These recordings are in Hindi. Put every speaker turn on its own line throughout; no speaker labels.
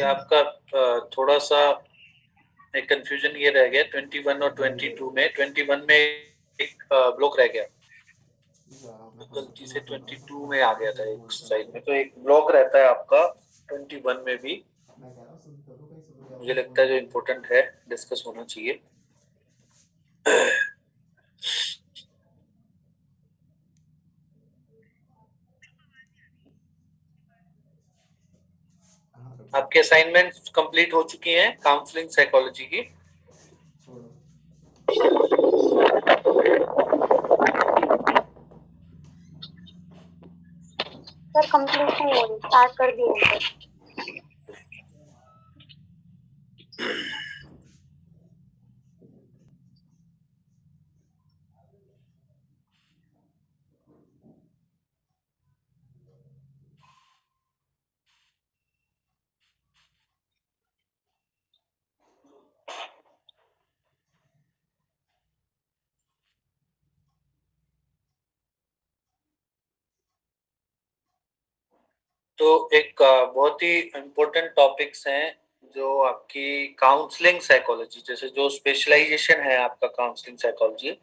कि आपका थोड़ा सा एक कंफ्यूजन ये रह गया 21 और 22 में। 21 में एक ब्लॉक रह गया, तो गलती से 22 में आ गया था एक साइड में, तो एक ब्लॉक रहता है आपका 21 में भी। मुझे लगता है जो इम्पोर्टेंट है डिस्कस होना चाहिए। आपके असाइनमेंट कंप्लीट हो चुकी हैं काउंसलिंग साइकोलॉजी की?
सर कंप्लीट नहीं हो रही, स्टार्ट कर दिए सर।
तो एक बहुत ही इम्पोर्टेंट टॉपिक्स हैं जो आपकी काउंसलिंग साइकोलॉजी, जैसे जो स्पेशलाइजेशन है आपका काउंसलिंग साइकोलॉजी,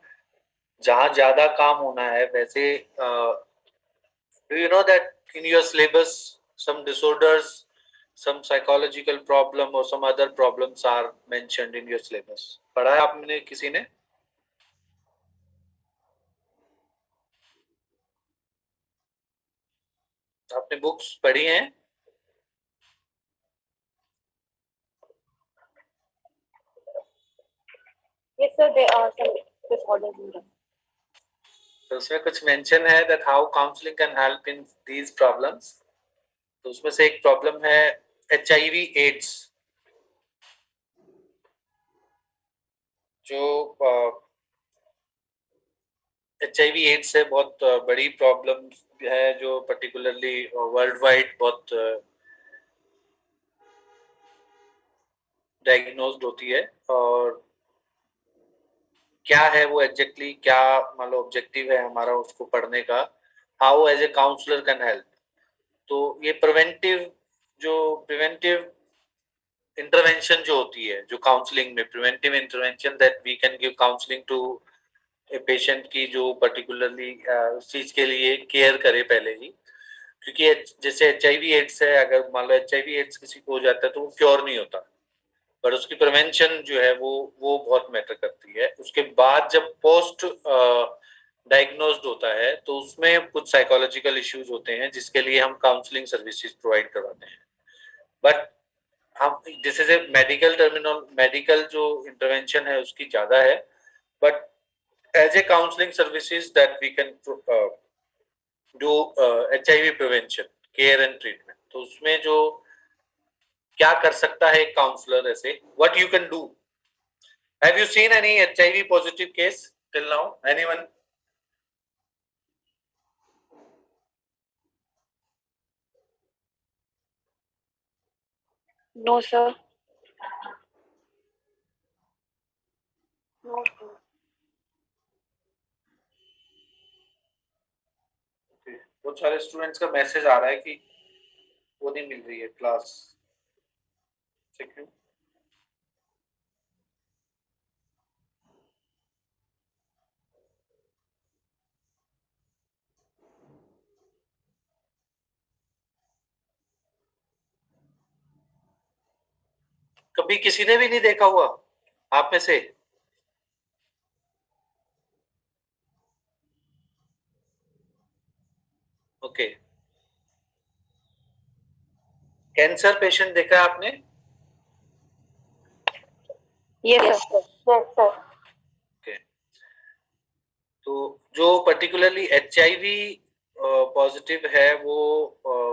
जहाँ ज्यादा काम होना है। वैसे do you know that in your syllabus some disorders, some psychological problem or some other problems are mentioned in your syllabus? पढ़ा है आपने किसी ने? आपने बुक्स पढ़ी हैं?
Yes sir, there are some disorders in them.
तो उसमें कुछ मेंशन है that how counseling can help in these problems. तो उसमें से एक प्रॉब्लम है HIV एड्स, जो HIV एड्स है बहुत बड़ी प्रॉब्लम है, जो पर्टिकुलरली वर्ल्ड वाइड बहुत डायग्नोज्ड होती है। और क्या है वो एग्जैक्टली, क्या मान लो ऑब्जेक्टिव है हमारा उसको पढ़ने का, how as a counsellor can help. तो ये प्रिवेंटिव इंटरवेंशन जो होती है, जो काउंसलिंग में preventive intervention that we can give counselling to a patient की, जो पर्टिकुलरली उस चीज के लिए केयर करे पहले ही। क्योंकि जैसे HIV एड्स है, अगर मान लो HIV एड्स किसी को हो जाता है तो वो क्योर नहीं होता, पर उसकी प्रिवेंशन जो है वो बहुत मैटर करती है। उसके बाद जब पोस्ट डायग्नोज्ड होता है तो उसमें कुछ साइकोलॉजिकल इश्यूज होते हैं जिसके लिए हम काउंसलिंग सर्विसेज प्रोवाइड करवाते हैं। बट हम दिस इज ए मेडिकल जो इंटरवेंशन है उसकी ज्यादा है, but as a counselling services that we can do HIV prevention, care and treatment. तो उसमें जो क्या कर सकता है एक काउंसलर, ऐसे what you can do. Have you seen any HIV positive case till now? Anyone?
No sir. No sir.
बहुत सारे स्टूडेंट्स का मैसेज आ रहा है कि वो नहीं मिल रही है क्लास। क्यों? कभी किसी ने भी नहीं देखा हुआ आप में से? ओके। कैंसर पेशेंट देखा है आपने?
Yes sir. Yes sir.
Okay. तो जो पर्टिकुलरली HIV पॉजिटिव है वो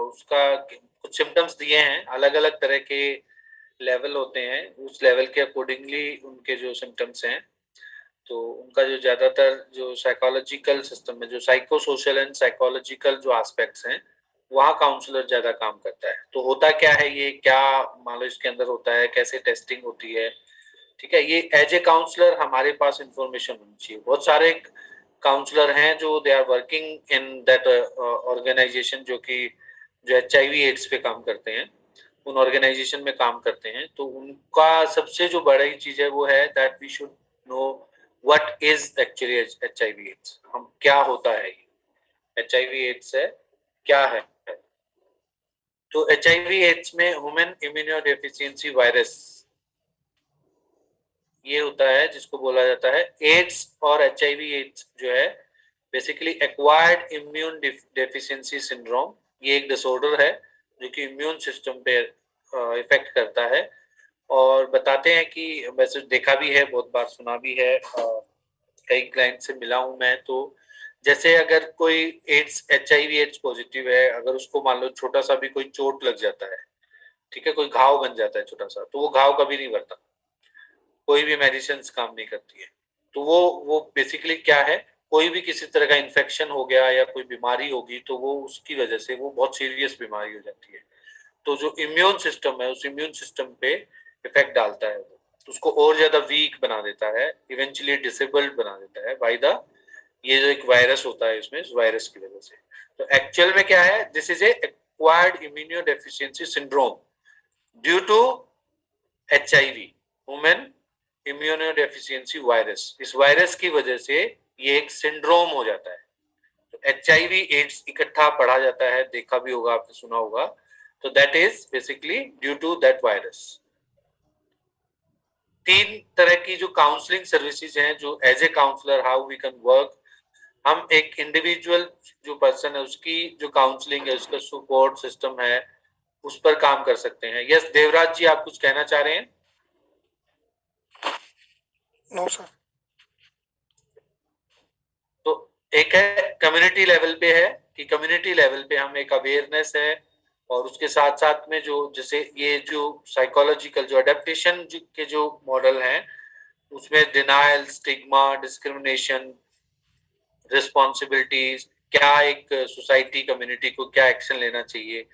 उसका कुछ सिम्टम्स दिए हैं, अलग अलग तरह के लेवल होते हैं, उस लेवल के अकॉर्डिंगली उनके जो सिम्टम्स हैं। तो उनका जो ज्यादातर जो साइकोलॉजिकल सिस्टम में, जो साइको सोशल एंड साइकोलॉजिकल जो एस्पेक्ट्स हैं, वहाँ काउंसलर ज्यादा काम करता है। तो होता क्या है, ये क्या मान लो इसके अंदर होता है, कैसे टेस्टिंग होती है, ठीक है, ये एज ए काउंसलर हमारे पास इंफॉर्मेशन होनी चाहिए। बहुत सारे काउंसलर हैं जो they are working in that organisation, जो कि जो HIV एड्स पे काम करते हैं। उन ऑर्गेनाइजेशन में काम करते हैं, तो उनका सबसे जो बड़ी चीज है वो है that we should know what is actually HIV AIDS, हम क्या होता है HIV एड्स है क्या है। तो HIV एड्स में ह्यूमन इम्यूनोडेफिशिएंसी वायरस ये होता है जिसको बोला जाता है एड्स, और HIV एड्स जो है basically acquired immune deficiency syndrome. ये एक डिसऑर्डर है जो कि इम्यून सिस्टम पे इफेक्ट करता है, और बताते हैं कि वैसे देखा भी है, बहुत बार सुना भी है, कई क्लाइंट से मिला हूं मैं, तो जैसे अगर कोई एड्स HIV एड्स पॉजिटिव है, अगर उसको मान लो छोटा सा भी कोई चोट लग जाता है, ठीक है, कोई घाव बन जाता है छोटा सा, तो वो घाव कभी नहीं भरता, कोई भी मेडिसिन काम नहीं करती है। तो वो बेसिकली क्या है, कोई भी किसी तरह का इन्फेक्शन हो गया या कोई बीमारी होगी तो वो उसकी वजह से वो बहुत सीरियस बीमारी हो जाती है। तो जो इम्यून सिस्टम है उस इम्यून सिस्टम पे इफेक्ट डालता है, वो उसको और ज्यादा वीक बना देता है, इवेंचुअली डिसेबल्ड बना देता है बाय द, ये जो एक वायरस होता है इसमें, इस वायरस की वजह से। तो एक्चुअल में क्या है, this is a acquired immunodeficiency syndrome due to HIV, human immunodeficiency virus. इस वायरस की वजह से ये एक सिंड्रोम हो जाता है। तो HIV एड्स इकट्ठा पढ़ा जाता है, देखा भी होगा, आपने सुना होगा। तो that is basically due to that virus. 3 तरह की जो काउंसलिंग सर्विसेज हैं, जो as a counsellor how we can work, हम एक इंडिविजुअल जो पर्सन है उसकी जो काउंसलिंग है, उसका सपोर्ट सिस्टम है, उस पर काम कर सकते हैं। यस देवराज जी, आप कुछ कहना चाह रहे हैं?
No sir.
तो एक है कम्युनिटी लेवल पे है, कि कम्युनिटी लेवल पे हम एक अवेयरनेस है, और उसके साथ साथ में जो जैसे ये जो साइकोलॉजिकल जो अडेप्टेशन के जो मॉडल हैं, उसमें डिनायल, स्टिग्मा, डिस्क्रिमिनेशन, रिस्पॉन्सिबिलिटीज, क्या एक सोसाइटी कम्युनिटी को क्या एक्शन लेना चाहिए,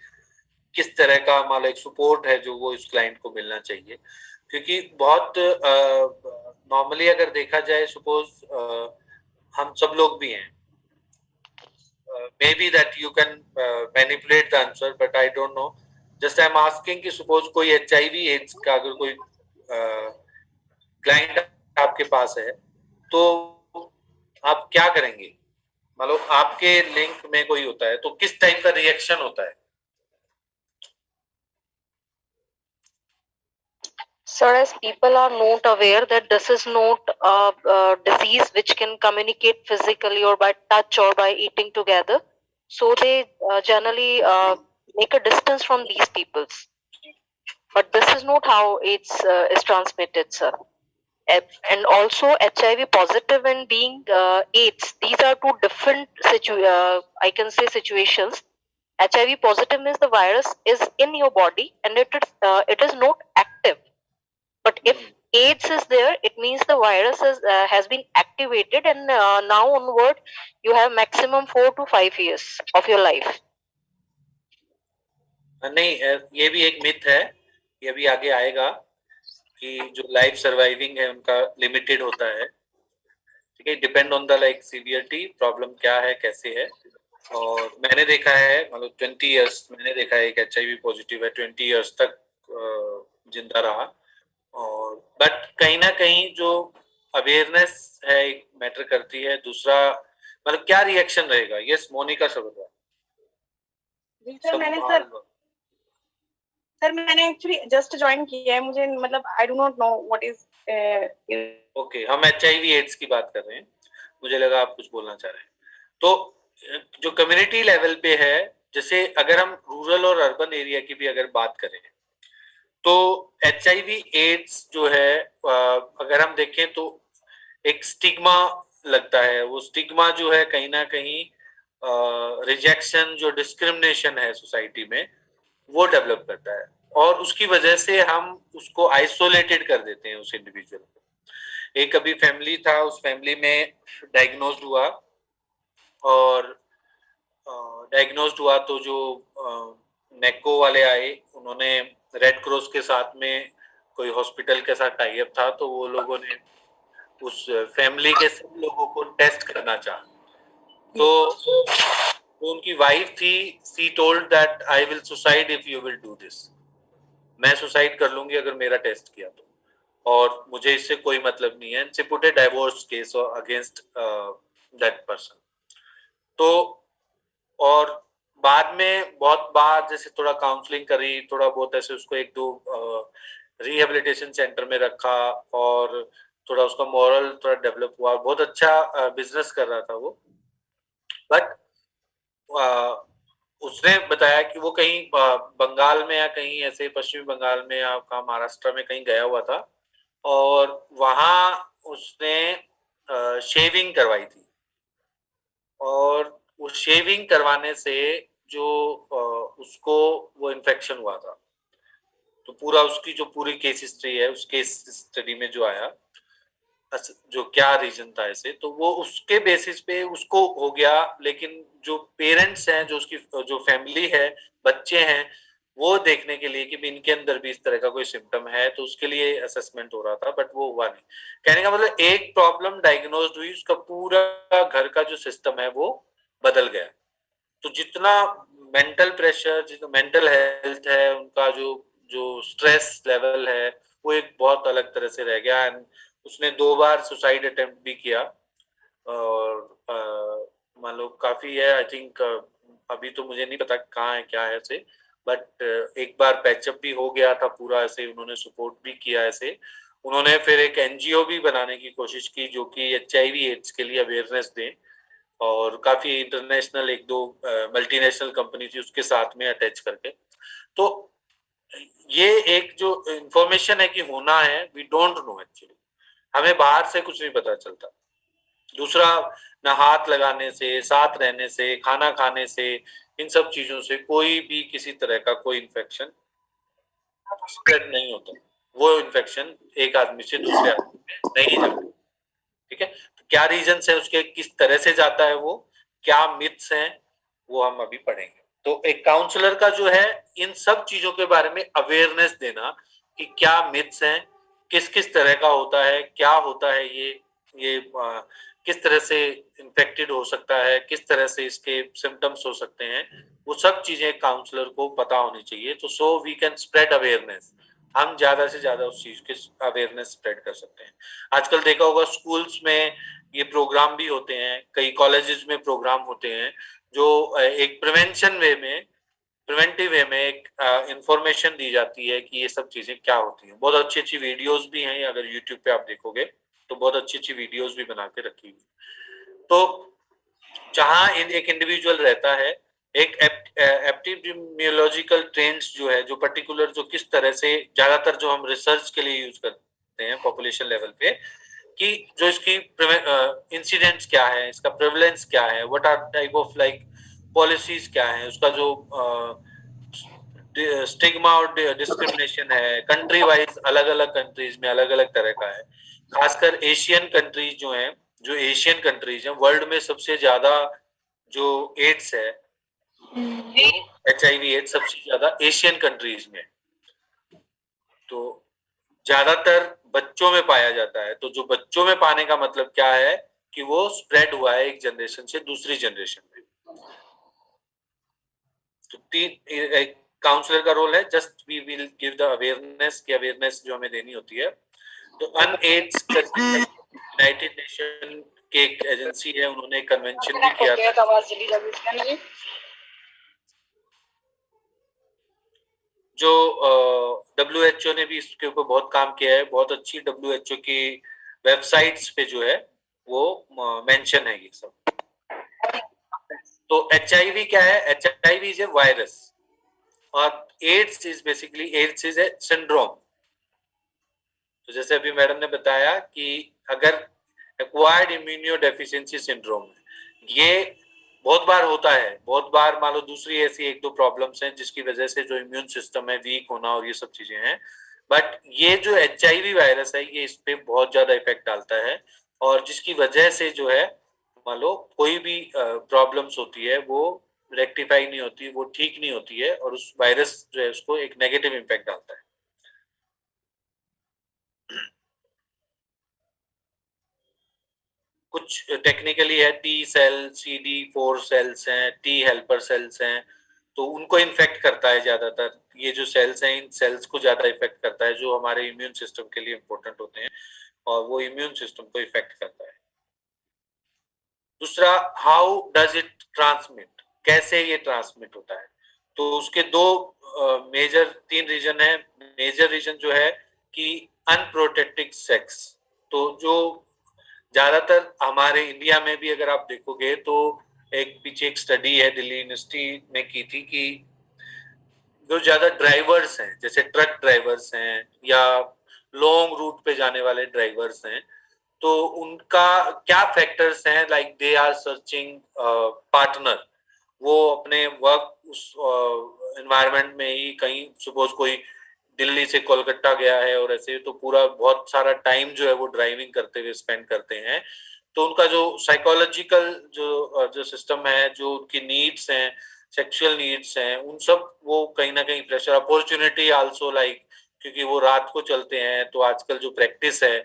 किस तरह का मान लो एक सपोर्ट है जो वो इस क्लाइंट को मिलना चाहिए। क्योंकि बहुत नॉर्मली अगर देखा जाए, सपोज हम सब लोग भी हैं, maybe that you can manipulate the answer but I don't know, just I'm asking कि suppose कोई HIV AIDS का अगर कोई क्लाइंट आपके पास है तो आप क्या करेंगे? मतलब आपके लिंक में कोई होता है तो किस टाइप का रिएक्शन होता है?
Sir, as people are not aware that this is not a disease which can communicate physically or by touch or by eating together, so they generally make a distance from these peoples. But this is not how AIDS is transmitted, sir. And also HIV positive and being AIDS, these are two different I can say situations. HIV positive means the virus is in your body and it is not active. But if AIDS is there, it means the virus has been activated, and now onward, you have maximum 4 to 5 years of your life.
नहीं, ये भी एक मिथ है, ये भी आगे आएगा कि जो लाइफ सर्वाइविंग है उनका लिमिटेड होता है, ठीक है, depend on the like severity, problem क्या है, कैसे है। और मैंने देखा है, मतलब 20 इयर्स मैंने देखा है, एक HIV पॉजिटिव है, 20 इयर्स तक जिंदा रहा। और बट कहीं ना कहीं जो अवेयरनेस है एक मैटर करती है। दूसरा मतलब क्या रिएक्शन रहेगा? यस मोनिका शब्द
सर मैंने एक्चुअली जस्ट ज्वाइन किया है, मुझे मतलब I do not know what is
okay, हम HIV एड्स की बात कर रहे हैं, मुझे लगा आप कुछ बोलना चाह रहे हैं। तो जो कम्युनिटी लेवल पे है, जैसे अगर हम रूरल और अर्बन एरिया की भी अगर बात करें, तो HIV एड्स जो है अगर हम देखें तो एक स्टिग्मा लगता है। वो स्टिग्मा जो है कहीं ना कहीं रिजेक्शन, जो डिस्क्रिमिनेशन है सोसाइटी में, वो डेवलप करता है, और उसकी वजह से हम उसको आइसोलेटेड कर देते हैं उस इंडिविजुअल को। एक अभी फैमिली था, उस फैमिली में डायग्नोज हुआ, और डायग्नोज हुआ तो जो नेको वाले आए, उन्होंने रेड क्रॉस के साथ में कोई हॉस्पिटल के साथ टाई अप था, तो वो लोगों ने उस फैमिली के सब लोगों को टेस्ट करना चाहा। तो उनकी वाइफ थी, she told that I will suicide if you will do this. मैं सुसाइड कर लूंगी अगर मेरा टेस्ट किया तो, और मुझे इससे कोई मतलब नहीं है, and put A divorce case against that person. तो और बाद में बहुत बार जैसे थोड़ा काउंसलिंग करी, थोड़ा बहुत ऐसे उसको एक दो रिहेबिलिटेशन सेंटर में रखा, और थोड़ा उसका मॉरल थोड़ा डेवलप हुआ, बहुत अच्छा बिजनेस कर रहा था वो। बट उसने बताया कि वो कहीं बंगाल में या कहीं ऐसे पश्चिमी बंगाल में या महाराष्ट्र में कहीं गया हुआ था, और वहां उसने शेविंग करवाई थी, और वो शेविंग करवाने से जो उसको वो इन्फेक्शन हुआ था। तो पूरा उसकी जो पूरी केस हिस्ट्री है, उस केस स्टडी में जो आया जो क्या रीजन था ऐसे, तो वो उसके बेसिस पे उसको हो गया। लेकिन जो पेरेंट्स हैं, जो उसकी जो फैमिली है, बच्चे हैं, वो देखने के लिए कि इनके अंदर भी इस तरह का कोई सिम्टम है, तो उसके लिए असेसमेंट हो रहा था, बट वो हुआ नहीं। कहने का मतलब एक प्रॉब्लम डायग्नोज हुई, उसका पूरा घर का जो सिस्टम है वो बदल गया। तो जितना मेंटल प्रेशर, जितना मेंटल हेल्थ है उनका, जो जो स्ट्रेस लेवल है, वो एक बहुत अलग तरह से रह गया। एंड उसने 2 बार सुसाइड अटेम्प्ट भी किया, और मान लो काफी है, आई थिंक अभी तो मुझे नहीं पता कहाँ है क्या है ऐसे, बट एक बार पैचअप भी हो गया था पूरा ऐसे, उन्होंने सपोर्ट भी किया ऐसे। उन्होंने फिर एक एनजीओ भी बनाने की कोशिश की जो कि HIV एड्स के लिए अवेयरनेस दें, और काफी इंटरनेशनल एक दो मल्टीनेशनल कंपनी थी उसके साथ में अटैच करके। तो ये एक जो इंफॉर्मेशन है कि होना है, वी डोंट नो एक्चुअली, हमें बाहर से कुछ नहीं पता चलता। दूसरा, ना हाथ लगाने से, साथ रहने से, खाना खाने से, इन सब चीजों से कोई भी किसी तरह का कोई इन्फेक्शन स्प्रेड नहीं होता। वो इन्फेक्शन एक आदमी से दूसरे आदमी में नहीं जाता। ठीक है, तो क्या रीजन है उसके, किस तरह से जाता है वो, क्या मिथ्स हैं, वो हम अभी पढ़ेंगे। तो एक काउंसलर का जो है इन सब चीजों के बारे में अवेयरनेस देना कि क्या मिथ्स हैं, किस किस तरह का होता है, क्या होता है ये किस तरह से इन्फेक्टेड हो सकता है, किस तरह से इसके सिम्टम्स हो सकते हैं, वो सब चीजें काउंसलर को पता होनी चाहिए। तो so we can spread awareness, हम ज्यादा से ज्यादा उस चीज की अवेयरनेस स्प्रेड कर सकते हैं। आजकल देखा होगा स्कूल्स में ये प्रोग्राम भी होते हैं, कई कॉलेजेस में प्रोग्राम होते हैं, जो एक प्रिवेंशन वे में, प्रिवेंटिव वे में एक इंफॉर्मेशन दी जाती है कि ये सब चीजें क्या होती हैं। बहुत अच्छी अच्छी वीडियोस भी हैं, अगर यूट्यूब पे आप देखोगे तो बहुत अच्छी अच्छी वीडियोस भी बना के रखी हुई। तो जहां एक इंडिविजुअल रहता है, एक एपिडेमियोलॉजिकल ट्रेंड्स जो है, जो पर्टिकुलर, जो किस तरह से ज्यादातर जो हम रिसर्च के लिए यूज करते हैं पॉपुलेशन लेवल पे, कि जो इसकी इंसिडेंट्स क्या है, इसका प्रेवलेंस क्या है, what are type of like policies क्या है, उसका जो स्टिग्मा और डिस्क्रिमिनेशन है, कंट्री वाइज अलग अलग कंट्रीज में अलग अलग तरह का है। खासकर एशियन कंट्रीज जो हैं, जो एशियन कंट्रीज हैं, वर्ल्ड में सबसे ज्यादा जो एड्स है, HIV एड्स सबसे ज्यादा एशियन कंट्रीज में। तो ज्यादातर बच्चों में पाया जाता है। तो जो बच्चों में पाने का मतलब क्या है कि वो स्प्रेड हुआ है एक जनरेशन से दूसरी जनरेशन में। तो एक काउंसलर का रोल है, just we will give the awareness, की अवेयरनेस जो हमें देनी होती है। तो अनएड्स यूनाइटेड नेशन के एक एजेंसी है, उन्होंने कन्वेंशन भी किया था, जो WHO ने भी इसके ऊपर बहुत काम किया है। बहुत अच्छी WHO की वेबसाइट्स पे जो है वो मेंशन है ये सब। तो HIV क्या है? HIV इज ए वायरस, और AIDS is basically, AIDS is a syndrome. तो जैसे अभी मैडम ने बताया कि अगर एक्वायर्ड इम्यूनोडेफिशिएंसी सिंड्रोम, ये बहुत बार होता है, बहुत बार मान लो दूसरी ऐसी एक दो प्रॉब्लम्स हैं जिसकी वजह से जो इम्यून सिस्टम है वीक होना और ये सब चीजें हैं। बट ये जो HIV वायरस है ये इस पे बहुत ज्यादा इफेक्ट डालता है, और जिसकी वजह से जो है मान लो कोई भी प्रॉब्लम्स होती है वो रेक्टिफाई नहीं होती, वो ठीक नहीं होती है, और उस वायरस जो है उसको एक नेगेटिव इम्पैक्ट डालता है। कुछ टेक्निकली है, T सेल, CD4 सेल्स हैं, T हेल्पर सेल्स हैं। तो उनको इन्फेक्ट करता है ज्यादातर। ये जो सेल्स हैं, इन सेल्स को ज्यादा इफेक्ट करता है जो हमारे इम्यून सिस्टम के लिए इम्पोर्टेंट होते हैं, और वो इम्यून सिस्टम को इफेक्ट करता है। दूसरा, हाउ डज इट ट्रांसमिट, कैसे ये ट्रांसमिट होता है? तो उसके दो मेजर, तीन रीजन है। मेजर रीजन जो है कि अनप्रोटेक्टेड सेक्स। तो जो ज्यादातर हमारे इंडिया में भी अगर आप देखोगे तो पीछे एक स्टडी है दिल्ली यूनिवर्सिटी में की थी कि जो ज्यादा ड्राइवर्स हैं, जैसे ट्रक ड्राइवर्स हैं या लॉन्ग रूट पे जाने वाले ड्राइवर्स हैं, तो उनका क्या फैक्टर्स हैं, like they are searching partner. वो अपने वर्क उस एनवायरनमेंट में ही, कहीं सपोज कोई दिल्ली से कोलकाता गया है और ऐसे, तो पूरा बहुत सारा टाइम जो है वो ड्राइविंग करते हुए स्पेंड करते हैं। तो उनका जो साइकोलॉजिकल जो सिस्टम है, जो उनकी नीड्स हैं, सेक्सुअल नीड्स हैं, उन सब वो कहीं ना कहीं प्रेशर, अपॉर्चुनिटी आल्सो, लाइक क्योंकि वो रात को चलते हैं तो आजकल जो प्रैक्टिस है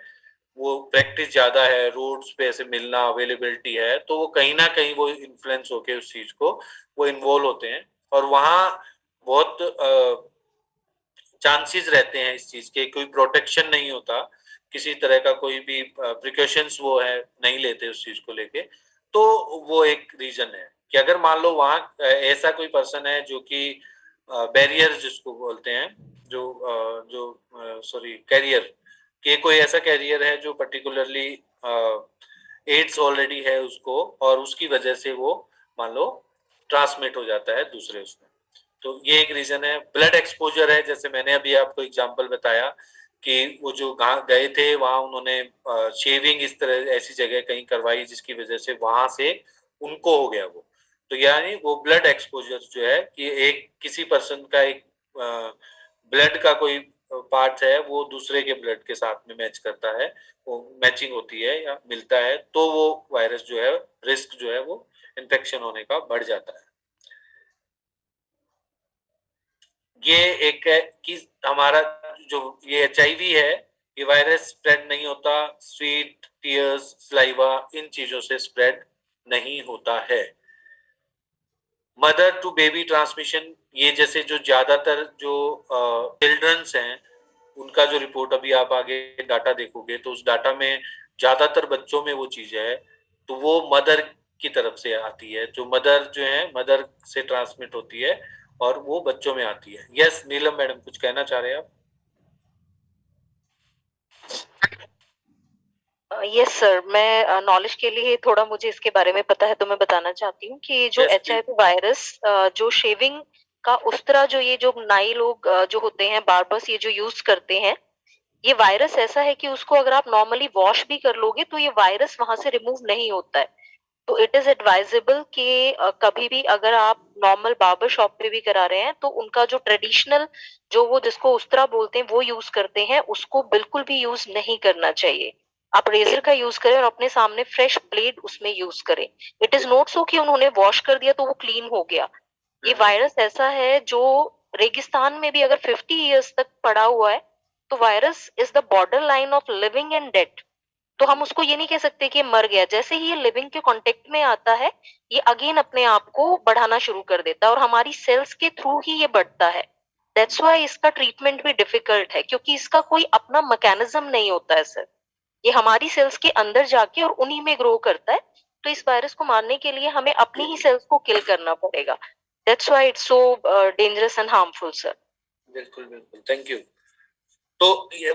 वो प्रैक्टिस ज्यादा है, रोड्स पे ऐसे मिलना, अवेलेबिलिटी है, तो वो कहीं ना कहीं वो इन्फ्लुएंस होके उस चीज को वो इन्वॉल्व होते हैं। और वहाँ बहुत चांसेस रहते हैं इस चीज के, कोई प्रोटेक्शन नहीं होता, किसी तरह का कोई भी प्रिकॉशंस वो है नहीं लेते उस चीज को लेके। तो वो एक रीजन है कि अगर मान लो वहाँ ऐसा कोई पर्सन है जो कि बैरियर जिसको बोलते हैं, जो सॉरी कैरियर, कि कोई ऐसा कैरियर है जो पर्टिकुलरली एड्स ऑलरेडी है उसको, और उसकी वजह से वो मान लो ट्रांसमिट हो जाता है दूसरे उसमें। तो ये एक रीजन है। ब्लड एक्सपोजर है, जैसे मैंने अभी आपको एग्जांपल बताया कि वो जो गए थे वहां उन्होंने शेविंग इस तरह ऐसी जगह कहीं करवाई जिसकी वजह से वहां से उनको हो गया वो। तो यानी वो ब्लड एक्सपोजर जो है कि एक किसी पर्सन का एक ब्लड का कोई पार्ट है वो दूसरे के ब्लड के साथ में मैच करता है, वो मैचिंग होती है या मिलता है, तो वो वायरस जो है, रिस्क जो है वो इन्फेक्शन होने का बढ़ जाता है। ये एक है कि हमारा जो ये HIV है, ये वायरस स्प्रेड नहीं होता, स्वीट, टीयर्स, स्लाइवा, इन चीजों से स्प्रेड नहीं होता है। मदर टू बेबी ट्रांसमिशन, ये जैसे जो ज्यादातर जो चिल्ड्रंस हैं उनका जो रिपोर्ट अभी आप आगे डाटा देखोगे तो उस डाटा में ज्यादातर बच्चों में वो चीज है, तो वो मदर की तरफ से आती है, जो मदर जो है मदर से ट्रांसमिट होती है और वो बच्चों में आती है। यस नीलम मैडम, कुछ कहना चाह रहे हैं आप?
यस सर, मैं नॉलेज के लिए थोड़ा मुझे इसके बारे में पता है तो मैं बताना चाहती हूँ कि जो
Yes,
HIV वायरस जो शेविंग का उस्तरा, जो ये जो नाई लोग जो होते हैं बार्बर्स, ये जो यूज करते हैं, ये वायरस ऐसा है कि उसको अगर आप नॉर्मली वॉश भी कर लोगे तो ये वायरस वहां से रिमूव नहीं होता है। तो इट इज एडवाइजेबल कि कभी भी अगर आप नॉर्मल बार्बर शॉप पे भी करा रहे हैं तो उनका जो ट्रेडिशनल, जो वो जिसको उस्तरा बोलते हैं वो यूज करते हैं, उसको बिल्कुल भी यूज नहीं करना चाहिए। आप रेजर का यूज करें और अपने सामने फ्रेश ब्लेड उसमें यूज करें। इट इज नॉट सो कि उन्होंने वॉश कर दिया तो वो क्लीन हो गया। ये वायरस ऐसा है जो रेगिस्तान में भी अगर 50 इयर्स तक पड़ा हुआ है, तो virus is the border line of living and dead. तो हम उसको ये नहीं कह सकते कि ये मर गया। जैसे ही ये लिविंग के कांटेक्ट में आता है, ये अगेन अपने आप को बढ़ाना शुरू कर देता है और हमारी सेल्स के थ्रू ही ये बढ़ता है। दैट्स व्हाई इसका ट्रीटमेंट भी डिफिकल्ट है, क्योंकि इसका कोई अपना मैकेनिज्म नहीं होता है सर। ये हमारी सेल्स के अंदर जाके और उन्हीं में ग्रो करता है। तो इस वायरस को मारने के लिए हमें अपनी ही सेल्स को किल करना पड़ेगा। That's why it's so dangerous and harmful sir.
बिल्कुल बिल्कुल, थैंक यू। तो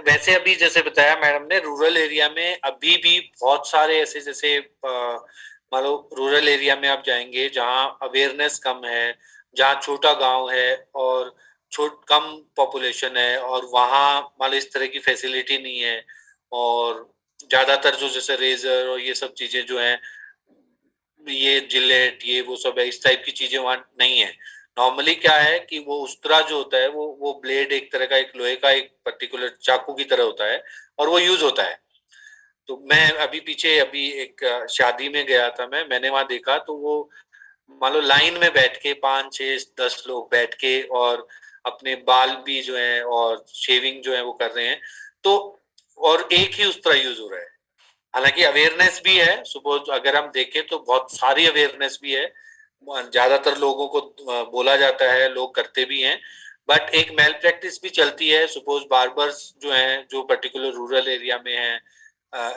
वैसे अभी जैसे बताया मैडम ने, रूरल एरिया में अभी भी बहुत सारे ऐसे, जैसे मान लो रूरल एरिया में आप जाएंगे जहाँ अवेयरनेस कम है, जहाँ छोटा गांव है और कम पॉपुलेशन है, और वहाँ मान लो इस तरह की फैसिलिटी नहीं है, और ज्यादातर जो जैसे रेजर और ये सब चीजें जो हैं, ये जिलेट, ये वो सब है, इस टाइप की चीजें वहां नहीं है। नॉर्मली क्या है कि वो उस्तरा जो होता है वो ब्लेड एक तरह का, एक लोहे का एक पर्टिकुलर चाकू की तरह होता है और वो यूज होता है। तो मैं अभी एक शादी में गया था, मैंने वहां देखा, तो वो मान लो लाइन में बैठ के 5 6 10 लोग बैठ के और अपने बाल भी जो है और शेविंग जो है वो कर रहे हैं, तो और एक ही उस्तरा यूज हो रहा है। हालांकि अवेयरनेस भी है, सपोज अगर हम देखें तो बहुत सारी अवेयरनेस भी है, ज्यादातर लोगों को बोला जाता है, लोग करते भी हैं, बट एक मेल प्रैक्टिस भी चलती है। सपोज बार्बर्स जो हैं, जो पर्टिकुलर रूरल एरिया में हैं,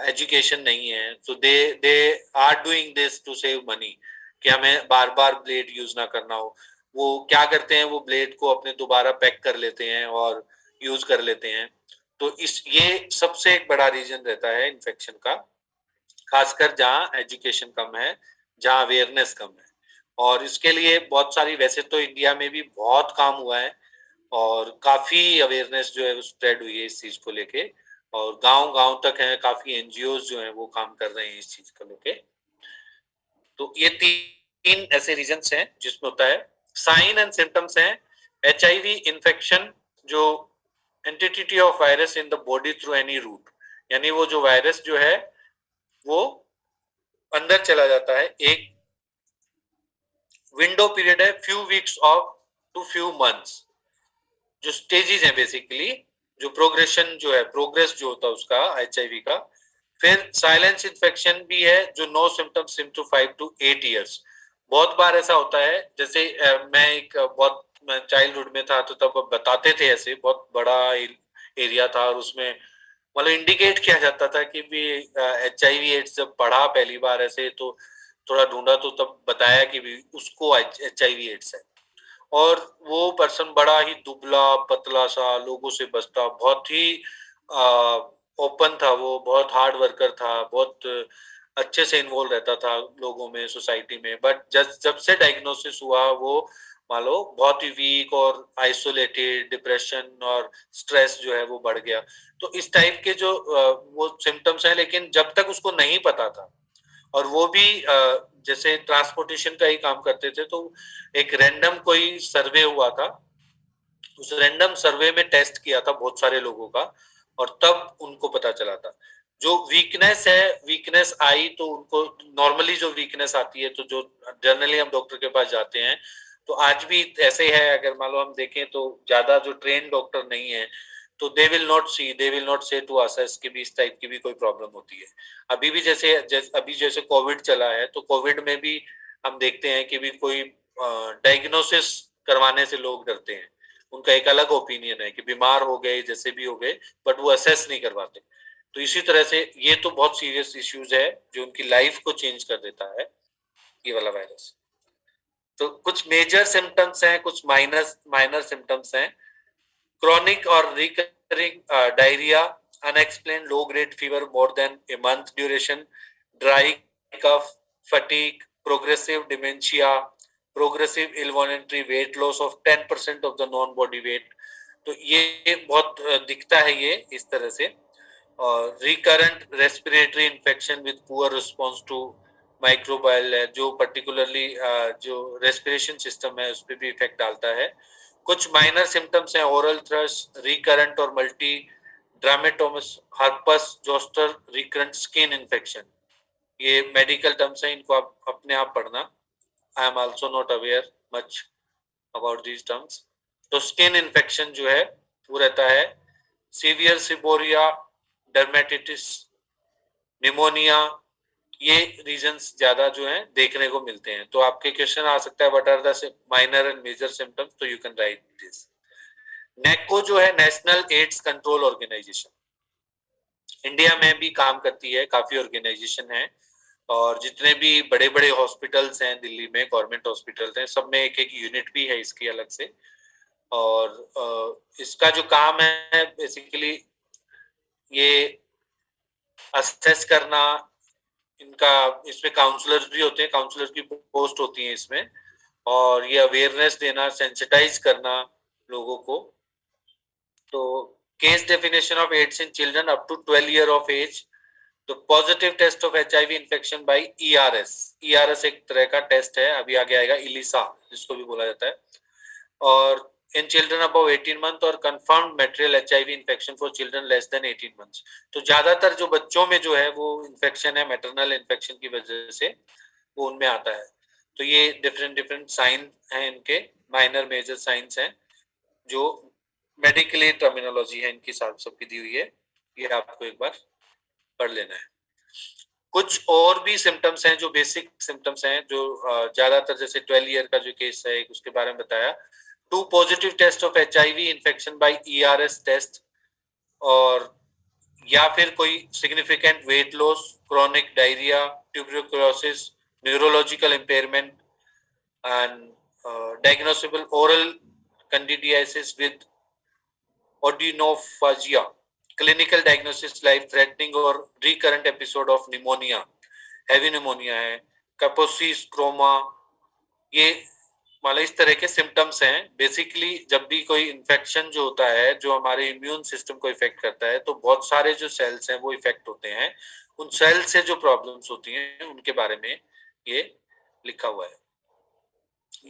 एजुकेशन नहीं है, तो they are doing this to save money, कि हमें बार बार ब्लेड यूज ना करना हो। वो क्या करते हैं, वो ब्लेड को अपने दोबारा पैक कर लेते हैं और यूज कर लेते हैं। तो ये सबसे एक बड़ा रीजन रहता है इन्फेक्शन का, खासकर जहाँ एजुकेशन कम है, जहाँ अवेयरनेस कम है। और इसके लिए बहुत सारी, वैसे तो इंडिया में भी बहुत काम हुआ है और काफी अवेयरनेस जो है स्प्रेड हुई है इस चीज को लेके, और गांव गांव तक है, काफी एनजीओ जो है वो काम कर रहे हैं इस चीज को लेके। तो ये तीन ऐसे रीजंस हैं जिसमें होता है। साइन एंड सिम्टम्स हैं एचआईवी इन्फेक्शन, जो entity of virus in the body through any route, यानी वो जो वायरस जो है वो अंदर चला जाता है। एक विंडो पीरियड है, few weeks of to few months, जो स्टेजेस है बेसिकली, जो प्रोग्रेशन जो है, प्रोग्रेस जो होता है उसका एचआईवी का। फिर साइलेंस इन्फेक्शन भी है, जो no symptoms seem to 5 to 8 years। बहुत बार ऐसा होता है, जैसे मैं एक बहुत चाइल्डहुड में था तो तब बताते थे, ऐसे बहुत बड़ा एरिया था और उसमें मतलब इंडिकेट किया जाता था कि भी एचआईवी एड्स जब पढ़ा पहली बार ऐसे, तो थोड़ा ढूंढा तो तब बताया कि भी उसको एचआईवी एड्स है। और वो पर्सन बड़ा ही दुबला पतला सा, लोगों से बचता, बहुत ही ओपन था, वो बहुत हार्ड वर्कर था, बहुत अच्छे से इन्वॉल्व रहता था लोगों में, सोसाइटी में। बट जब से डायग्नोसिस हुआ, वो मान लो बहुत ही वीक और आइसोलेटेड, डिप्रेशन और स्ट्रेस जो है वो बढ़ गया। तो इस टाइप के जो वो सिम्टम्स हैं, लेकिन जब तक उसको नहीं पता था, और वो भी जैसे ट्रांसपोर्टेशन का ही काम करते थे, तो एक रैंडम कोई सर्वे हुआ था, उस रैंडम सर्वे में टेस्ट किया था बहुत सारे लोगों का, और तब उनको पता चला था। जो वीकनेस है, वीकनेस आई तो उनको, नॉर्मली जो वीकनेस आती है, तो जो जनरली हम डॉक्टर के पास जाते हैं, तो आज भी ऐसे है, अगर मान लो हम देखें तो ज्यादा जो ट्रेन डॉक्टर नहीं है, तो they will not see, they will not say to us कि भी इस टाइप की भी कोई प्रॉब्लम होती है। अभी भी अभी जैसे कोविड चला है, तो कोविड में भी हम देखते हैं कि भी कोई डायग्नोसिस करवाने से लोग डरते हैं, उनका एक अलग ओपिनियन है कि बीमार हो गए, जैसे भी हो गए, बट वो असेस नहीं करवाते। तो इसी तरह से ये तो बहुत सीरियस इश्यूज है जो उनकी लाइफ को चेंज कर देता है, ये वाला वायरस। तो कुछ मेजर सिम्टम्स हैं, कुछ माइनर माइनर सिम्टम्स हैं। क्रॉनिक और recurring diarrhoea, unexplained low grade fever more than a month duration, dry cough, fatigue, progressive dementia, progressive involuntary weight loss of 10% of the non body weight. तो ये बहुत दिखता है ये इस तरह से। और recurrent respiratory infection with poor response to microbial है, जो पर्टिकुलरली जो रेस्पिरेशन सिस्टम है उस पर भी इफेक्ट डालता है। कुछ माइनर सिम्टम्स हैं, ओरल थ्रश, रिकरेंट और multi dermatomal, herpes zoster, recurrent skin infection. ये मेडिकल टर्म्स हैं, इनको आप अपने आप पढ़ना। I am also not aware much about these terms. तो स्किन इन्फेक्शन जो है वो रहता है, सीवियर सिबोरिया, डर्मेटिटिस, निमोनिया, ये रीजंस ज्यादा जो है देखने को मिलते हैं। तो आपके क्वेश्चन आ सकता है what are the minor and major symptoms, तो you can write this. NACO जो है national AIDS control organisation, India में भी काम करती है, काफी ऑर्गेनाइजेशन है, और जितने भी बड़े बड़े हॉस्पिटल्स हैं दिल्ली में, गवर्नमेंट हॉस्पिटल्स हैं, सब में एक एक यूनिट भी है इसकी अलग से। और इसका जो काम है बेसिकली, ये असेस करना, इनका, इसमें काउंसलर्स भी होते हैं, काउंसलर्स की पोस्ट होती है इसमें, और ये अवेयरनेस देना, सेंसिटाइज करना लोगों को। तो case definition of AIDS in children up to 12 year of age, तो positive test of HIV infection by ERS. ERS एक तरह का टेस्ट है, अभी आगे आएगा, इलिसा जिसको भी बोला जाता है। और in children above 18 month और confirmed material HIV infection for children less than 18 months। तो ज्यादातर जो बच्चों में जो है वो इन्फेक्शन है, मैटरनल इन्फेक्शन की वजह से वो उनमें आता है। तो ये डिफरेंट डिफरेंट साइन हैं इनके, माइनर मेजर साइंस हैं, जो मेडिकली टर्मिनोलॉजी है इनकी सबकी दी हुई है, ये आपको एक बार पढ़ लेना है। कुछ और भी सिम्टम्स हैं जो बेसिक सिम्टम्स हैं जो ज्यादातर, जैसे 12 ईयर का जो केस है उसके बारे में बताया। 2 positive test of HIV infection by ERS test, और या फिर कोई significant weight loss, chronic diarrhoea, tuberculosis, neurological impairment and diagnosable oral candidiasis with odynophagia, clinical diagnosis life threatening or recurrent episode of pneumonia, heavy pneumonia है, Kaposi's chroma, ये मतलब इस तरह के सिम्टम्स हैं। बेसिकली जब भी कोई इन्फेक्शन जो होता है जो हमारे इम्यून सिस्टम को इफेक्ट करता है तो बहुत सारे जो सेल्स हैं वो इफेक्ट होते हैं, उन सेल से जो प्रॉब्लम्स होती हैं उनके बारे में ये लिखा हुआ है।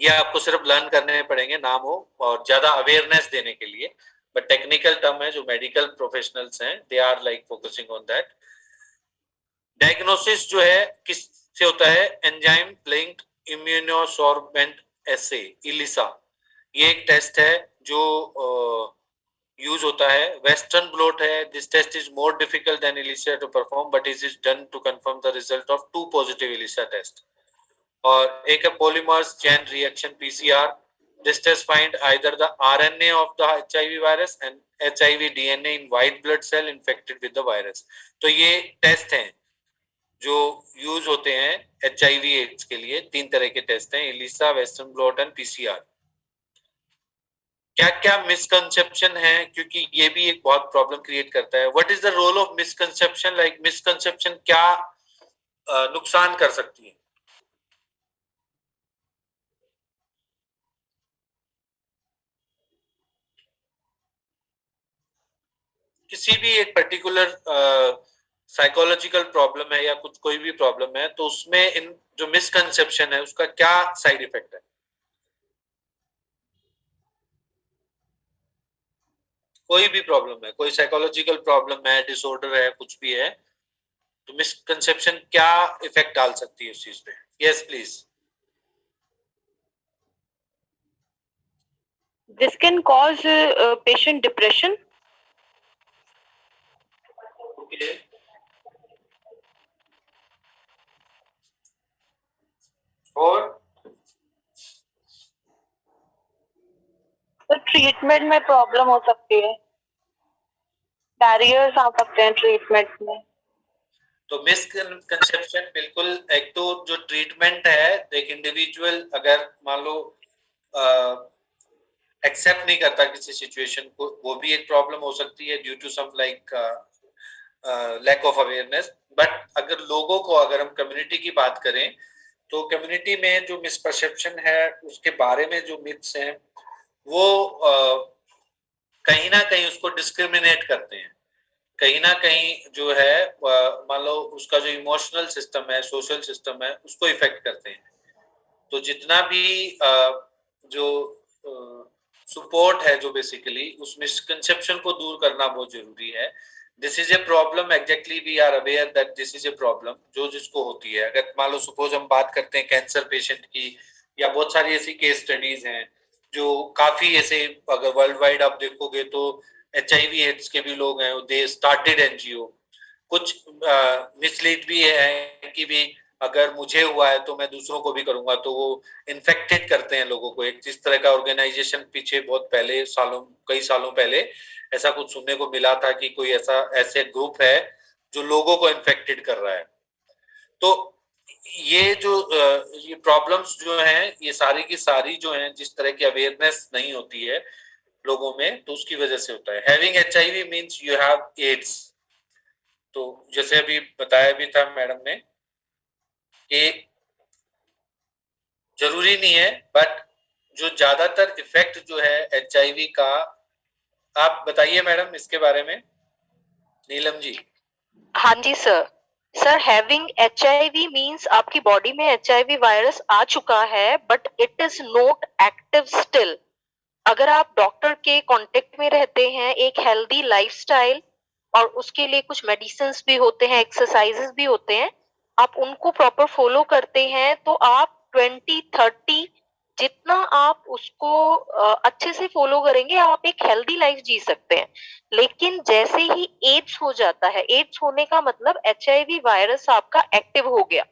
ये आपको सिर्फ लर्न करने पड़ेंगे नाम हो और ज्यादा अवेयरनेस देने के लिए, बट टेक्निकल टर्म है जो मेडिकल प्रोफेशनल्स हैं they are like focusing on that. Diagnosis जो है किससे होता है? Enzyme linked immunosorbent assay, ELISA, ये एक टेस्ट है जो यूज होता है। वेस्टर्न ब्लॉट है, this test is more difficult than ELISA to perform but it is done to confirm the result of 2 positive ELISA test. और एक है polymers chain reaction PCR, this test find either the RNA of the HIV virus and HIV DNA in white blood cell infected with the virus. तो ये टेस्ट हैं जो यूज होते हैं HIV एड्स के लिए। 3 तरह के टेस्ट हैं, Elisa, western blot and PCR। क्या क्या मिसकंसेप्शन है, क्योंकि ये भी एक बहुत प्रॉब्लम क्रिएट करता है। What is the role of misconception? Like misconception क्या नुकसान कर सकती है? किसी भी एक पर्टिकुलर साइकोलॉजिकल प्रॉब्लम है या कुछ कोई भी प्रॉब्लम है तो उसमें इन जो मिसकंसेप्शन है उसका क्या साइड इफेक्ट है? कोई भी प्रॉब्लम है, कोई साइकोलॉजिकल प्रॉब्लम है, डिसऑर्डर है, कुछ भी है, तो मिसकंसेप्शन क्या इफेक्ट डाल सकती है उस चीज पे? Yes please.
This can cause patient depression.
Okay, और
तो ट्रीटमेंट में प्रॉब्लम हो सकती है, बैरियर्स आ सकते हैं ट्रीटमेंट में।
तो मिसकंसेप्शन बिल्कुल, एक तो जो ट्रीटमेंट है, एक इंडिविजुअल अगर मान लो एक्सेप्ट नहीं करता किसी सिचुएशन को, वो भी एक प्रॉब्लम हो सकती है due to some like lack of awareness. But अगर लोगों को, अगर हम कम्युनिटी की बात करें तो कम्युनिटी में जो मिसपरसेप्शन है उसके बारे में जो मिथ्स हैं वो कहीं ना कहीं उसको डिस्क्रिमिनेट करते हैं, कहीं ना कहीं जो है मान लो उसका जो इमोशनल सिस्टम है, सोशल सिस्टम है, उसको इफेक्ट करते हैं। तो जितना भी जो सपोर्ट है, जो बेसिकली उस मिसकंसेप्शन को दूर करना बहुत जरूरी है। This is a problem, exactly we are aware that this is a problem जो जिसको होती है। अगर मान लो सपोज हम बात करते हैं कैंसर पेशेंट की, या बहुत सारी ऐसी केस स्टडीज हैं जो काफी ऐसे, अगर वर्ल्ड वाइड आप देखोगे तो HIV एड्स के भी लोग हैं, दे स्टार्टेड NGO। कुछ मिसलीड भी है कि भी अगर मुझे हुआ है तो मैं दूसरों को भी करूंगा, तो वो इन्फेक्टेड करते हैं लोगों को। एक जिस तरह का ऑर्गेनाइजेशन पीछे बहुत पहले कई सालों पहले ऐसा कुछ सुनने को मिला था कि कोई ऐसे ग्रुप है जो लोगों को इन्फेक्टेड कर रहा है। तो ये जो ये प्रॉब्लम्स जो हैं, ये सारी की सारी जो हैं, जिस तरह की अवेयरनेस नहीं होती है लोगों में, तो उसकी वजह से होता है। Having HIV means you have AIDS. तो जैसे अभी बताया भी था मैडम ने कि जरूरी नहीं है, बट जो ज्यादातर इफेक्ट जो है HIV का, आप बताइए मैडम इसके बारे में, नीलम जी।
हाँ जी sir. Sir, having HIV means आपकी बॉडी में HIV वायरस आ चुका है but it is not active still. अगर आप डॉक्टर के कांटेक्ट में रहते हैं, एक हेल्दी लाइफस्टाइल और उसके लिए कुछ मेडिसिन्स भी होते हैं, एक्सरसाइजेस भी होते हैं, आप उनको प्रॉपर फॉलो करते हैं तो आप 20, 30 जितना आप उसको अच्छे से फॉलो करेंगे, आप एक हेल्दी लाइफ जी सकते हैं। लेकिन जैसे ही एड्स हो जाता है, एड्स होने का मतलब एचआईवी वायरस आपका एक्टिव हो गया,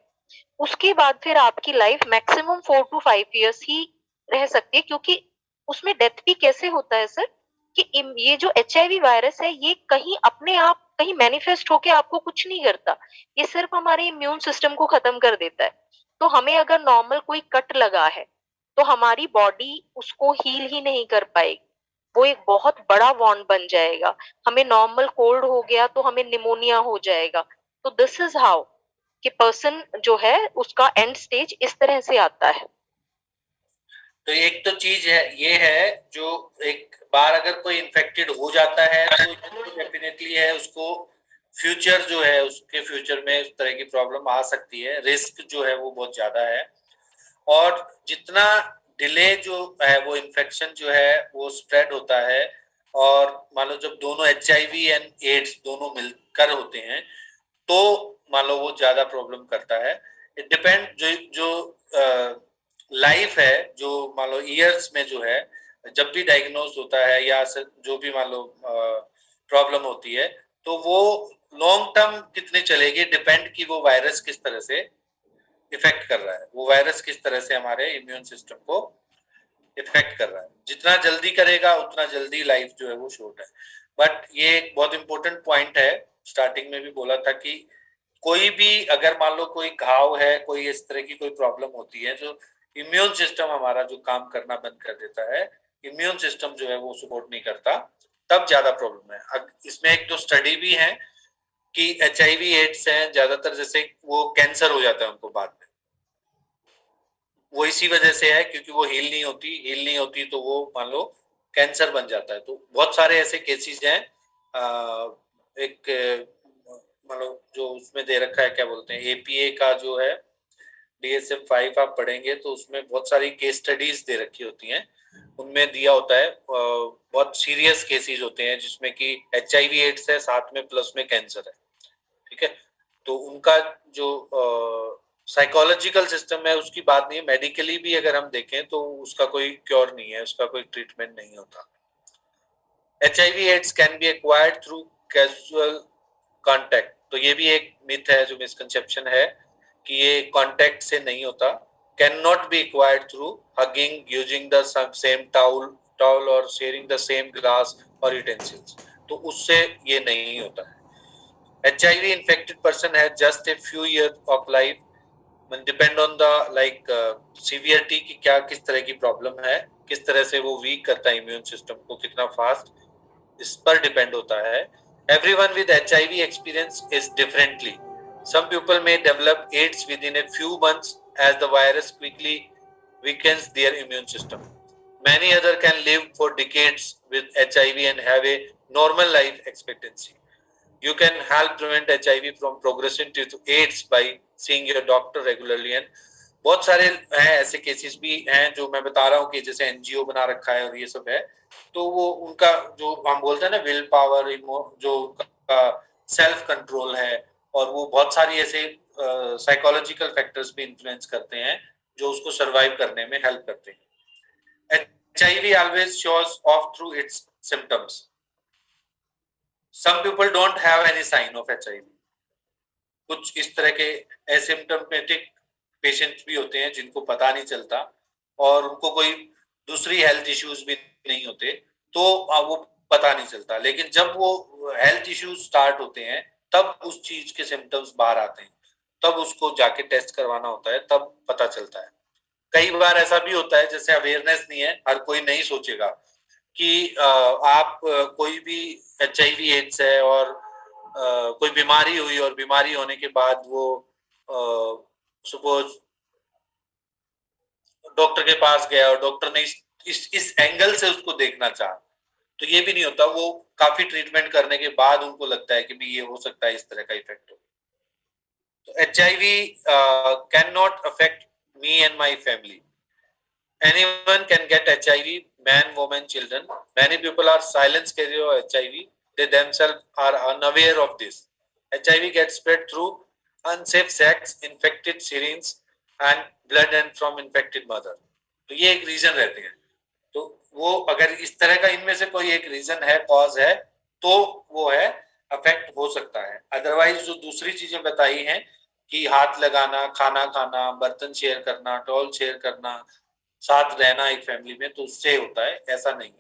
उसके बाद फिर आपकी लाइफ मैक्सिमम 4 to 5 years ही रह सकती है, क्योंकि उसमें डेथ भी कैसे होता है सर, कि ये जो एचआईवी वायरस है, ये कहीं अपने आप कहीं मैनिफेस्ट होके आपको कुछ नहीं करता, ये सिर्फ हमारे इम्यून सिस्टम को खत्म कर देता है। तो हमें अगर नॉर्मल कोई कट लगा है, तो हमारी बॉडी उसको हील ही नहीं कर पाएगी, वो एक बहुत बड़ा वॉन्ड बन जाएगा। हमें नॉर्मल कोल्ड हो गया तो हमें निमोनिया हो जाएगा। तो दिस इज हाउ कि पर्सन जो है उसका एंड स्टेज इस तरह से आता है।
तो एक तो चीज है, ये है जो एक बार अगर कोई इन्फेक्टेड हो जाता है तो डेफिनेटली है उसको फ्यूचर जो है, उसके फ्यूचर में उस तरह की प्रॉब्लम आ सकती है, रिस्क जो है वो बहुत ज्यादा है। और जितना डिले जो है वो इन्फेक्शन जो है वो स्प्रेड होता है, और मान लो जब दोनों एचआईवी एंड एड्स दोनों मिलकर होते हैं तो मान लो वो ज्यादा प्रॉब्लम करता है। इट डिपेंड, जो जो लाइफ है, जो मान लो ईयर्स में जो है, जब भी डायग्नोज होता है या जो भी मान लो प्रॉब्लम होती है, तो वो लॉन्ग टर्म कितनी चलेगी, डिपेंड कि वो वायरस किस तरह से इफेक्ट कर रहा है, वो वायरस किस तरह से हमारे इम्यून सिस्टम को इफेक्ट कर रहा है। जितना जल्दी करेगा उतना जल्दी लाइफ जो है वो शॉर्ट है। बट ये एक बहुत इंपॉर्टेंट पॉइंट है, स्टार्टिंग में भी बोला था कि कोई भी अगर मान लो कोई घाव है, कोई इस तरह की कोई प्रॉब्लम होती है, जो इम्यून सिस्टम हमारा जो काम करना बंद कर देता है, इम्यून सिस्टम जो है वो सपोर्ट नहीं करता, तब ज्यादा प्रॉब्लम है। इसमें एक दो स्टडी भी है कि एचआईवी एड्स हैं ज्यादातर, जैसे वो कैंसर हो जाता है उनको बाद में, वो इसी वजह से है क्योंकि वो हील नहीं होती तो वो मान लो कैंसर बन जाता है। तो बहुत सारे ऐसे केसेस हैं। एक मान लो जो उसमें दे रखा है, क्या बोलते हैं, एपीए का जो है DSM-5 आप पढ़ेंगे तो उसमें बहुत सारी केस स्टडीज दे रखी होती हैं, उनमें दिया होता है बहुत सीरियस केसेस होते हैं जिसमें कि एचआईवी एड्स है, साथ में प्लस में कैंसर है। ठीक है, तो उनका जो साइकोलॉजिकल सिस्टम है उसकी बात नहीं है, मेडिकली भी अगर हम देखें तो उसका कोई क्योर नहीं है, उसका कोई ट्रीटमेंट नहीं होता। HIV AIDS can be acquired through casual contact, तो ये भी एक मिथ है, जो मिसकंसेप्शन है कि ये कांटेक्ट से नहीं होता। Can not be acquired through hugging, using the same towel और शेयरिंग द सेम ग्लास और यूटेंसिल्स, तो उससे ये नहीं होता है। HIV infected person has just a few years of life, depend on the like severity की, क्या किस तरह की प्रॉब्लम है, किस तरह से वो वीक करता है इम्यून सिस्टम को, कितना फास्ट, इस पर डिपेंड होता है। Everyone with HIV experience is differently. Some people may develop AIDS within a few months as the virus quickly weakens their immune system. Many other can live for decades with HIV and have a normal life expectancy. You can help prevent HIV from progressing to AIDS by seeing your doctor regularly. And बहुत सारे हैं ऐसे केसेस भी हैं जो मैं बता रहा हूँ कि जैसे एनजीओ बना रखा है और ये सब है, तो वो उनका जो हम बोलते हैं ना विल पावर, जो सेल्फ कंट्रोल है, और वो बहुत सारी ऐसे साइकोलॉजिकल फैक्टर्स भी इन्फ्लुएंस करते हैं जो उसको सरवाइव करने में हेल्प करते हैं। HIV always shows off through its symptoms. Some people don't have any sign of HIV. कुछ इस तरह के एसिम्टोमेटिक पेशेंट्स भी होते हैं जिनको पता नहीं चलता और उनको कोई दूसरी हेल्थ इश्यूज भी नहीं होते, तो वो पता नहीं चलता। लेकिन जब वो हेल्थ इश्यूज स्टार्ट होते हैं तब उस चीज के सिम्टम्स बाहर आते हैं, तब उसको जाके टेस्ट करवाना होता है, तब पता चलता है। कई बार ऐसा भी होता है जैसे अवेयरनेस नहीं है, हर कोई नहीं सोचेगा कि आप कोई भी HIV एड्स है और कोई बीमारी हुई और बीमारी होने के बाद वो सपोज डॉक्टर के पास गया और डॉक्टर ने इस एंगल से उसको देखना चाहा, तो ये भी नहीं होता। वो काफी ट्रीटमेंट करने के बाद उनको लगता है कि भी ये हो सकता है, इस तरह का इफेक्ट हो। तो HIV can not affect me and my family. Anyone can get HIV, man, woman, children. Many people are silent carrier of HIV. They themselves are unaware of this. HIV gets spread through unsafe sex, infected syringes, and blood and from infected mother. तो ये एक रीजन रहते हैं। तो वो अगर इस तरह का इनमें से कोई एक रीजन है, कॉज है, तो वो है अफेक्ट हो सकता है। अदरवाइज जो दूसरी चीजें बताई हैं कि हाथ लगाना, खाना खाना, बर्तन शेयर करना, टॉल शेयर करना, साथ रहना एक फैमिली में, तो उससे होता है, ऐसा नहीं है।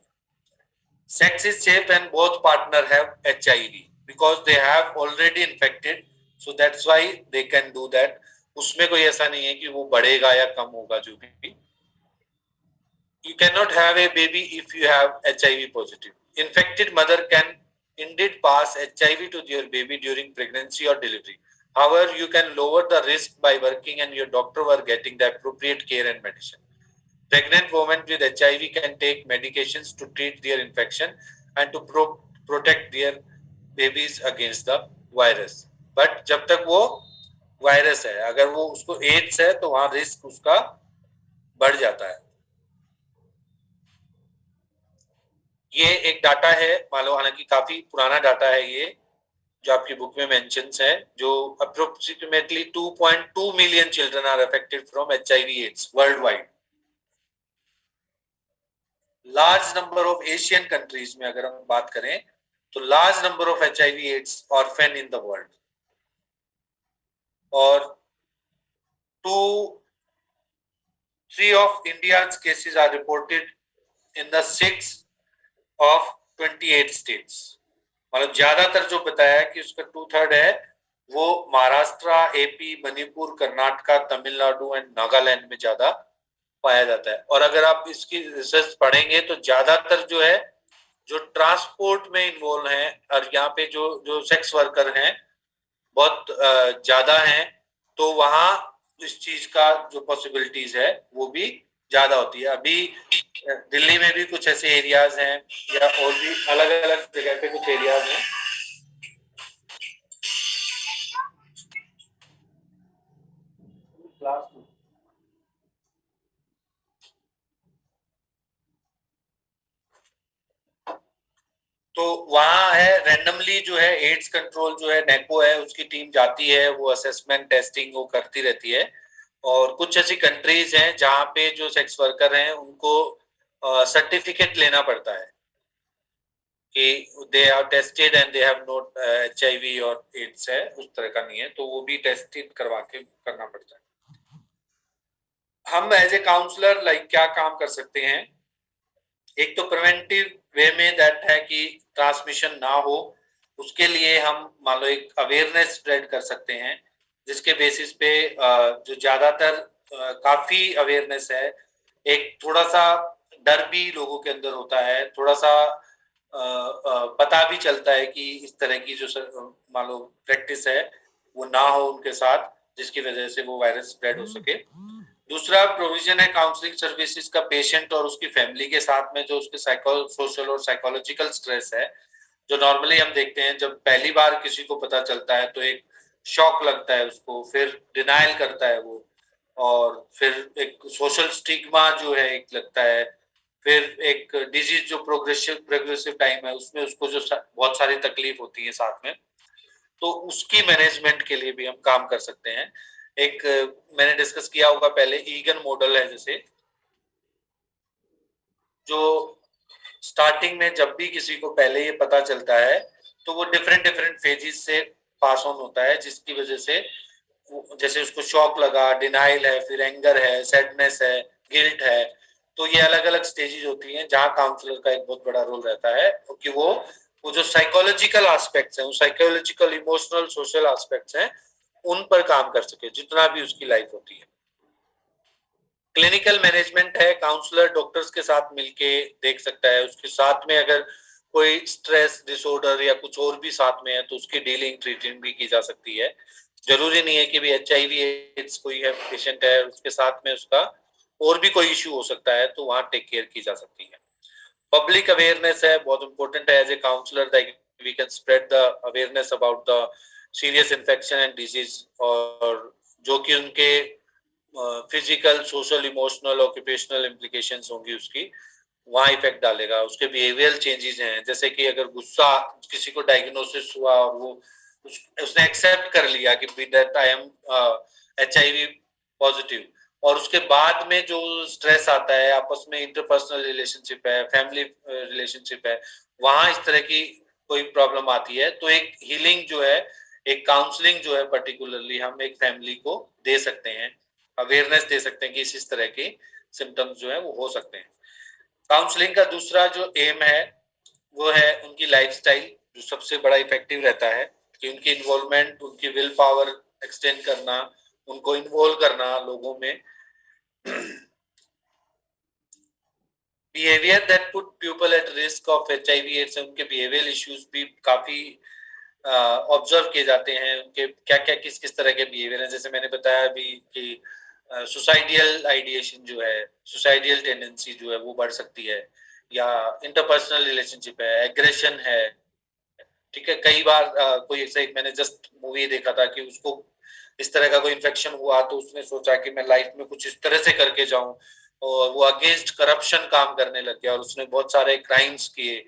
Sex is safe when both partner have HIV because they have already infected, so that's why they can do that. उसमें कोई ऐसा नहीं है कि वो बढ़ेगा या कम होगा जो भी। You cannot have a baby if you have HIV positive. Infected mother can indeed pass HIV to your baby during pregnancy or delivery. However, you can lower the risk by working and your doctor were getting the appropriate care and medicine. Pregnant women with HIV can take medications to treat their infection and to protect their babies against the virus. But जब तक वो वायरस है, अगर वो उसको एड्स है तो वहां रिस्क उसका बढ़ जाता है। ये एक डाटा है, मान लो, हालांकि काफी पुराना डाटा है ये, जो आपकी बुक में मेंशन्स है, जो approximately 2.2 million children are affected from HIV AIDS worldwide. Large number of Asian countries में अगर हम बात करें तो large number of HIV AIDS orphan in the world, और 3 of India's cases are reported in the 6 of 28 states. मतलब ज्यादातर जो बताया कि उसका 2/3 है वो महाराष्ट्र, AP, मणिपुर, कर्नाटका, तमिलनाडु एंड नागालैंड में ज्यादा पाया जाता है। और अगर आप इसकी रिसर्च पढ़ेंगे तो ज्यादातर जो है, जो ट्रांसपोर्ट में इन्वॉल्व हैं, और यहाँ पे जो जो सेक्स वर्कर हैं बहुत ज्यादा हैं, तो वहां इस चीज का जो पॉसिबिलिटीज है वो भी ज्यादा होती है। अभी दिल्ली में भी कुछ ऐसे एरियाज हैं, या और भी अलग अलग जगह पे कुछ एरियाज हैं। तो वहां है रैंडमली जो है एड्स कंट्रोल जो है नेको है, उसकी टीम जाती है, वो असेसमेंट टेस्टिंग वो करती रहती है। और कुछ ऐसी कंट्रीज हैं जहाँ पे जो सेक्स वर्कर हैं उनको सर्टिफिकेट लेना पड़ता है कि they are tested and they have not HIV और एड्स है, उस तरह का नहीं है, तो वो भी टेस्टेड करवा के करना पड़ता है। हम एज ए काउंसलर लाइक क्या काम कर सकते हैं? एक तो प्रिवेंटिव वे में दैट है कि ट्रांसमिशन ना हो, उसके लिए हम मान लो एक अवेयरनेस स्प्रेड कर सकते हैं, जिसके बेसिस पे जो ज्यादातर काफी अवेयरनेस है। एक थोड़ा सा डर भी लोगों के अंदर होता है, थोड़ा सा पता भी चलता है कि इस तरह की जो मान लो प्रैक्टिस है वो ना हो उनके साथ, जिसकी वजह से वो वायरस स्प्रेड हो सके। दूसरा प्रोविजन है काउंसलिंग सर्विसेज का पेशेंट और उसकी फैमिली के साथ में, जो उसके सोशल और साइकोलॉजिकल स्ट्रेस है, जो नॉर्मली हम देखते हैं जब पहली बार किसी को पता चलता है तो एक शॉक लगता है उसको, फिर डिनायल करता है वो, और फिर एक सोशल स्टिग्मा जो है एक लगता है, फिर एक डिजीज जो प्रोग्रेसिव टाइम है उसमें उसको जो बहुत सारी तकलीफ होती है साथ में, तो उसकी मैनेजमेंट के लिए भी हम काम कर सकते हैं। एक मैंने डिस्कस किया होगा पहले, ईगन मॉडल है, जैसे जो स्टार्टिंग में जब भी किसी को पहले ये पता चलता है तो वो डिफरेंट फेजेस से पास ऑन होता है, जिसकी वजह से जैसे उसको शॉक लगा, डिनाइल है, फिर एंगर है, सैडनेस है, गिल्ट है, तो ये अलग अलग स्टेजेस होती हैं जहाँ काउंसलर का एक बहुत बड़ा रोल रहता है, क्योंकि वो जो साइकोलॉजिकल एस्पेक्ट्स हैं, वो साइकोलॉजिकल, इमोशनल, सोशल एस्पेक्ट्स हैं, उन पर काम कर सके जितना भी उसकी लाइफ होती है। क्लिनिकल मैनेजमेंट है, काउंसलर डॉक्टर्स के साथ मिलके देख सकता है, उसके साथ में अगर कोई स्ट्रेस डिसऑर्डर या कुछ और भी साथ में है तो उसकी डीलिंग ट्रीटमेंट भी की जा सकती है। जरूरी नहीं है कि भी HIV एड्स कोई है पेशेंट है उसके साथ में उसका और भी कोई इश्यू हो सकता है, तो वहां टेक केयर की जा सकती है। पब्लिक अवेयरनेस है, बहुत इंपॉर्टेंट है as a counsellor that we can spread the awareness about the serious infection and disease, और जो कि उनके physical, social, emotional, occupational implications होंगी उसकी, वहां इफेक्ट डालेगा। उसके बिहेवियरल चेंजेस हैं, जैसे कि अगर गुस्सा किसी को डायग्नोसिस हुआ और वो उसने एक्सेप्ट कर लिया कि that I am HIV positive, और उसके बाद में जो स्ट्रेस आता है, आपस में इंटरपर्सनल रिलेशनशिप है, फैमिली रिलेशनशिप है, वहां इस तरह की कोई प्रॉब्लम आती है, तो एक हीलिंग जो है, एक काउंसलिंग जो है पर्टिकुलरली हम एक फैमिली को दे सकते हैं, अवेयरनेस दे सकते हैं कि इस तरह के सिम्टम्स जो है वो हो सकते हैं। काउंसलिंग का दूसरा जो एम है वो है उनकी लाइफस्टाइल, जो सबसे बड़ा इफेक्टिव रहता है कि उनकी इन्वॉल्वमेंट, उनकी विल पावर एक्सटेंड करना, उनको इन्वॉल्व करना लोगों में। Behaviour that put people at risk of HIV AIDS, उनके बिहेवियल इश्यूज भी काफी ऑब्जर्व किए जाते हैं, उनके क्या क्या किस किस तरह के बिहेवियर हैं। जैसे मैंने बताया अभी कि सुसाइडियल आइडिएशन जो है, सुसाइडियल टेंडेंसी जो है वो बढ़ सकती है, या इंटरपर्सनल रिलेशनशिप है, एग्रेशन है, ठीक है। कई बार कोई ऐसे, मैंने जस्ट मूवी देखा था कि उसको इस तरह का कोई इन्फेक्शन हुआ तो उसने सोचा कि मैं लाइफ में कुछ इस तरह से करके जाऊं, और वो अगेंस्ट करप्शन काम करने लग गया और उसने बहुत सारे क्राइम्स किए।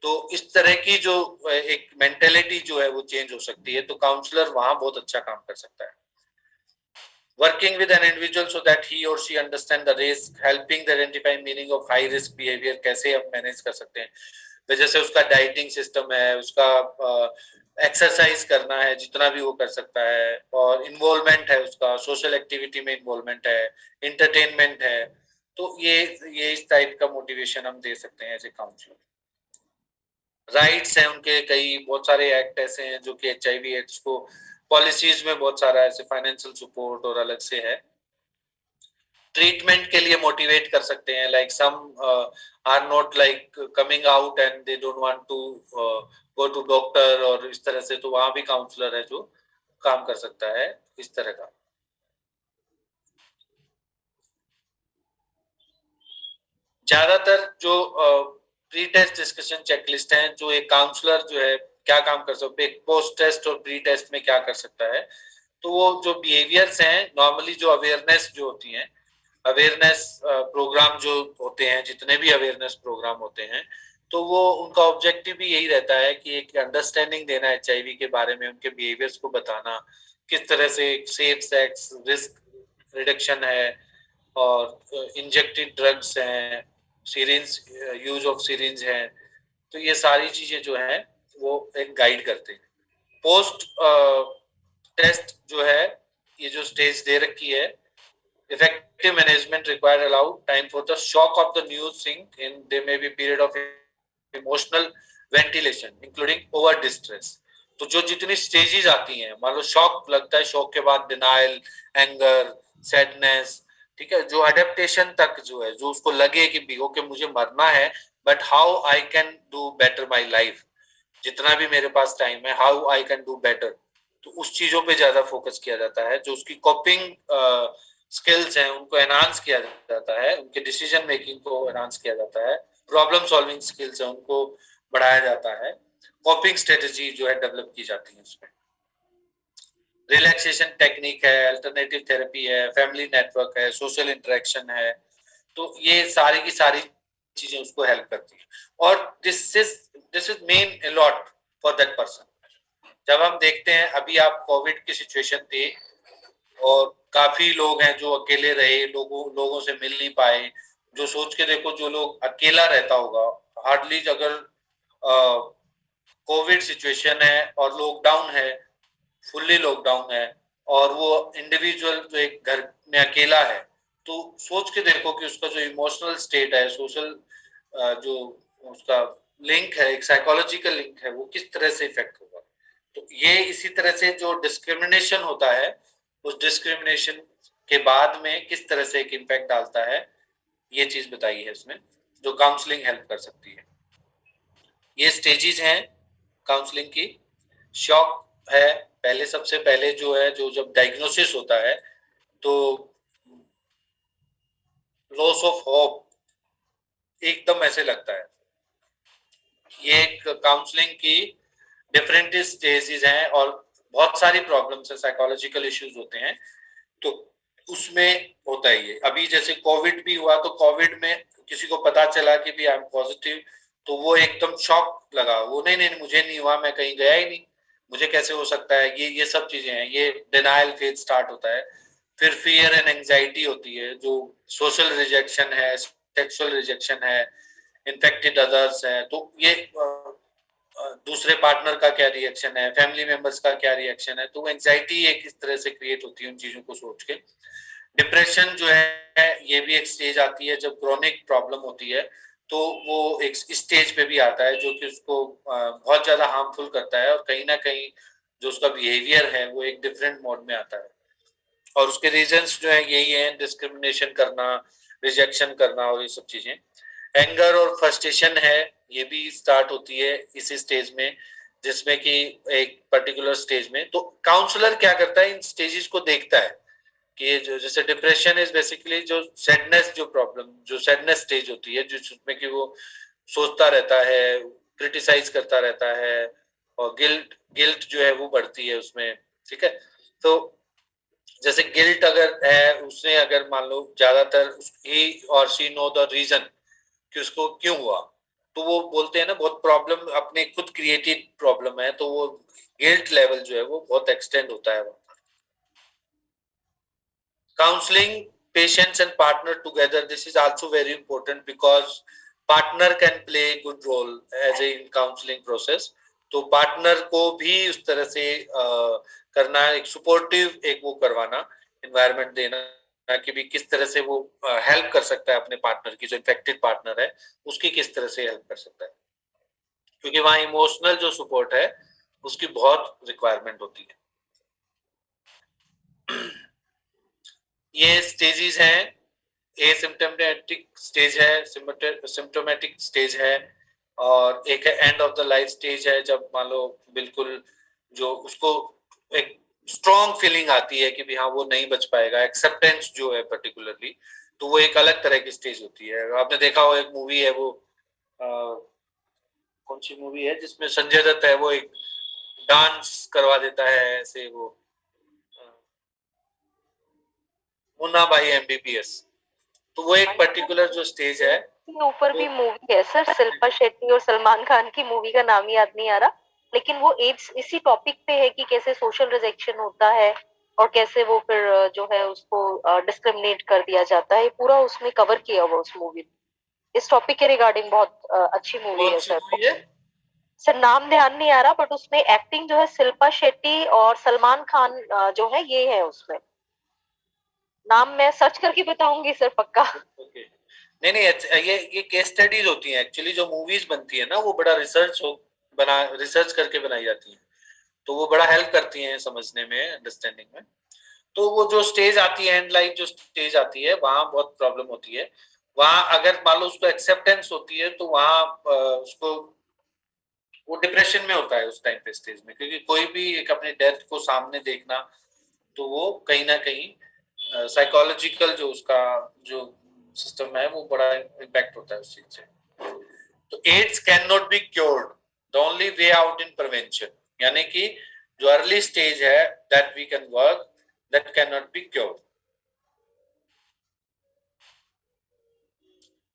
तो इस तरह की जो एक मेंटेलिटी जो है वो चेंज हो सकती है, तो काउंसलर वहां बहुत अच्छा काम कर सकता है। Working with an individual so that he or she understand the risk, helping to identify meaning of high risk behavior, कैसे हम मैनेज कर सकते हैं, वजह से उसका डाइटिंग सिस्टम है, उसका एक्सरसाइज करना है जितना भी वो कर सकता है, और इन्वॉल्वमेंट है, उसका सोशल एक्टिविटी में इन्वॉल्वमेंट है, इंटरटेनमेंट है। तो ये इस टाइप का मोटिवेशन हम दे सकते हैं एज ए काउंसलर। राइट्स हैं उनके, कई बहुत सारे एक्ट ऐसे हैं जो कि HIV एड्स को, पॉलिसीज में बहुत सारा ऐसे फाइनेंशियल सपोर्ट और अलग से है। ट्रीटमेंट के लिए मोटिवेट कर सकते हैं, like some are not like coming out and they don't want to go to doctor, और इस तरह से, तो वहां भी काउंसलर है जो काम कर सकता है इस तरह का। ज्यादातर जो प्री टेस्ट डिस्कशन चेकलिस्ट है, जो एक काउंसलर जो है क्या काम कर सकते हैं पोस्ट टेस्ट और प्री टेस्ट में क्या कर सकता है, तो वो जो बिहेवियर्स हैं, नॉर्मली जो अवेयरनेस जो होती है, अवेयरनेस प्रोग्राम जो होते हैं, जितने भी अवेयरनेस प्रोग्राम होते हैं, तो वो उनका ऑब्जेक्टिव भी यही रहता है कि एक अंडरस्टैंडिंग देना HIV के बारे में, उनके बिहेवियर्स को बताना, किस तरह से सेफ सेक्स रिस्क रिडक्शन है, और इंजेक्टेड ड्रग्स हैं, सिरिंज यूज ऑफ सिरिंज है, तो ये सारी चीजें जो है वो एक गाइड करते हैं। पोस्ट टेस्ट जो है, ये जो स्टेज दे रखी है, effective management require allow time for the shock of the news sink in, there may be period of emotional ventilation including over distress। तो जो जितनी स्टेजेस आती हैं, मान लो शॉक लगता है, शॉक के बाद डिनाइल, एंगर, सैडनेस, ठीक है, जो अडेप्टेशन तक जो है, जो उसको लगे कि भिगो के मुझे मरना है, but how I can do better my life, जितना भी मेरे पास टाइम है, how I can do better, तो उस चीजों पे ज्यादा फोकस किया जाता है। जो उसकी कॉपिंग स्किल्स हैं उनको एनहांस किया जाता है, उनके डिसीजन मेकिंग को एनहांस किया जाता है, प्रॉब्लम सॉल्विंग स्किल्स है उनको बढ़ाया जाता है, कॉपिंग स्ट्रेटजी जो है डेवलप की जाती है उसमें, रिलैक्सेशन टेक्निक है, अल्टरनेटिव थेरेपी है, फैमिली नेटवर्क है, सोशल इंटरेक्शन है, तो ये सारी की सारी चीजें उसको हेल्प करती है। और this is main a lot for that person. जब हम देखते हैं, अभी आप कोविड की सिचुएशन थी और काफी लोग हैं जो अकेले रहे, लोगों से मिल नहीं पाए, जो सोच के देखो, जो लोग अकेला रहता होगा, हार्डली, अगर कोविड सिचुएशन है और लॉकडाउन है, फुल्ली लॉकडाउन है, और वो इंडिविजुअल जो एक घर में अकेला है, तो सोच के देखो कि उसका जो इमोशनल स्टेट है, सोशल जो उसका लिंक है, एक साइकोलॉजिकल लिंक है, वो किस तरह से इफेक्ट होगा। तो ये इसी तरह से जो डिस्क्रिमिनेशन होता है, उस डिस्क्रिमिनेशन के बाद में किस तरह से एक इम्पैक्ट डालता है, ये चीज बताई है इसमें, जो काउंसलिंग हेल्प कर सकती है। ये स्टेजेस हैं काउंसलिंग की। शॉक है पहले, सबसे पहले जो है, जो जब डायग्नोसिस होता है, तो लॉस ऑफ होप एकदम ऐसे लगता है। ये एक काउंसलिंग की डिफरेंट स्टेजेस हैं, और बहुत सारी प्रॉब्लम्स है, साइकोलॉजिकल इश्यूज होते हैं, तो उसमें होता ही है। अभी जैसे कोविड भी हुआ, तो कोविड में किसी को पता चला कि भी आई एम पॉजिटिव, तो वो एकदम शॉक लगा, वो नहीं नहीं मुझे नहीं हुआ, मैं कहीं गया ही नहीं, मुझे कैसे हो सकता है, ये सब चीजें हैं, ये डिनायल फेज स्टार्ट होता है। फिर फियर एंड एंजाइटी होती है, जो सोशल रिजेक्शन है, सेक्सुअल रिजेक्शन है, इन्फेक्टेड अदर्स है, तो ये दूसरे पार्टनर का क्या रिएक्शन है, फैमिली मेंबर्स का क्या रिएक्शन है, तो एंजाइटी एक इस तरह से क्रिएट होती है उन चीजों को सोच के। डिप्रेशन जो है ये भी एक स्टेज आती है जब क्रॉनिक प्रॉब्लम होती है, तो वो एक स्टेज पे भी आता है जो कि उसको बहुत ज्यादा हार्मफुल करता है, और कहीं ना कहीं जो उसका बिहेवियर है वो एक डिफरेंट मोड में आता है। और उसके रीजंस जो है यही है, डिस्क्रिमिनेशन करना, रिजेक्शन करना और ये सब चीजें। एंगर और फ्रस्ट्रेशन है, ये भी स्टार्ट होती है इसी स्टेज में, जिसमें कि एक पर्टिकुलर स्टेज में तो काउंसलर क्या करता है, इन स्टेजेस को देखता है कि जो जैसे डिप्रेशन इज बेसिकली जो सैडनेस, जो प्रॉब्लम, जो सैडनेस स्टेज होती है जिसमें कि वो सोचता रहता है, क्रिटिसाइज करता रहता है, और गिल्ट गिल्ट जो है वो बढ़ती है उसमें, ठीक है। तो जैसे गिल्ट अगर है, उसने अगर मान लो ज्यादातर ही और शी नो द रीजन कि उसको क्यों हुआ, तो वो बोलते हैं ना बहुत प्रॉब्लम अपने खुद क्रिएटेड प्रॉब्लम है, तो वो गिल्ट लेवल जो है वो बहुत एक्सटेंड होता है। Counseling patients and partner together, this is also very important because partner can play a good role as a in counseling process. तो पार्टनर को भी उस तरह से करना, एक सपोर्टिव एक वो करवाना, एनवायरनमेंट देना कि भी किस तरह से वो हेल्प कर सकता है अपने पार्टनर की, जो इन्फेक्टेड पार्टनर है उसकी किस तरह से हेल्प कर सकता है, क्योंकि वहाँ इमोशनल जो सपोर्ट है उसकी बहुत रिक्वायरमेंट होती है। ये स्टेजेस हैं, एसिम्प्टोमेटिक स्टेज है, सिम्प्टोमेटिक स्टेज है, और एक end of the life stage है, जब मान लो बिल्कुल जो उसको एक स्ट्रॉन्ग फीलिंग आती है कि भी हाँ वो नहीं बच पाएगा, एक्सेप्टेंस जो है पर्टिकुलरली, तो वो एक अलग तरह की स्टेज होती है। आपने देखा हो एक मूवी है वो कौन सी मूवी है जिसमें संजय दत्त है, वो एक डांस करवा देता है ऐसे, वो मुन्ना भाई एमबीबीएस, तो वो एक पर्टिकुलर जो स्टेज है।
ऊपर भी मूवी है सर, शिल्पा शेट्टी और सलमान खान की, मूवी का नाम याद नहीं आ रहा, लेकिन वो एड्स इसी टॉपिक पे है कि कैसे सोशल रिजेक्शन होता है और कैसे वो फिर जो है उसको डिस्क्रिमिनेट कर दिया जाता है, पूरा उसमें कवर किया हुआ उस मूवी, इस टॉपिक के रिगार्डिंग बहुत अच्छी मूवी है सर। सर नाम ध्यान नहीं आ रहा, बट उसमें एक्टिंग जो है शिल्पा शेट्टी और सलमान खान जो है ये है उसमें, नाम मैं सर्च करके बताऊंगी सर पक्का।
नहीं नहीं, ये केस स्टडीज होती हैं एक्चुअली, जो मूवीज बनती है ना वो बड़ा रिसर्च करके बनाई जाती है, तो वो बड़ा हेल्प करती हैं समझने में, अंडरस्टैंडिंग में। तो वो जो स्टेज आती है, एंड लाइफ जो स्टेज आती है, वहां बहुत प्रॉब्लम होती है। वहां अगर मान लो उसको एक्सेप्टेंस होती है, तो वहां उसको वो डिप्रेशन में होता है उस टाइम पे स्टेज में, क्योंकि कोई भी एक अपने डेथ को सामने देखना, तो वो कहीं ना कहीं साइकोलॉजिकल जो उसका जो सिस्टम है वो बड़ा इम्पैक्ट होता है उस चीज से। तो AIDS can not be cured, the only way out in prevention, यानी कि जो अर्ली स्टेज है that we can work, that can not be cured.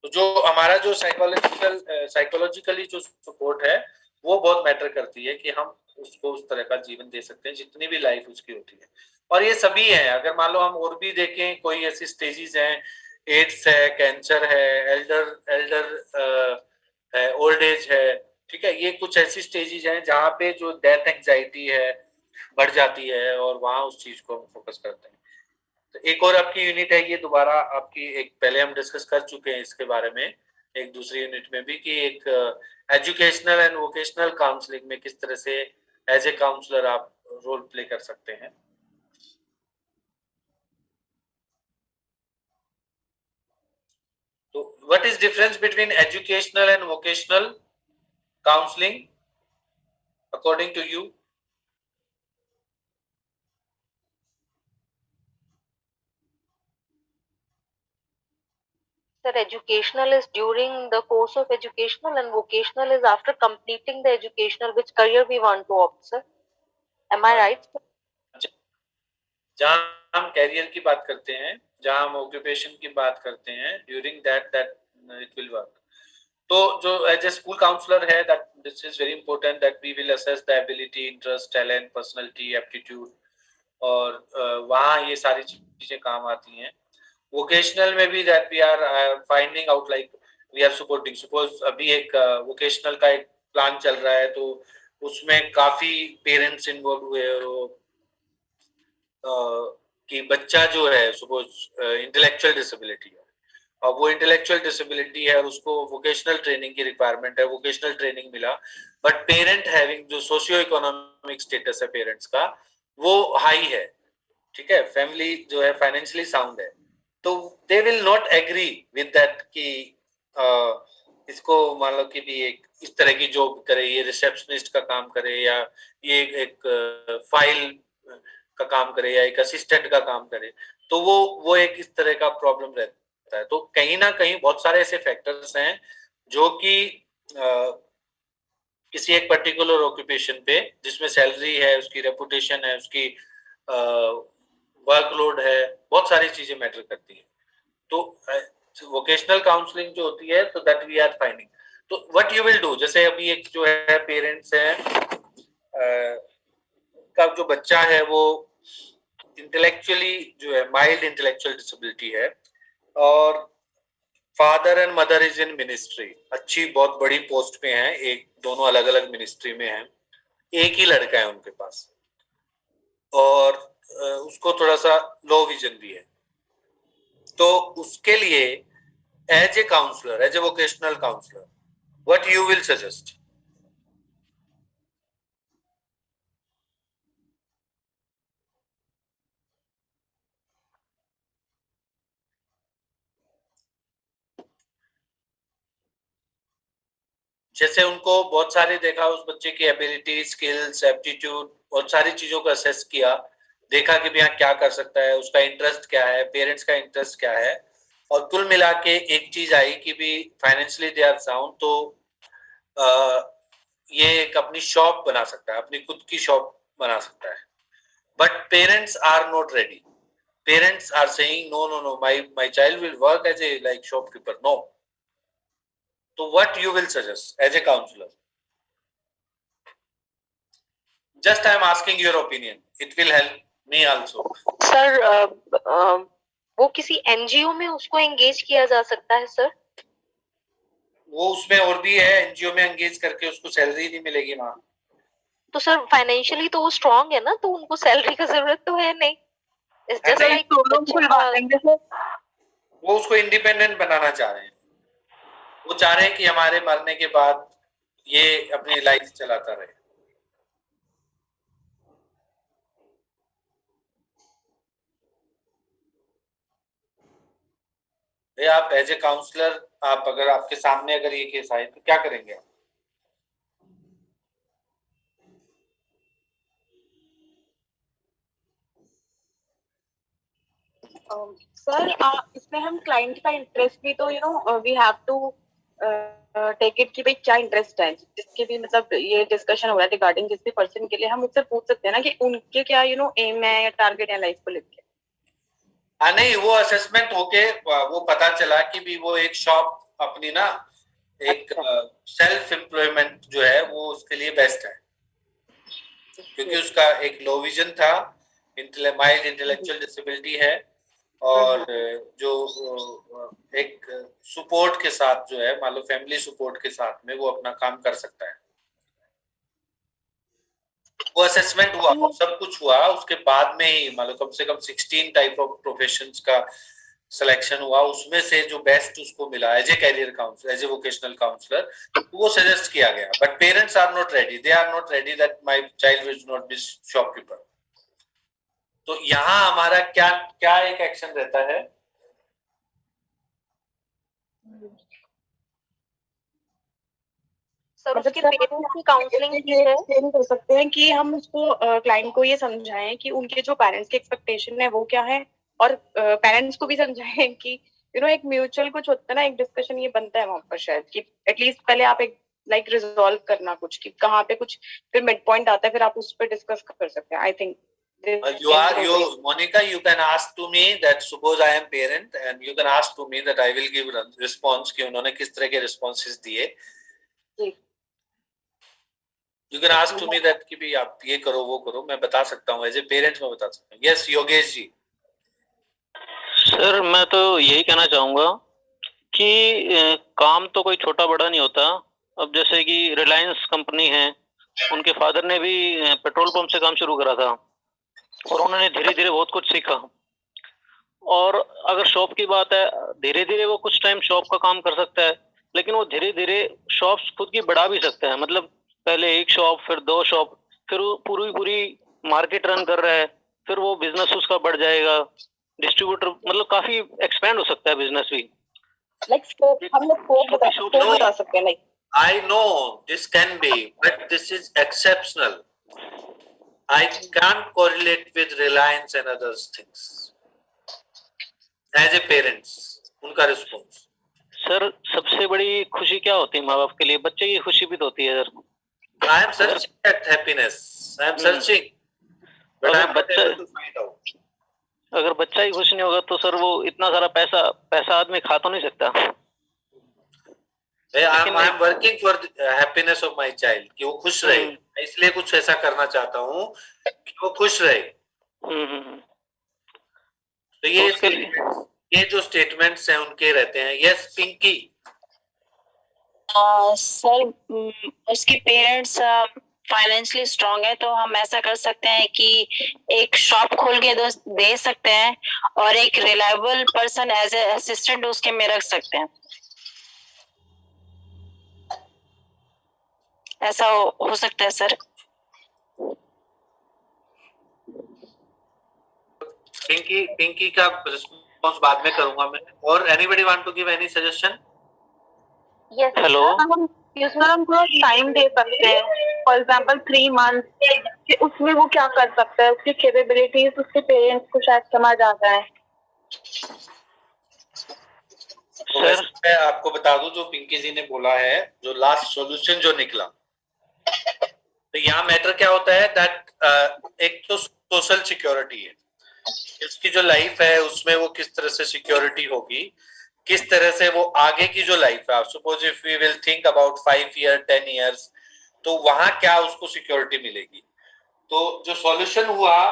तो जो हमारा जो साइकोलॉजिकली जो सपोर्ट है वो बहुत मैटर करती है कि हम उसको उस तरह का जीवन दे सकते हैं जितनी भी लाइफ उसकी होती है। और ये सभी है, अगर मान लो हम और भी देखें, कोई ऐसी स्टेजेस हैं, एड्स है, कैंसर है, एल्डर है, ओल्ड एज है, ठीक है, ये कुछ ऐसी स्टेजेस हैं जहाँ पे जो डेथ एंजाइटी है बढ़ जाती है, और वहां उस चीज को हम फोकस करते हैं। तो एक और आपकी यूनिट है ये, दोबारा आपकी एक पहले हम डिस्कस कर चुके हैं इसके बारे में एक दूसरी यूनिट में भी, कि एक एजुकेशनल एंड वोकेशनल काउंसलिंग में किस तरह से एज ए काउंसलर आप रोल प्ले कर सकते हैं। तो what is difference between educational and vocational counselling according to you?
Sir, educational is during the course of educational and vocational is after completing the educational, which career we want to opt, sir. Am I right?
जहां हम कैरियर की बात करते हैं, जहां हम ऑक्यूपेशन की बात करते हैं, during that it will work. तो जो एज ए स्कूल काउंसलर है, that this is very important that we will assess the ability, interest, talent, personality, aptitude, और वहाँ ये सारी चीजें काम आती हैं। वोकेशनल में भी that we are finding out, like we are supporting. Suppose अभी एक वोकेशनल का एक प्लान चल रहा है, तो उसमें काफी पेरेंट्स इन्वॉल्व हुए, कि बच्चा जो है सपोज इंटेलेक्चुअल डिसेबिलिटी है, और वो इंटेलेक्चुअल डिसेबिलिटी है और उसको वोकेशनल ट्रेनिंग की रिक्वायरमेंट है, वोकेशनल ट्रेनिंग मिला, बट पेरेंट हैविंग जो सोशियो इकोनॉमिक स्टेटस है पेरेंट्स का वो हाई है, ठीक है, फैमिली जो है फाइनेंशियली साउंड है, तो they will not agree with that कि इसको मान लो कि भी एक इस तरह की जॉब करे, ये रिसेप्शनिस्ट का काम करे, या ये एक फाइल का काम करे, या एक असिस्टेंट का काम करे, तो वो एक इस तरह का प्रॉब्लम रहता है। तो कहीं ना कहीं बहुत सारे ऐसे फैक्टर्स हैं जो कि किसी एक पर्टिकुलर ऑक्यूपेशन पे, जिसमें सैलरी है, उसकी रेपुटेशन है, उसकी वर्कलोड है, बहुत सारी चीजें मैटर करती हैं। तो वोकेशनल काउंसलिंग जो होती है, तो दैट वी आर फाइंडिंग। तो व्हाट यू विल डू, जैसे अभी एक जो है पेरेंट्स है, का जो बच्चा है वो इंटेलेक्चुअली जो है माइल्ड इंटेलेक्चुअल डिसेबिलिटी है, और father and mother is in ministry, अच्छी बहुत बड़ी पोस्ट पे हैं, एक दोनों अलग अलग मिनिस्ट्री में हैं, एक ही लड़का है उनके पास, और उसको थोड़ा सा लो विजन भी है। तो उसके लिए as a counsellor, as a vocational counsellor, what you will suggest? जैसे उनको बहुत सारे देखा, उस बच्चे की एबिलिटी, स्किल्स, एप्टीट्यूड, बहुत सारी चीजों को असेस किया, देखा कि भैया क्या कर सकता है, उसका इंटरेस्ट क्या है, पेरेंट्स का इंटरेस्ट क्या है, और कुल मिला के एक चीज आई कि भी फाइनेंशियली दे आर साउंड, तो ये एक अपनी शॉप बना सकता है, अपनी खुद की शॉप बना सकता है। But parents are not ready, parents are saying no no no, my child will work as a like shopkeeper, no. तो what you will suggest as a counselor? Just I am asking your opinion. It will help me also.
Sir वो किसी एनजीओ में उसको एंगेज किया जा सकता है सर?
वो उसमें और भी है, एनजीओ में एंगेज करके उसको सैलरी नहीं मिलेगी वहां।
तो सर फाइनेंशियली तो वो स्ट्रांग है ना, तो उनको सैलरी का जरूरत तो है नहीं। इट्स जस्ट लाइक
वो उसको इंडिपेंडेंट बनाना चाह रहे हैं, वो चाह रहे हैं कि हमारे मरने के बाद ये अपनी लाइफ चलाता रहे। आप एज ए काउंसलर, आप अगर आपके सामने अगर ये केस आए तो क्या करेंगे आप?
सर इसमें हम क्लाइंट का इंटरेस्ट भी तो we have to take it कि भाई क्या इंटरेस्ट है, जिसके भी मतलब ये डिस्कशन हो रहा है रिगार्डिंग जिस भी पर्सन के लिए, हम उससे पूछ सकते हैं ना कि उनके क्या एम है या टारगेट है लाइफ को लेकर।
हाँ नहीं, वो असेसमेंट होके वो पता चला कि भी वो एक शॉप अपनी ना, एक सेल्फ एम्प्लॉयमेंट जो है वो उसके लिए बेस्ट है, क्योंकि उसका एक लो विजन था, माइल्ड इंटेलेक्चुअल डिसेबिलिटी है, और जो एक सपोर्ट के साथ जो है, मान लो फैमिली सपोर्ट के साथ में वो अपना काम कर सकता है। वो असेसमेंट हुआ, सब कुछ हुआ, उसके बाद में ही मान लो कम से कम 16 टाइप ऑफ प्रोफेशंस का सिलेक्शन हुआ, उसमें से जो बेस्ट उसको मिला as a career counsellor, as a vocational counsellor, वो सजेस्ट किया गया। But parents are not ready, they are not ready that my child will not be shopkeeper. तो यहाँ हमारा क्या क्या एक एक्शन रहता है?
सर उसके पेरेंट्स की काउंसलिंग
कर सकते हैं कि हम उसको क्लाइंट को ये समझाएं कि उनके जो पेरेंट्स के एक्सपेक्टेशन है वो क्या है, और पेरेंट्स को भी समझाएं कि एक म्यूचुअल कुछ होता है ना, एक डिस्कशन ये बनता है वहां पर शायद कि एटलीस्ट पहले आप एक लाइक रिजॉल्व करना कुछ कि कहाँ पे कुछ फिर मिड पॉइंट आता है, फिर आप उस पर डिस्कस कर सकते हैं। I think
Monica, you can ask to me that suppose I am parent and you can ask to me that I will give response कि उन्होंने किस तरह के responses दिए। You can ask to me that कि भी आप ये करो वो करो, मैं बता सकता हूँ, एज ए पेरेंट्स मैं बता सकता हूँ। यस योगेश जी।
सर मैं तो यही कहना चाहूंगा कि काम तो कोई छोटा बड़ा नहीं होता। अब जैसे कि रिलायंस कंपनी है, उनके फादर ने भी पेट्रोल पंप से काम शुरू करा था और उन्होंने धीरे धीरे बहुत कुछ सीखा। और अगर शॉप की बात है, धीरे धीरे वो कुछ टाइम शॉप का काम कर सकता है, लेकिन वो धीरे धीरे शॉप्स खुद की बढ़ा भी सकता है। मतलब पहले एक शॉप, फिर 2 शॉप, फिर वो पूरी पूरी मार्केट रन कर रहा है, फिर वो बिजनेस उसका बढ़ जाएगा, डिस्ट्रीब्यूटर, मतलब काफी एक्सपेंड हो सकता है बिजनेस भी।
लाइक स्कोप, हम लोग स्कोप बता सकते हैं। Like
I know this can be, but this is exceptional. I can't correlate with Reliance and other things. As a parents, उनका रिस्पॉन्स।
सर सबसे बड़ी खुशी क्या होती है माँ बाप के लिए? बच्चे की खुशी भी तो होती है sir.
I am searching at happiness. I am searching, but I am not able to find out.
अगर बच्चा ही खुश नहीं होगा तो सर वो इतना सारा पैसा आदमी खा तो नहीं सकता।
I am working for the happiness of my child, कि वो खुश रहे, इसलिए कुछ ऐसा करना चाहता हूँ कि वो खुश रहे। तो ये जो स्टेटमेंट्स हैं उनके रहते हैं। यस पिंकी।
सर उसके पेरेंट्स फाइनेंशियली स्ट्रांग है, तो हम ऐसा कर सकते हैं कि एक शॉप खोल के दे सकते हैं और एक reliable person as a assistant उसके में रख सकते हैं। ऐसा हो सकता है सर।
पिंकी का रिस्पॉन्स बाद में करूंगा मैं। और anybody want to give any suggestion?
Yes hello, इसमें हम थोड़ा टाइम दे सकते हैं, फॉर एग्जांपल 3 मंथ्स, कि उसमें वो क्या कर सकता है, उसकी कैपेबिलिटीज उसके पेरेंट्स को शायद समझ आ जाए।
सर मैं आपको बता दूं जो पिंकी जी ने बोला है, जो लास्ट सॉल्यूशन जो निकला, तो यहाँ मैटर क्या होता है दैट एक तो सोशल सिक्योरिटी है, इसकी जो लाइफ है उसमें वो किस तरह से सिक्योरिटी होगी, किस तरह से वो आगे की जो लाइफ है, suppose if we will think about 5 year 10 years, तो वहां क्या उसको सिक्योरिटी मिलेगी। तो जो सॉल्यूशन हुआ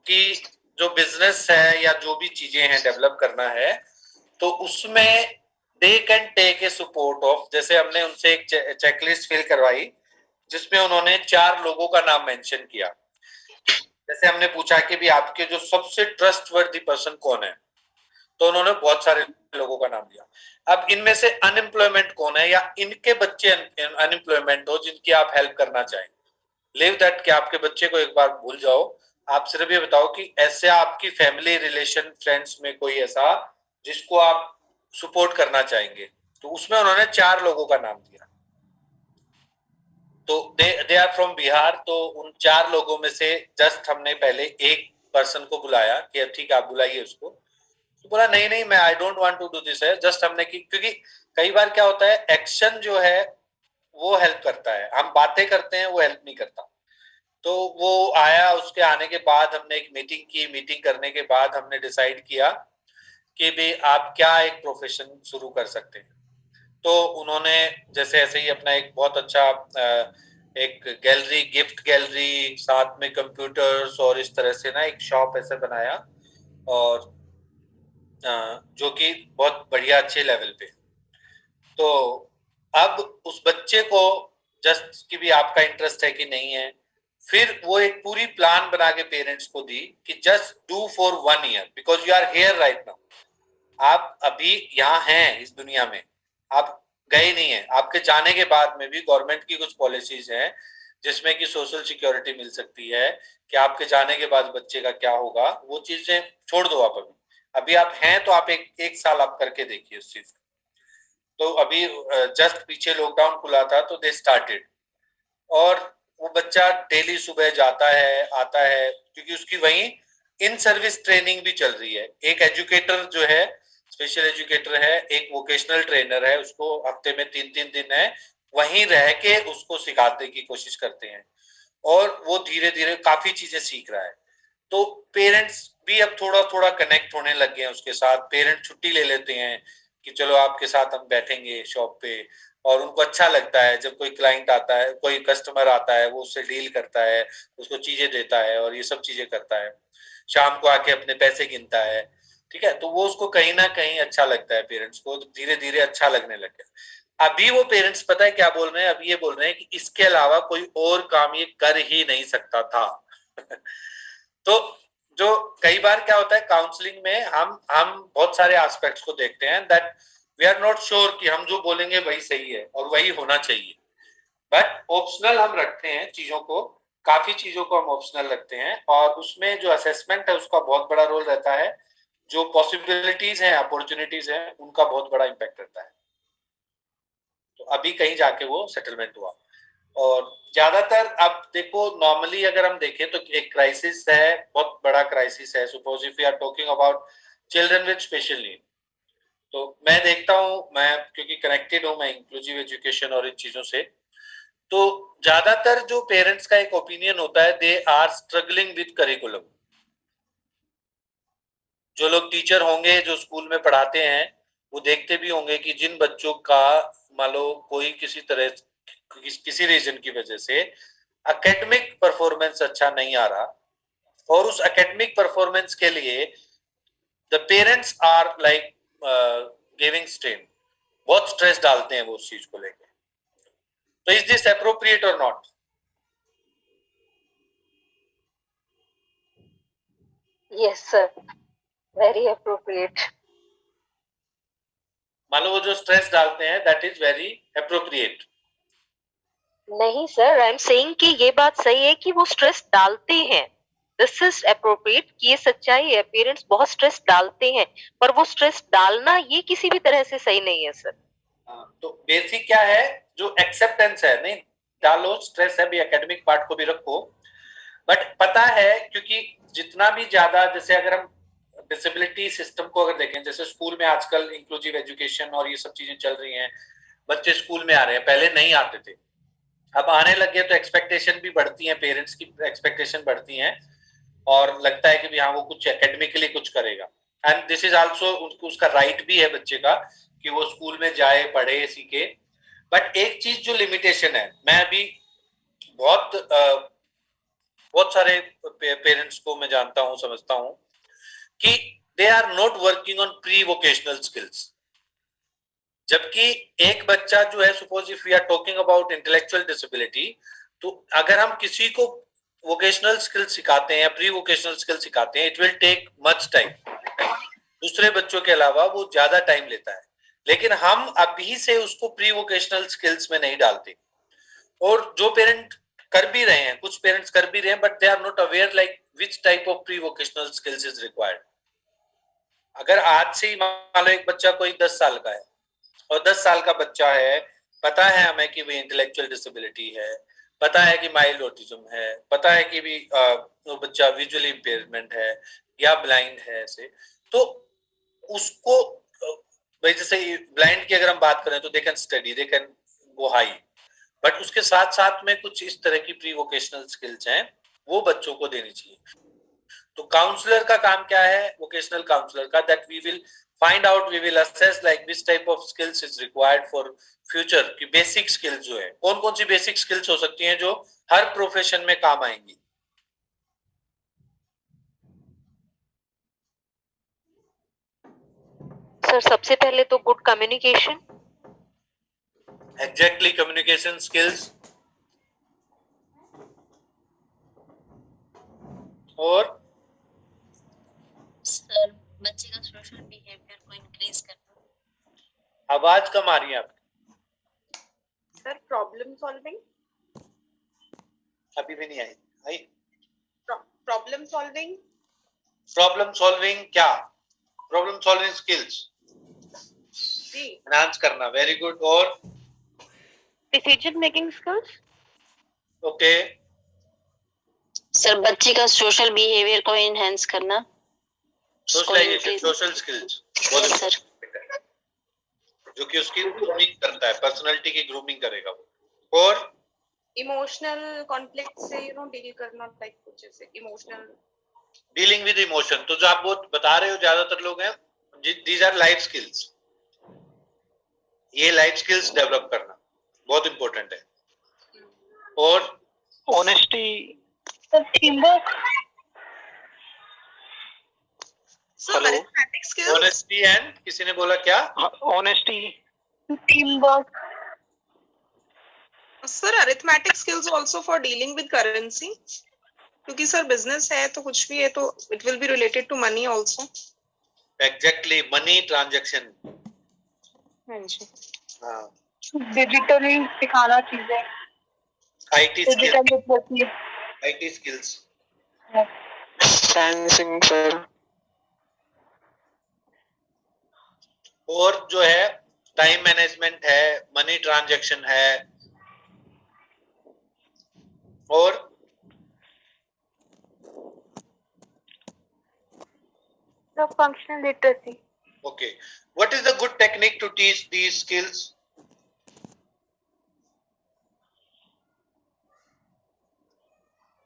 कि जो बिजनेस है या जो भी चीजें हैं डेवलप करना है, तो उसमें they can take a support of, जैसे हमने उनसे एक चेकलिस्ट फिल करवाई जिसमें उन्होंने 4 लोगों का नाम मेंशन किया। जैसे हमने पूछा कि भी आपके जो सबसे ट्रस्टवर्दी पर्सन कौन है, तो उन्होंने बहुत सारे लोगों का नाम दिया। अब इनमें से अनएम्प्लॉयमेंट कौन है या इनके बच्चे अनएम्प्लॉयमेंट हो जिनकी आप हेल्प करना चाहें, लिव दैट कि आपके बच्चे को एक बार भूल जाओ, आप सिर्फ ये बताओ कि ऐसे आपकी फैमिली रिलेशन फ्रेंड्स में कोई ऐसा जिसको आप सपोर्ट करना चाहेंगे। तो उसमें उन्होंने 4 लोगों का नाम दिया। तो दे आर फ्रॉम बिहार। तो उन 4 लोगों में से जस्ट हमने पहले एक पर्सन को बुलाया कि ठीक है आप बुलाइए उसको। तो बोला नहीं मैं I don't want to do this है, जस्ट हमने की, क्योंकि कई बार क्या होता है एक्शन जो है वो हेल्प करता है, हम बातें करते हैं वो हेल्प नहीं करता। तो वो आया, उसके आने के बाद हमने एक मीटिंग की, मीटिंग करने के बाद हमने डिसाइड किया कि भी आप क्या एक प्रोफेशन शुरू कर सकते हैं। तो उन्होंने जैसे ऐसे ही अपना एक बहुत अच्छा एक गैलरी, गिफ्ट गैलरी, साथ में कंप्यूटर्स और इस तरह से ना एक शॉप ऐसे बनाया, और जो कि बहुत बढ़िया अच्छे लेवल पे। तो अब उस बच्चे को जस्ट कि भी आपका इंटरेस्ट है कि नहीं है, फिर वो एक पूरी प्लान बना के पेरेंट्स को दी कि just do for 1 year because you are here right now. आप अभी यहाँ हैं इस दुनिया में, आप गए नहीं है। आपके जाने के बाद में भी गवर्नमेंट की कुछ पॉलिसीज हैं जिसमें कि सोशल सिक्योरिटी मिल सकती है कि आपके जाने के बाद बच्चे का क्या होगा, वो चीजें छोड़ दो। आप अभी आप हैं तो आप एक साल आप करके देखिए उस चीज। तो अभी जस्ट पीछे लॉकडाउन खुला था तो दे स्टार्टेड, और वो बच्चा डेली सुबह जाता है आता है, क्योंकि उसकी वहीं इन सर्विस ट्रेनिंग भी चल रही है। एक एजुकेटर जो है, स्पेशल एजुकेटर है, एक वोकेशनल ट्रेनर है, उसको हफ्ते में 3-3 दिन है वहीं रह के उसको सिखाने की कोशिश करते हैं, और वो धीरे धीरे काफी चीजें सीख रहा है। तो पेरेंट्स भी अब थोड़ा थोड़ा कनेक्ट होने लग गए हैं उसके साथ। पेरेंट्स छुट्टी ले लेते हैं कि चलो आपके साथ हम बैठेंगे शॉप पे, और उनको अच्छा लगता है जब कोई क्लाइंट आता है, कोई कस्टमर आता है, वो उससे डील करता है, उसको चीजें देता है और ये सब चीजें करता है, शाम को आके अपने पैसे गिनता है, ठीक है, तो वो उसको कहीं ना कहीं अच्छा लगता है, पेरेंट्स को धीरे धीरे अच्छा लगने लग गया। अभी वो पेरेंट्स पता है क्या बोल रहे हैं, अभी ये बोल रहे हैं कि इसके अलावा कोई और काम ये कर ही नहीं सकता था। तो जो कई बार क्या होता है काउंसलिंग में, हम बहुत सारे एस्पेक्ट्स को देखते हैं that we are not sure कि हम जो बोलेंगे वही सही है और वही होना चाहिए, बट ऑप्शनल हम रखते हैं चीजों को, काफी चीजों को हम ऑप्शनल रखते हैं, और उसमें जो असेसमेंट है उसका बहुत बड़ा रोल रहता है, जो पॉसिबिलिटीज हैं, अपॉर्चुनिटीज हैं, उनका बहुत बड़ा इम्पैक्ट रहता है। तो अभी कहीं जाके वो सेटलमेंट हुआ। और ज्यादातर अब देखो नॉर्मली अगर हम देखें तो एक क्राइसिस है, बहुत बड़ा क्राइसिस है, suppose if you are talking about children with special need, तो मैं देखता हूं, मैं क्योंकि कनेक्टेड हूं मैं इंक्लूसिव एजुकेशन और इन चीजों से, तो ज्यादातर जो पेरेंट्स का एक ओपिनियन होता है, they are struggling with curriculum. जो लोग टीचर होंगे जो स्कूल में पढ़ाते हैं वो देखते भी होंगे कि जिन बच्चों का मान लो कोई किसी तरह किसी रीजन की वजह से एकेडमिक परफॉर्मेंस अच्छा नहीं आ रहा, और उस एकेडमिक परफॉर्मेंस के लिए the parents are like giving strain, बहुत स्ट्रेस डालते हैं वो उस चीज को लेकर। तो इज दिस अप्रोप्रिएट और not?
Yes, sir. Very appropriate.
मान लो वो जो स्ट्रेस डालते हैं दैट इज वेरी अप्रोप्रिएट।
नहीं सर, आई एम सेइंग कि ये बात सही है कि वो स्ट्रेस डालते हैं, दिस इज अप्रोप्रिएट कि ये सच्चाई है, पेरेंट्स बहुत स्ट्रेस डालते हैं, पर वो स्ट्रेस डालना ये किसी भी तरह से सही नहीं है सर।
तो बेसिक क्या है, जो एक्सेप्टेंस है, नहीं डालो स्ट्रेस है भी, एकेडमिक पार्ट को भी रखो, बट पता है क्योंकि जितना भी ज्यादा, जैसे अगर हम डिसेबिलिटी सिस्टम को अगर देखें, जैसे स्कूल में आजकल इंक्लूसिव एजुकेशन और ये सब चीजें चल रही हैं, बच्चे स्कूल में आ रहे हैं, पहले नहीं आते थे, अब आने लगे तो एक्सपेक्टेशन भी बढ़ती है, पेरेंट्स की एक्सपेक्टेशन बढ़ती है, और लगता है कि भी हाँ वो कुछ एकेडमिकली कुछ करेगा, एंड दिस इज आल्सो उसका राइट भी है बच्चे का कि वो स्कूल में जाए, पढ़े, सीखे। बट एक चीज जो लिमिटेशन है, मैं अभी बहुत सारे पेरेंट्स को मैं जानता हूं, समझता हूं कि they are not working on pre vocational skills, जबकि एक बच्चा जो है, suppose if we are talking about intellectual disability, तो अगर हम किसी को वोकेशनल स्किल सिखाते हैं, प्री वोकेशनल स्किल सिखाते हैं, it will take much time, दूसरे बच्चों के अलावा वो ज्यादा टाइम लेता है, लेकिन हम अभी से उसको प्री वोकेशनल स्किल्स में नहीं डालते। और जो पेरेंट कर भी रहे हैं, कुछ पेरेंट्स कर भी रहे हैं, but they are not aware like which type of pre vocational skills is required. अगर आज से ही मान लो एक बच्चा कोई 10 साल का है, और 10 साल का बच्चा है, पता है हमें कि भी इंटेलेक्चुअल डिसेबिलिटी है, पता है कि माइल्ड ऑटिज्म है, पता है कि भी वो बच्चा विजुअली इम्पेयरमेंट है या ब्लाइंड है, ऐसे, तो उसको भाई जैसे ब्लाइंड की अगर हम बात करें तो they can study, they can go high, but उसके साथ साथ में कुछ इस तरह की प्री वोकेशनल स्किल्स हैं, वो बच्चों को देनी चाहिए। तो काउंसलर का काम क्या है, वोकेशनल काउंसलर का, that we will find out, we will assess like which type of skills is required for future, की बेसिक स्किल्स जो है, कौन कौन सी बेसिक स्किल्स हो सकती हैं जो हर प्रोफेशन में काम आएंगी।
सर सबसे पहले तो good communication.
Exactly, communication skills, और
सर बच्चे का सोशल बिहेवियर को इंक्रीज करना।
आवाज कम आ रही है आपकी।
Sir problem solving.
अभी भी नहीं आई।
Problem solving.
प्रॉब्लम सॉल्विंग क्या, प्रॉब्लम सॉल्विंग स्किल्स
जी,
एनहांस करना, वेरी गुड। और
decision making skills.
Okay,
sir बच्चे का सोशल बिहेवियर को एनहांस करना,
सोशलाइजेशन, सोशल स्किल्स,
सर
जो कि उसकी ग्रूमिंग करता है, पर्सनालिटी की ग्रूमिंग करेगा वो। और
इमोशनल कॉन्फ्लिक्ट से डील करना, टाइप कुछ ऐसे इमोशनल
डीलिंग विद इमोशन, तो जो आप वो बता रहे हो ज्यादातर लोग हैं, दीज आर लाइफ स्किल्स, ये लाइफ स्किल्स डेवलप करना।
Teamwork,
sir arithmetic skills,
honesty and किसी ने बोला क्या?
Honesty,
teamwork,
sir arithmetic skills also for dealing with currency, क्योंकि सर बिजनेस है तो कुछ भी है तो it will be related to money also.
Exactly, money transaction.
हाँ जी,
हाँ,
डिजिटली सिखाना चीजें,
IT skills,
digital literacy,
IT skills.
Dancing sir,
और जो है टाइम मैनेजमेंट है, मनी ट्रांजैक्शन है, और
functional literacy.
okay, what is the good technique to teach these skills?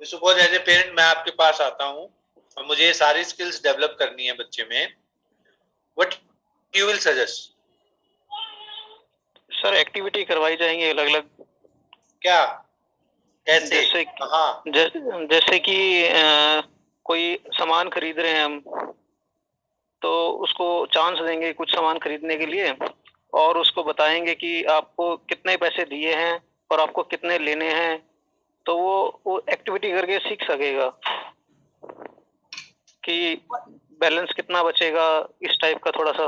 suppose as a parent मैं आपके पास आता हूँ और मुझे ये सारी स्किल्स डेवलप करनी है बच्चे में, what you will suggest?
Sir activity करवाई जाएंगी अलग अलग।
क्या, कैसे,
जैसे
हाँ,
जैसे कि कोई सामान खरीद रहे हैं हम, तो उसको चांस देंगे कुछ सामान खरीदने के लिए और उसको बताएंगे कि आपको कितने पैसे दिए हैं और आपको कितने लेने हैं, तो वो एक्टिविटी करके सीख सकेगा कि बैलेंस कितना बचेगा, इस टाइप का थोड़ा सा।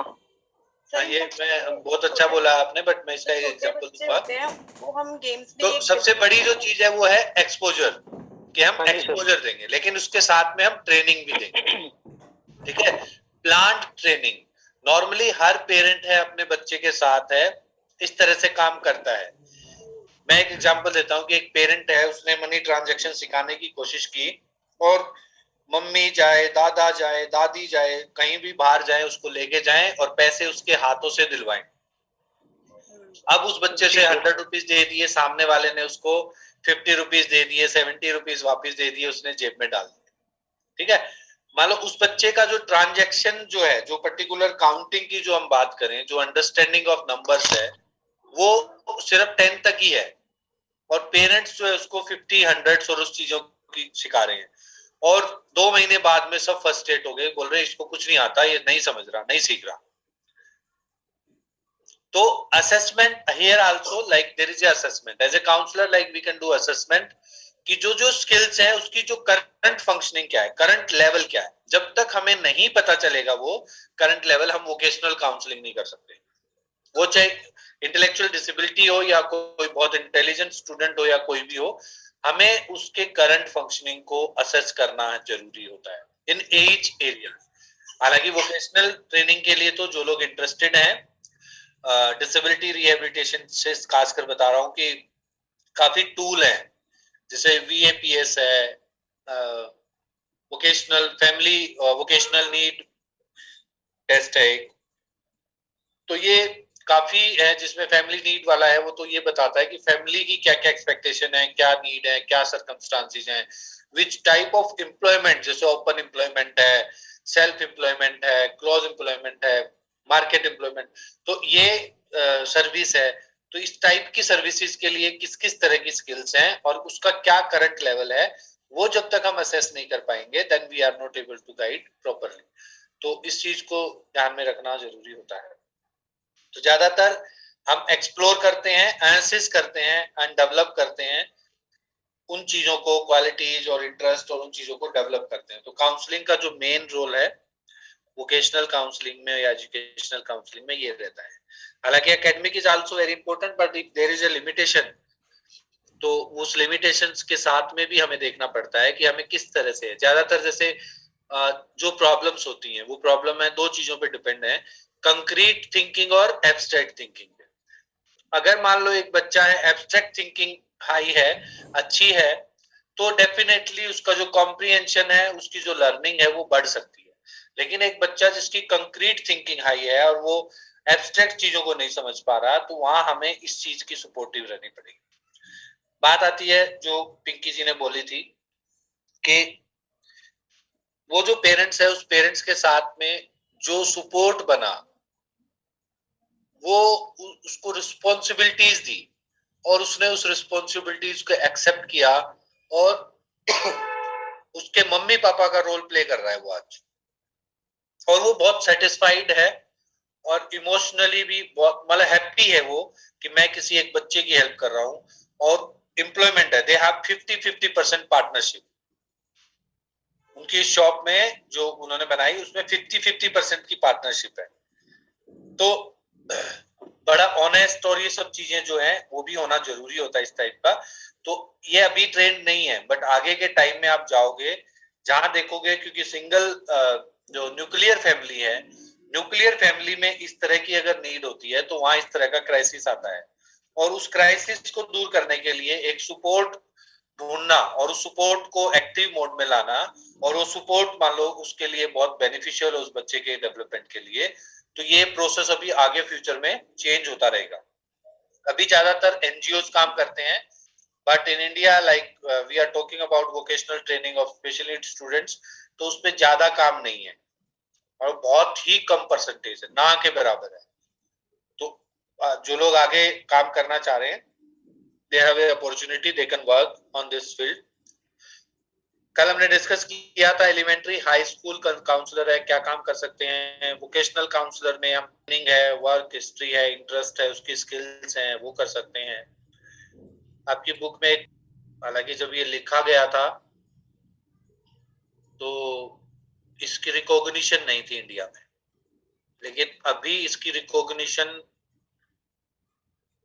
हाँ, ये मैं बहुत अच्छा बोला आपने, बट मैं इसका एक एग्जांपल दूंगा।
वो हम गेम्स
तो सबसे बड़ी जो चीज है वो है एक्सपोजर, कि हम
हाँ जी,
एक्सपोजर देंगे, लेकिन उसके साथ में हम ट्रेनिंग भी देंगे। ठीक है, प्लांट ट्रेनिंग। नॉर्मली हर पेरेंट है अपने बच्चे के साथ है, इस तरह से काम करता है। मैं एक एग्जांपल देता हूँ कि एक पेरेंट है, उसने मनी ट्रांजैक्शन सिखाने की कोशिश की और मम्मी जाए, दादा जाए, दादी जाए, कहीं भी बाहर जाए उसको लेके जाएं और पैसे उसके हाथों से दिलवाएं। अब उस बच्चे से 100 रुपीज दे दिए, सामने वाले ने उसको 50 रुपीज दे दिए, 70 रुपीज वापिस दे दिए, उसने जेब में डाल दिए। ठीक है, मान लो उस बच्चे का जो ट्रांजैक्शन जो है, जो पर्टिकुलर काउंटिंग की जो हम बात करें, जो अंडरस्टैंडिंग ऑफ नंबर्स है, वो सिर्फ 10 तक ही है, और पेरेंट्स जो है उसको 50, 100 और उस चीजों की सिखा रहे हैं, और 2 महीने बाद में सब फ्रस्ट्रेट हो गए, बोल रहे इसको कुछ नहीं आता, ये नहीं समझ रहा, नहीं सीख रहा। तो assessment here also, like there is assessment as a counsellor, like we can do assessment कि जो जो स्किल्स है उसकी जो करंट फंक्शनिंग क्या है, करंट लेवल क्या है। जब तक हमें नहीं पता चलेगा वो करंट लेवल, हम वोकेशनल काउंसलिंग नहीं कर सकते। वो चाहे इंटेलेक्चुअल डिसेबिलिटी हो या कोई बहुत इंटेलिजेंट स्टूडेंट हो या कोई भी हो, हमें उसके करंट फंक्शनिंग को असेस करना जरूरी होता है इन एज एरिया। हालांकि वोकेशनल ट्रेनिंग के लिए तो जो लोग इंटरेस्टेड हैं, डिसेबिलिटी रिहेबिलिटेशन से खासकर बता रहा हूं कि काफी टूल हैं, जैसे VAPS है, vocational family vocational need test है। तो ये काफी है, जिसमें फैमिली नीड वाला है, वो तो ये बताता है कि फैमिली की क्या क्या एक्सपेक्टेशन है, क्या नीड है, क्या सर्कमस्टांसेस हैं, विच टाइप ऑफ एम्प्लॉयमेंट, जैसे ओपन एम्प्लॉयमेंट है, सेल्फ एम्प्लॉयमेंट है, क्लोज एम्प्लॉयमेंट है, मार्केट एम्प्लॉयमेंट। तो ये सर्विस है, तो इस टाइप की सर्विसेज के लिए किस किस तरह की स्किल्स हैं और उसका क्या करंट लेवल है, वो जब तक हम असेस नहीं कर पाएंगे, then we are not able to guide properly. तो इस चीज को ध्यान में रखना जरूरी होता है। तो ज्यादातर हम एक्सप्लोर करते हैं, एनालिसिस करते हैं एंड डेवलप करते हैं उन चीजों को, क्वालिटीज और इंटरेस्ट और उन चीजों को डेवलप करते हैं। तो काउंसलिंग का जो मेन रोल है वोकेशनल काउंसलिंग में या एजुकेशनल काउंसलिंग में ये रहता है। हालांकि academic is also very important, but if there is a limitation, तो उस लिमिटेशंस के साथ में भी हमें देखना पड़ता है कि हमें किस तरह से, ज्यादातर जैसे जो प्रॉब्लम्स होती हैं वो प्रॉब्लम है दो चीजों पे डिपेंड है, कंक्रीट थिंकिंग और एब्स्ट्रैक्ट थिंकिंग। अगर मान लो एक बच्चा है एब्स्ट्रैक्ट थिंकिंग हाई है, अच्छी है, तो डेफिनेटली उसका जो कॉम्प्रिहेंशन है, उसकी जो लर्निंग है वो बढ़ सकती है। लेकिन एक बच्चा जिसकी कंक्रीट थिंकिंग हाई है और वो एब्स्ट्रैक्ट चीजों को नहीं समझ पा रहा, तो वहां हमें इस चीज की सपोर्टिव रहनी पड़ेगी। बात आती है जो पिंकी जी ने बोली थी कि वो जो पेरेंट्स है, उस पेरेंट्स के साथ में जो सपोर्ट बना, वो उसको रिस्पॉन्सिबिलिटीज दी और उसने उस रिस्पॉन्सिबिलिटीज को एक्सेप्ट किया और उसके मम्मी पापा का रोल प्ले कर रहा है वो आज, और वो बहुत सेटिस्फाइड है और इमोशनली भी बहुत मतलब हैप्पी है वो कि मैं किसी एक बच्चे की हेल्प कर रहा हूँ। और एम्प्लॉयमेंट है, दे हैव 50-50% पार्टनरशिप। उनकी शॉप में जो उन्होंने बनाई उसमें 50-50% की पार्टनरशिप है। तो बड़ा ऑनेस्ट और ये सब चीजें जो है वो भी होना जरूरी होता है इस टाइप का। तो ये अभी ट्रेंड नहीं है, बट आगे के टाइम में आप जाओगे जहां देखोगे, क्योंकि सिंगल जो न्यूक्लियर फैमिली है, न्यूक्लियर फैमिली में इस तरह की अगर नीड होती है तो वहां इस तरह का क्राइसिस आता है। और उस क्राइसिस को दूर करने के लिए एक सपोर्ट ढूंढना और उस सपोर्ट को एक्टिव मोड में लाना, और वो सपोर्ट मान लो उसके लिए बहुत बेनिफिशियल है उस बच्चे के डेवलपमेंट के लिए, तो ये प्रोसेस अभी आगे फ्यूचर में चेंज होता रहेगा। अभी ज्यादातर एनजीओ काम करते हैं, but in India like we are talking about vocational training of special need students, तो उस पर ज्यादा काम नहीं है और बहुत ही कम परसेंटेज है, ना के बराबर है। तो जो लोग आगे काम करना चाह रहे हैं, they have a opportunity, they can work on this field. कल हमने डिस्कस किया था एलिमेंट्री हाई स्कूल काउंसलर है क्या काम कर सकते हैं, वोकेशनल काउंसलर में हम ट्रेनिंग है, वर्क हिस्ट्री है, इंटरेस्ट है, उसकी स्किल्स हैं, वो कर सकते हैं। आपकी बुक में हालांकि जब ये लिखा गया था तो इसकी रिकॉग्निशन नहीं थी इंडिया में, लेकिन अभी इसकी रिकॉग्निशन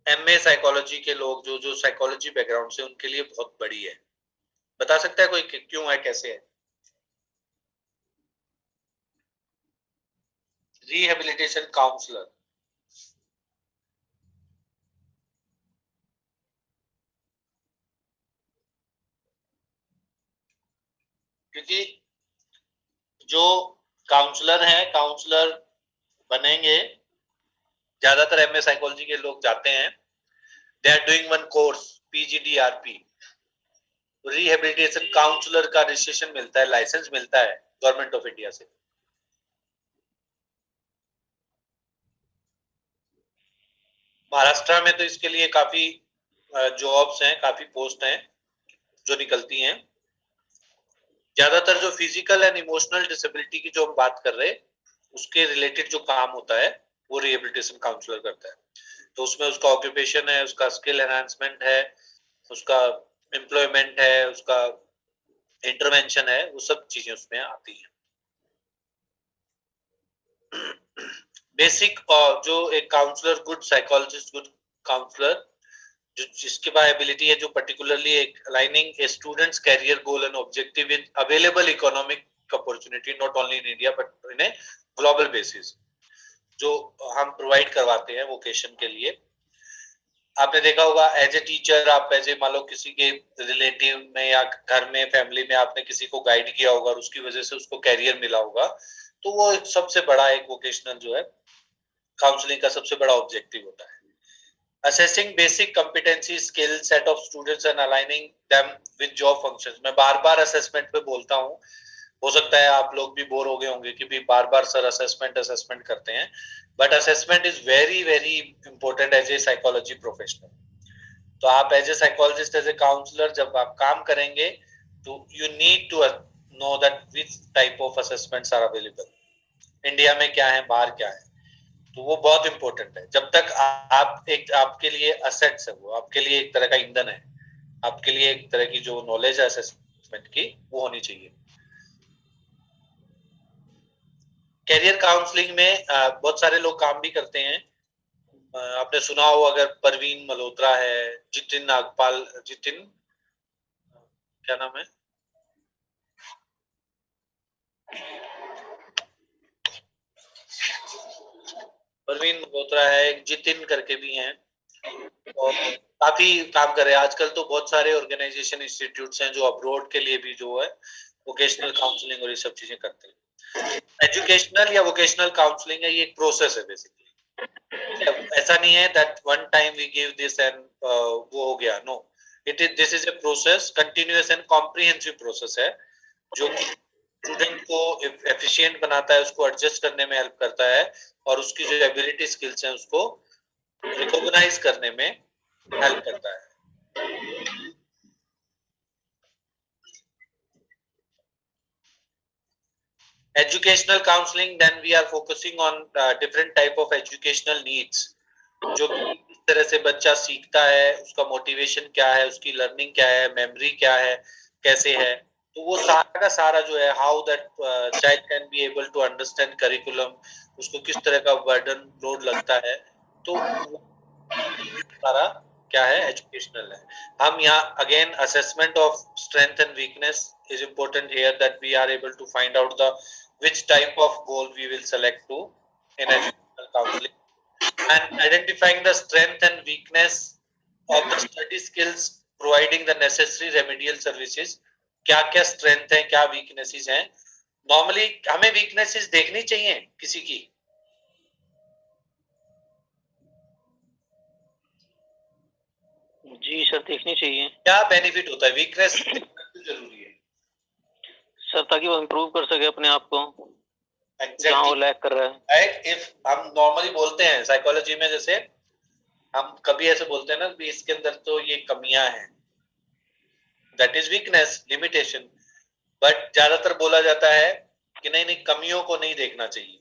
एमए साइकोलॉजी के लोग जो साइकोलॉजी बैकग्राउंड से उनके लिए बहुत बड़ी है। बता सकता है कोई क्यों है, कैसे है? रिहेबिलिटेशन काउंसलर, क्योंकि जो काउंसलर है, काउंसलर बनेंगे, ज्यादातर एमए साइकोलॉजी के लोग जाते हैं, they are doing one course PGDRP, rehabilitation counsellor का रजिस्ट्रेशन मिलता है, लाइसेंस मिलता है गवर्नमेंट ऑफ इंडिया से। महाराष्ट्र में तो इसके लिए काफी जॉब्स हैं, काफी पोस्ट हैं जो निकलती हैं। ज्यादातर जो फिजिकल एंड इमोशनल डिसेबिलिटी की जो हम बात कर रहे हैं उसके रिलेटेड जो काम होता है वो रिहेबिलिटेशन काउंसलर करता है। तो उसमें उसका ऑक्यूपेशन है, उसका स्किल एनहांसमेंट है, उसका एम्प्लॉयमेंट है, उसका इंटरवेंशन है, वो सब चीजें उसमें आती हैं। बेसिक जो एक counsellor, good psychologist, good counsellor जो जिसके पास एबिलिटी है, जो पर्टिकुलरली एक aligning a students career goal and objective with available economic opportunity not only in India but in a global basis, जो हम प्रोवाइड करवाते हैं वोकेशन के लिए। आपने देखा होगा एज ए टीचर, आप एज ए मान लो किसी के रिलेटिव में या घर में फैमिली में आपने किसी को गाइड किया होगा और उसकी वजह से उसको कैरियर मिला होगा, तो वो एक सबसे बड़ा एक वोकेशनल जो है काउंसलिंग का सबसे बड़ा ऑब्जेक्टिव होता है। Assessing basic competency skill set of students and aligning them with job functions। मैं बार बार असेसमेंट पे बोलता हूँ, हो सकता है आप लोग भी बोर हो गए होंगे कि भी बार बार सर असेसमेंट करते हैं, but assessment is very very important as a psychology professional. तो आप as a psychologist, as a counsellor जब आप काम करेंगे तो you need to know that which type of assessments are available, India में क्या है, बाहर क्या है। तो वो बहुत इंपॉर्टेंट है। जब तक आप एक आपके लिए असेट्स है, वो आपके लिए एक तरह का ईंधन है, आपके लिए एक तरह की जो नॉलेज है असेसमेंट की वो होनी चाहिए। कैरियर काउंसलिंग में बहुत सारे लोग काम भी करते हैं। आपने सुना हो अगर परवीन मल्होत्रा है, जितिन नागपाल, जितिन क्या नाम है, परवीन मल्होत्रा है, एक जितिन करके भी हैं, और काफी काम कर रहे हैं। आजकल तो बहुत सारे ऑर्गेनाइजेशन इंस्टीट्यूट्स हैं जो अब्रॉड के लिए भी जो है वोकेशनल काउंसलिंग और ये सब चीजें करते हैं। एजुकेशनल या वोकेशनल काउंसलिंग है, ये एक प्रोसेस है बेसिकली। ऐसा नहीं है that one time we give this and वो हो गया, no, it is this is a process, continuous and comprehensive process है जो स्टूडेंट को एफिशिएंट बनाता है, उसको एडजस्ट करने में हेल्प करता है और उसकी जो एबिलिटी स्किल्स हैं उसको रिकॉग्नाइज करने में हेल्प करता है। Educational counseling, then we are focusing on different type of educational needs, जो कि किस तरह से बच्चा सीखता है, उसका मोटिवेशन क्या है, उसकी लर्निंग क्या है, मेमोरी क्या है, कैसे है, तो वो सारा का सारा जो है how that child can be able to understand curriculum, उसको किस तरह का बर्डन लोड लगता है, तो सारा क्या है एजुकेशनल है. हम यहाँ again assessment of strength and weakness is important here, that we are able to find out the which type of goal we will select to in educational counseling, and identifying the strength and weakness of the study skills, providing the necessary remedial services. क्या क्या strength है, क्या weaknesses हैं. Normally हमें weaknesses देखनी चाहिए किसी की.
जी सर, देखनी चाहिए.
क्या बेनिफिट होता है, वीकनेस जरूरी है
सर, ताकि वो इम्प्रूव कर सके अपने आप को.
exactly.
जहाँ वो लैग कर रहा है.
राइट. इफ हम नॉर्मली बोलते हैं साइकोलॉजी में, जैसे हम कभी ऐसे बोलते हैं ना कि इसके अंदर तो ये कमियां हैं, that is weakness, limitation. But ज्यादातर बोला जाता है कि नहीं नहीं, कमियों को नहीं देखना चाहिए,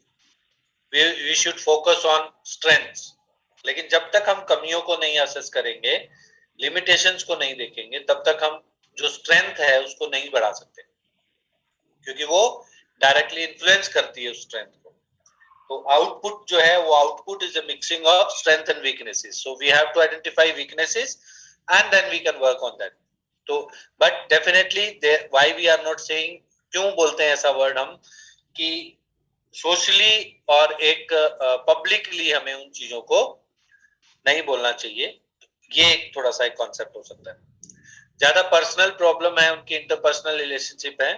we should focus on strengths. लेकिन जब तक हम कमियों को नहीं असेस करेंगे, लिमिटेशंस को नहीं देखेंगे, तब तक हम जो स्ट्रेंथ है उसको नहीं बढ़ा सकते, क्योंकि वो डायरेक्टली इन्फ्लुएंस करती है उस स्ट्रेंथ को. तो आउटपुट जो है वो output is a mixing of strength and weaknesses. So we have to identify weaknesses and then we can work on that. तो but definitely why we are not saying, क्यों बोलते हैं ऐसा वर्ड हम, कि सोशली और एक पब्लिकली हमें उन चीजों को नहीं बोलना चाहिए. ये एक थोड़ा सा एक कॉन्सेप्ट हो सकता है. ज्यादा पर्सनल प्रॉब्लम है, उनकी इंटरपर्सनल रिलेशनशिप है,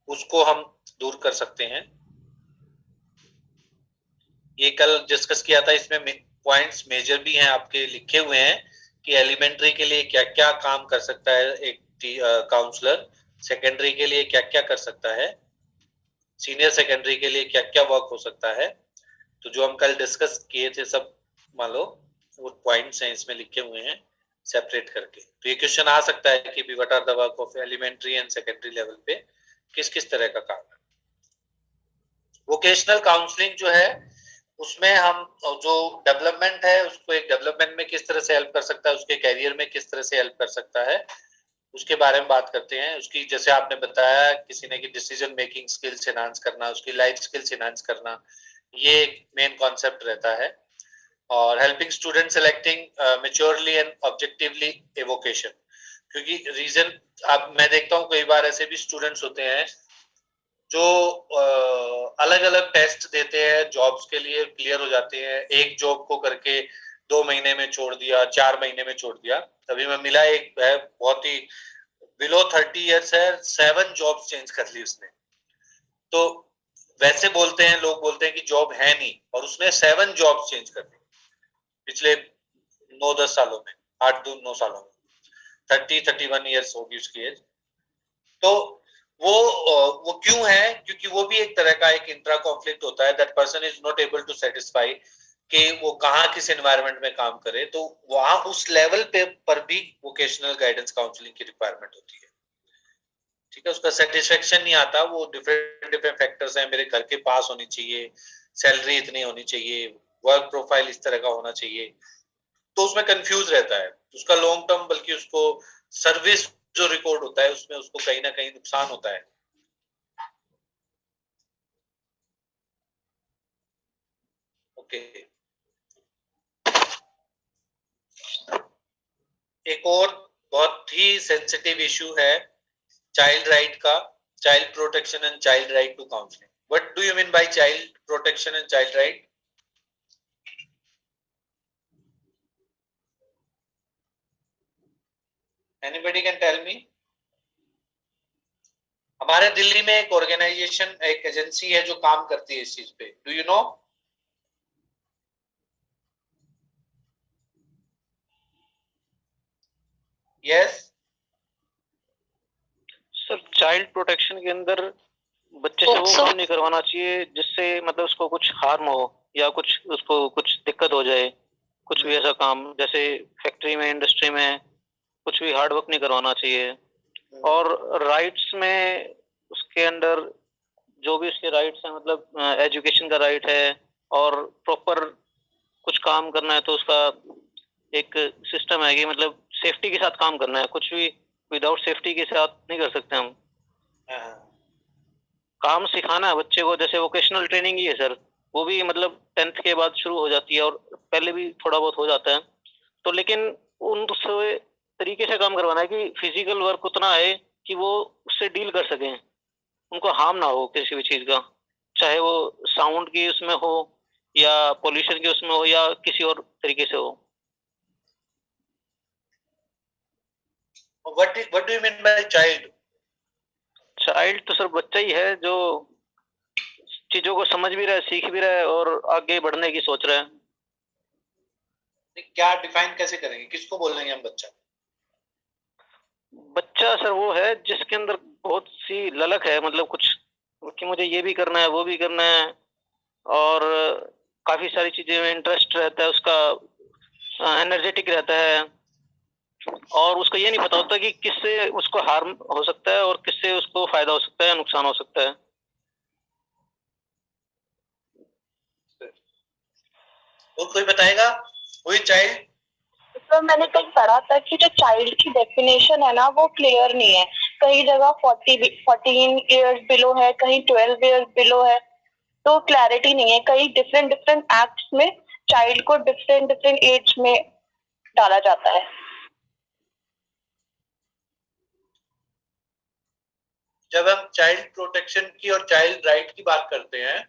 उसको हम दूर कर सकते हैं. ये कल डिस्कस किया था, इसमें पॉइंट्स मेजर भी हैं, आपके लिखे हुए हैं कि एलिमेंट्री के लिए क्या क्या काम कर सकता है एक काउंसलर, सेकेंडरी के लिए क्या क्या कर सकता है, सीनियर सेकेंडरी के लिए क्या क्या वर्क हो सकता है. तो जो हम कल डिस्कस किए थे सब मान लो वो पॉइंट्स हैं इसमें लिखे हुए हैं सेपरेट करके. तो ये क्वेश्चन आ सकता है कि what are the work of elementary and secondary level पे किस किस तरह का काम है. वोकेशनल काउंसलिंग जो है उसमें हम जो डेवलपमेंट है उसको एक डेवलपमेंट में किस तरह से हेल्प कर सकता है, उसके कैरियर में किस तरह से हेल्प कर सकता है, उसके बारे में बात करते हैं. उसकी जैसे आपने बताया किसी ने कि डिसीजन मेकिंग स्किल्स एनहांस करना, उसकी लाइफ स्किल्स एनहांस करना, ये एक मेन कॉन्सेप्ट रहता है. और helping student selecting maturely and objectively a vocation, क्योंकि रीजन अब मैं देखता हूँ कई बार ऐसे भी स्टूडेंट्स होते हैं जो अलग अलग टेस्ट देते हैं जॉब्स के लिए, क्लियर हो जाते हैं, एक जॉब को करके 2 महीने में छोड़ दिया, 4 महीने में छोड़ दिया. अभी मैं मिला एक है बहुत ही बिलो 30 इयर्स है, 7 जॉब्स चेंज कर ली उसने. तो वैसे बोलते हैं लोग, बोलते हैं कि जॉब है नहीं, और उसने 7 जॉब्स चेंज कर दी पिछले 9-10 सालों में, 8-9 सालों में. 30-31 इयर्स होगी उसकी एज. तो वो क्यों है, क्योंकि वो भी एक तरह का एक इंट्रा कॉन्फ्लिक्ट होता है, that person is not able to satisfy कि वो कहाँ किस एनवायरनमेंट में काम करे. तो वहां उस लेवल पे पर भी वोकेशनल गाइडेंस काउंसलिंग की रिक्वायरमेंट होती है. ठीक है, उसका सेटिस्फेक्शन नहीं आता, वो डिफरेंट डिफरेंट फैक्टर्स हैं, मेरे घर के पास होनी चाहिए, सैलरी इतनी होनी चाहिए, वर्क प्रोफाइल इस तरह का होना चाहिए, तो उसमें कंफ्यूज रहता है. उसका लॉन्ग टर्म, बल्कि उसको सर्विस जो रिकॉर्ड होता है उसमें उसको कहीं ना कहीं नुकसान होता है. ओके. एक और बहुत ही सेंसिटिव इशू है चाइल्ड राइट का, child protection and child right to counselling. What do you mean by child protection and child right? Anybody can tell me? हमारे दिल्ली में एक ऑर्गेनाइजेशन, एक एजेंसी है जो काम करती है इस चीज पे, do you no? Yes
sir, child protection के अंदर बच्चे से वो काम नहीं करवाना चाहिए जिससे मतलब उसको कुछ हार्म हो या कुछ उसको कुछ दिक्कत हो जाए. कुछ भी ऐसा काम, जैसे फैक्ट्री में, इंडस्ट्री में कुछ भी हार्ड वर्क नहीं करवाना चाहिए. और राइट्स में उसके अंडर जो भी उसके राइट्स हैं, मतलब एजुकेशन का राइट है और प्रॉपर कुछ काम करना है तो उसका एक सिस्टम है कि मतलब सेफ्टी के साथ काम करना है, कुछ भी विदाउट सेफ्टी के साथ नहीं कर सकते हम। काम सिखाना है बच्चे को, जैसे वोकेशनल ट्रेनिंग ही है सर, वो भी मतलब 10th के बाद शुरू हो जाती है और पहले भी थोड़ा बहुत हो जाता है, तो लेकिन उनसे तरीके से काम करवाना है कि फिजिकल वर्क उतना है कि वो उससे डील कर सकें, उनको हार्म ना हो किसी भी चीज का, चाहे वो साउंड की उसमें हो या पोल्यूशन की उसमें हो या किसी और तरीके से हो।
What do you mean by child?
Child तो सर बच्चा ही है जो चीजों को समझ भी रहा है, सीख भी रहा है और आगे बढ़ने की सोच रहा है।
क्या डिफाइन कैसे करेंगे, किसको बोल रहे हैं हम बच्चा?
बच्चा सर वो है जिसके अंदर बहुत सी ललक है, मतलब कुछ कि मुझे ये भी करना है वो भी करना है, और काफी सारी चीजें में इंटरेस्ट रहता है उसका, एनर्जेटिक रहता है, और उसको ये नहीं पता होता कि किससे उसको हार्म हो सकता है और किससे उसको फायदा हो सकता है, नुकसान हो सकता है।
और कोई बताएगा कोई चाइल्ड?
तो मैंने कहीं पढ़ा था कि जो चाइल्ड की डेफिनेशन है ना वो क्लियर नहीं है, कई जगह 14 इयर्स बिलो है, कहीं 12 इयर्स बिलो है, तो क्लैरिटी नहीं है। कई डिफरेंट डिफरेंट एक्ट्स में चाइल्ड को डिफरेंट डिफरेंट एज में डाला जाता है।
जब हम चाइल्ड प्रोटेक्शन की और चाइल्ड राइट की बात करते हैं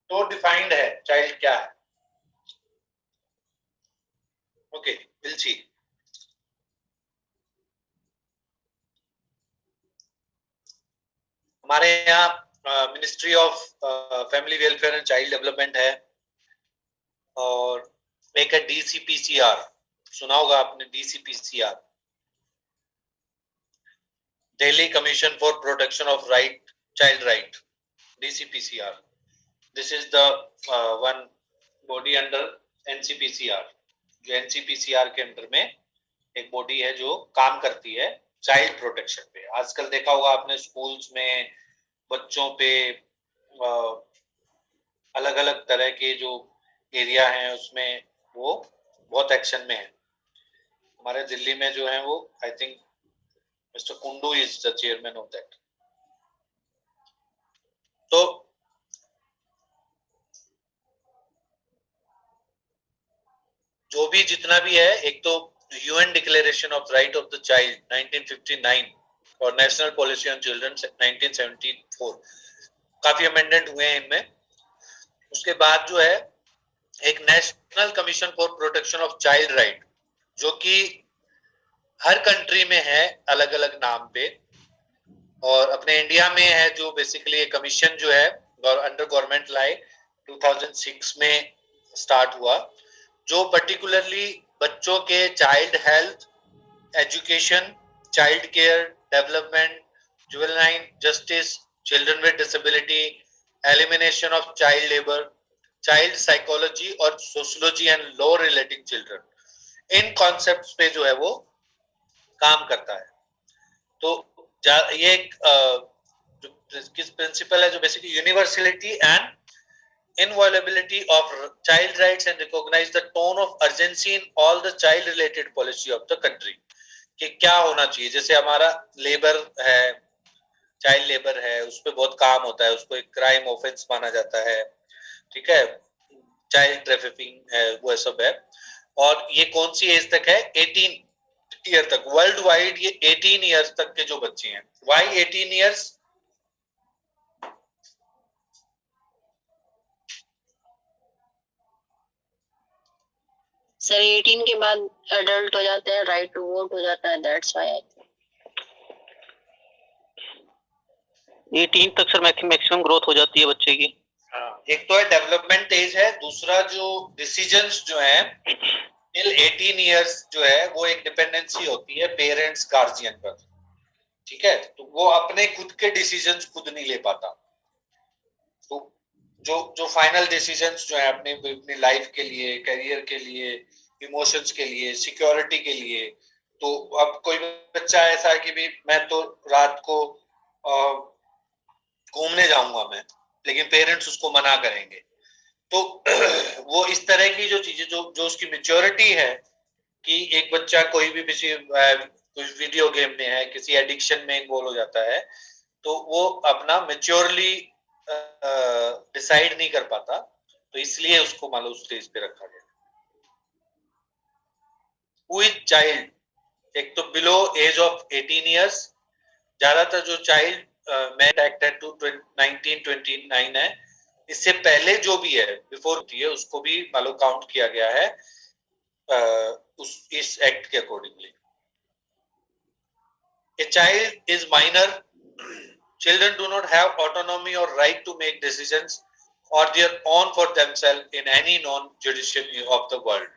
तो डिफाइंड है चाइल्ड क्या है। Okay, will see. हमारे यहाँ ministry of family welfare and child development है, और एक है DCPCR, सुना होगा आपने DCPCR, Delhi commission for protection of right, child right, DCPCR। This is the one body under NCPCR, जो NCPCR के अंडर में एक बॉडी है जो काम करती है चाइल्ड प्रोटेक्शन पे। आजकल देखा होगा आपने स्कूल्स में बच्चों पे अलग अलग तरह के जो एरिया हैं उसमें वो बहुत एक्शन में है। हमारे दिल्ली में जो है वो I think mister Kundu is the chairman of that. तो जो भी जितना भी है, एक तो UN declaration of right of the child 1959 और नेशनल पॉलिसी ऑन चिल्ड्रन 1974, काफी अमेंडमेंट हुए हैं इनमें। उसके बाद जो है एक national commission for protection of child right, जो कि हर कंट्री में है अलग अलग नाम पे, और अपने इंडिया में है जो बेसिकली एक कमीशन जो है अंडर गवर्नमेंट लाई 2006 में स्टार्ट हुआ, जो पर्टिकुलरली बच्चों के child health, education, child care, development, juvenile justice, children with disability, elimination of child labour, child psychology और sociology and law relating children, in concepts पे जो है वो काम करता है। तो ये एक किस प्रिंसिपल है जो basically universality and inviolability of child rights and recognize the tone of urgency in all the child related policy of the country, कि क्या होना चाहिए। जैसे हमारा लेबर है, चाइल्ड लेबर है, उस पर बहुत काम होता है, उसको एक क्राइम ऑफेंस माना जाता है, ठीक है, चाइल्ड ट्रैफिकिंग है, वो सब है। और ये कौन सी एज तक है? 18 ईयर तक। वर्ल्ड वाइड ये 18 ईयर्स तक के जो बच्चे हैं। Y 18 years?
सर 18 के बाद एडल्ट हो जाते हैं, राइट टू वोट हो जाता है, दैट्स व्हाई।
18 तक सर मैक्सिमम ग्रोथ हो जाती है बच्चे की।
एक तो है डेवलपमेंट एज है, दूसरा जो डिसीजंस जो है टिल 18 इयर्स जो है वो एक डिपेंडेंसी होती है पेरेंट्स गार्जियन पर, ठीक है, तो वो अपने खुद के डिसीजंस खुद नहीं ले पाता। तो जो फाइनल डिसीजंस जो है अपनी लाइफ के लिए, करियर के लिए, इमोशंस के लिए, सिक्योरिटी के लिए, तो अब कोई बच्चा ऐसा है कि भी मैं तो रात को घूमने जाऊंगा मैं, लेकिन पेरेंट्स उसको मना करेंगे। तो वो इस तरह की जो चीजें जो उसकी मेच्योरिटी है कि एक बच्चा कोई भी किसी वीडियो गेम में है, किसी एडिक्शन में इन्वॉल्व हो जाता है, तो वो अपना मेच्योरली डिसाइड नहीं कर पाता, तो इसलिए उसको मान लो उस स्टेज पे रखा गया। हु इज चाइल्ड, एक तो बिलो एज ऑफ 18 ईयर्स, ज्यादातर जो चाइल्ड मैरिज एक्ट है 1929 है, इससे पहले जो भी है बिफोर होती है उसको भी मान लो काउंट किया गया है इस एक्ट के accordingly. A child is minor. Children do not have autonomy or right to make decisions or their own for themselves in any non-judicial of the world.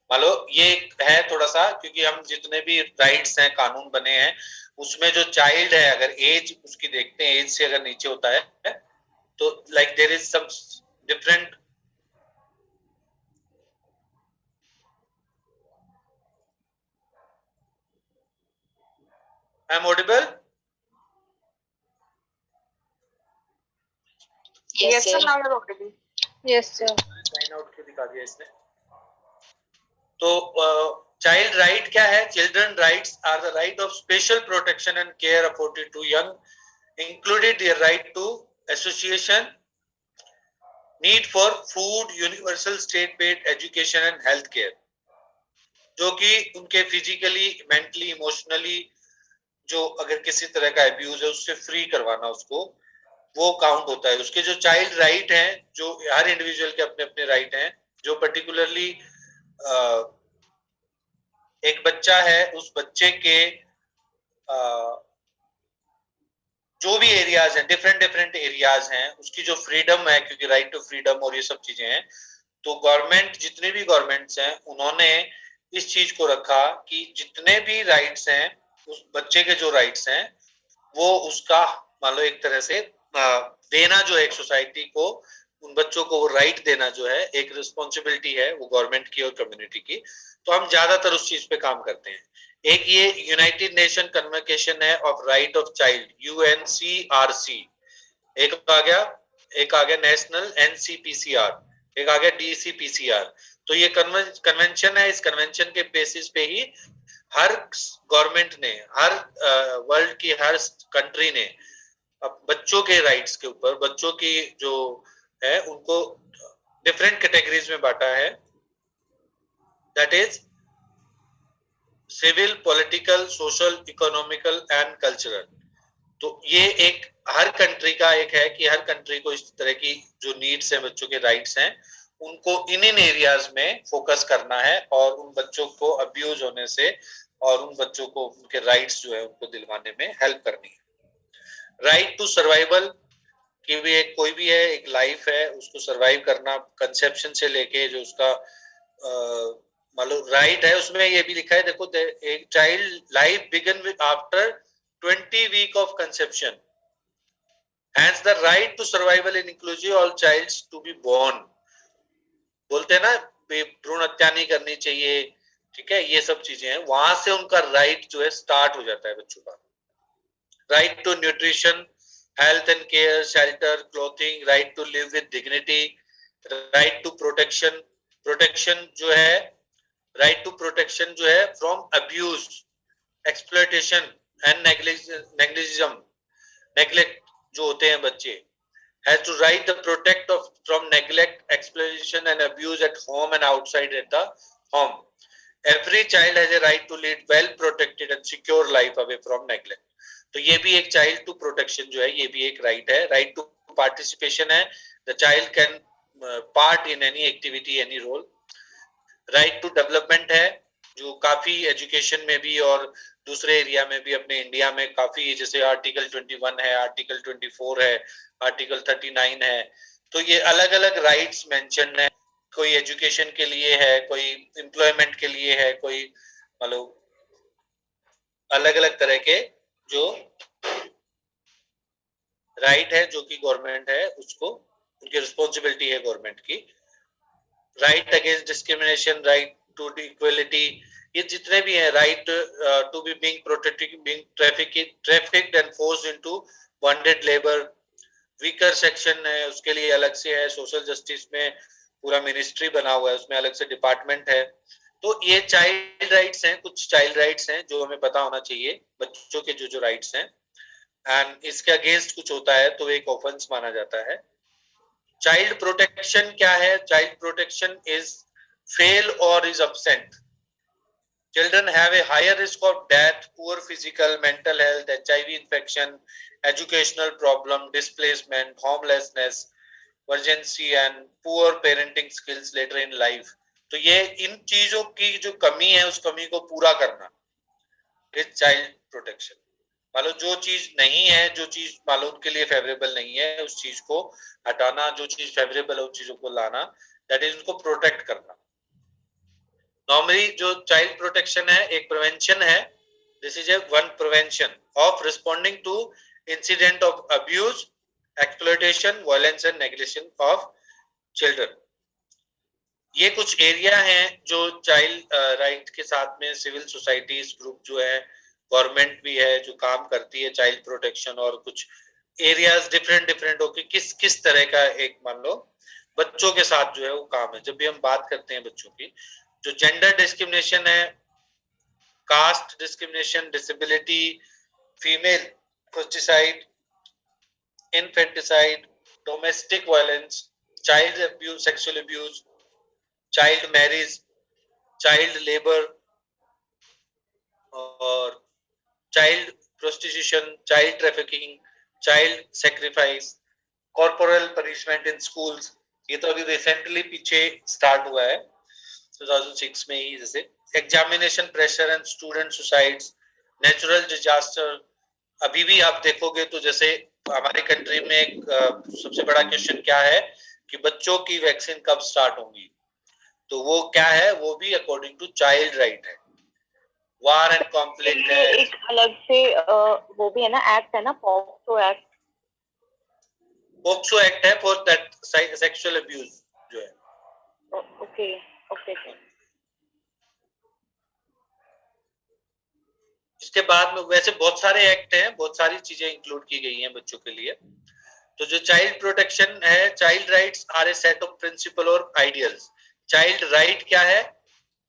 मान लो ये है थोड़ा सा, क्योंकि हम जितने भी राइट्स हैं, कानून बने हैं, उसमें जो चाइल्ड है अगर एज उसकी देखते हैं, एज से अगर नीचे होता है तो like there is some different. I am audible?
Yes, sir. Now you're audible.
Yes, sir.
Sign out क्यों दिखा दिया इसने? तो चाइल्ड राइट क्या है? Children rights are the right of special protection and care afforded to young, included their right to association, need for food, universal state paid education and health care, जो कि उनके फिजिकली, मेंटली, इमोशनली जो अगर किसी तरह का अब्यूज है उससे फ्री करवाना, उसको वो काउंट होता है। उसके जो चाइल्ड राइट हैं, जो हर इंडिविजुअल के अपने अपने राइट हैं, जो पर्टिकुलरली एक बच्चा है, उस बच्चे के जो भी एरियाज हैं, डिफरेंट एरियाज हैं, उसकी जो फ्रीडम है, क्योंकि राइट टू फ्रीडम और ये सब चीजें हैं, तो गवर्नमेंट, जितने भी गवर्नमेंट्स हैं, उन्होंने इस चीज को रखा कि जितने भी राइट्स हैं, उस बच्चे के जो राइट्स हैं, वो उसका मान लो एक तरह से देना जो है एक सोसाइटी को, उन बच्चों को वो राइट देना जो है एक रिस्पॉन्सिबिलिटी है वो गवर्नमेंट की और कम्युनिटी की। तो हम ज्यादातर उस चीज पे काम करते हैं। एक ये यूनाइटेड नेशन कन्वेंशन है of right of child, UNCRC, एक आ गया नेशनल NCPCR, एक आ गया DCPCR। तो ये कन्वेंशन है, इस कन्वेंशन के बेसिस पे ही हर गवर्नमेंट ने, हर वर्ल्ड की हर कंट्री ने अब बच्चों के राइट्स के ऊपर, बच्चों की जो है उनको डिफरेंट कैटेगरीज में बांटा है, that is civil, political, social, economical and cultural. तो ये एक हर कंट्री का एक है कि हर कंट्री को इस तरह की जो नीड्स हैं, बच्चों के राइट्स हैं, उनको इन एरियाज में फोकस करना है और उन बच्चों को अब्यूज होने से और उन बच्चों को उनके राइट्स जो है उनको दिलवाने में हेल्प करनी है। राइट टू सर्वाइवल की भी एक कोई भी है, एक लाइफ है, उसको सर्वाइव करना कंसेप्शन से लेके जो उसका मतलब राइट है, उसमें ये भी लिखा है, देखो, एक child life begin with after 20 week of conception, hence the right to survival in inclusive all childs to be born. बोलते हैं ना भ्रूण हत्या नहीं करनी चाहिए, ठीक है, ये सब चीजें हैं, वहां से उनका राइट जो है स्टार्ट हो जाता है बच्चों का। Right to nutrition, health and care, shelter, clothing, right to live with dignity, right to protection, protection जो है, राइट टू प्रोटेक्शन जो है from abuse, exploitation and negligence, neglect जो होते हैं बच्चे, has to right to protect of from neglect, exploitation and abuse at home and outside at the home. Every child has a right to lead well protected and secure life away from neglect. तो ये भी एक child to protection जो है, ये भी एक right है। right to participation है, the child can part in any activity, any role. right to development है, जो काफी एजुकेशन में भी और दूसरे एरिया में भी अपने इंडिया में काफी, जैसे आर्टिकल 21 है, आर्टिकल 24 है, आर्टिकल 39 है, तो ये अलग अलग राइट्स मेंशन है। कोई एजुकेशन के लिए है, कोई एम्प्लॉयमेंट के लिए है, कोई मतलब अलग अलग तरह के जो राइट है जो कि गवर्नमेंट है उसको, उनकी रिस्पॉन्सिबिलिटी है गवर्नमेंट की। Right against discrimination, right to equality, ये जितने भी हैं, right to be being protected, being trafficked and forced into bonded labour, weaker section है उसके लिए अलग से है, सोशल जस्टिस में पूरा मिनिस्ट्री बना हुआ है, उसमें अलग से डिपार्टमेंट है। तो ये चाइल्ड राइट्स हैं, कुछ चाइल्ड राइट्स हैं जो हमें पता होना चाहिए, बच्चों के जो राइट्स हैं, एंड इसके अगेंस्ट कुछ होता है तो एक ऑफेंस माना जाता है। चाइल्ड प्रोटेक्शन क्या है? चाइल्ड प्रोटेक्शन इज फेल और is absent. Children have a higher risk of death, poor physical, mental health, HIV infection, educational problem, displacement, homelessness, urgency and poor parenting skills later in life. तो ये इन चीजों की जो कमी है उस कमी को पूरा करना इज चाइल्ड प्रोटेक्शन। मान लो जो चीज नहीं है, जो चीज मान लो उनके लिए फेवरेबल नहीं है, उस चीज को हटाना, जो चीज फेवरेबल है उन चीजों को लाना, दैट इज उनको प्रोटेक्ट करना। नॉर्मली जो चाइल्ड प्रोटेक्शन है एक प्रिवेंशन है, this is a one prevention of responding to incident of abuse, exploitation, violence and neglection of children. ये कुछ एरिया हैं जो चाइल्ड राइट के साथ में सिविल सोसाइटीज ग्रुप जो है, गवर्नमेंट भी है जो काम करती है चाइल्ड प्रोटेक्शन, और कुछ एरियाज डिफरेंट होके किस किस तरह का एक मान लो बच्चों के साथ जो है वो काम है। जब भी हम बात करते हैं बच्चों की, जो जेंडर डिस्क्रिमिनेशन है, caste discrimination, disability, female foeticide, infanticide, domestic violence, child abuse, sexual abuse, child marriage, child labour और child prostitution, child trafficking, child sacrifice, corporal punishment in schools, ये तो अभी रिसेंटली पीछे स्टार्ट हुआ है 2006 में ही, जैसे examination pressure and student suicides, natural disaster. अभी भी आप देखोगे तो जैसे हमारे कंट्री में एक सबसे बड़ा क्वेश्चन क्या है कि बच्चों की वैक्सीन कब स्टार्ट होंगी, तो वो क्या है, वो भी अकॉर्डिंग टू चाइल्ड राइट है। वार एंड कॉन्फ्लिक्ट है,
एक अलग से वो भी है ना, एक्ट है ना, पॉक्सो एक्ट।
पॉक्सो एक्ट है फॉर दैट सेक्सुअल अब्यूज जो है।
Okay okay.
इसके बाद में वैसे बहुत सारे एक्ट हैं, बहुत सारी चीजें इंक्लूड की गई हैं बच्चों के लिए। तो जो चाइल्ड प्रोटेक्शन है, child rights are a set of principle और आइडियल्स। चाइल्ड राइट क्या है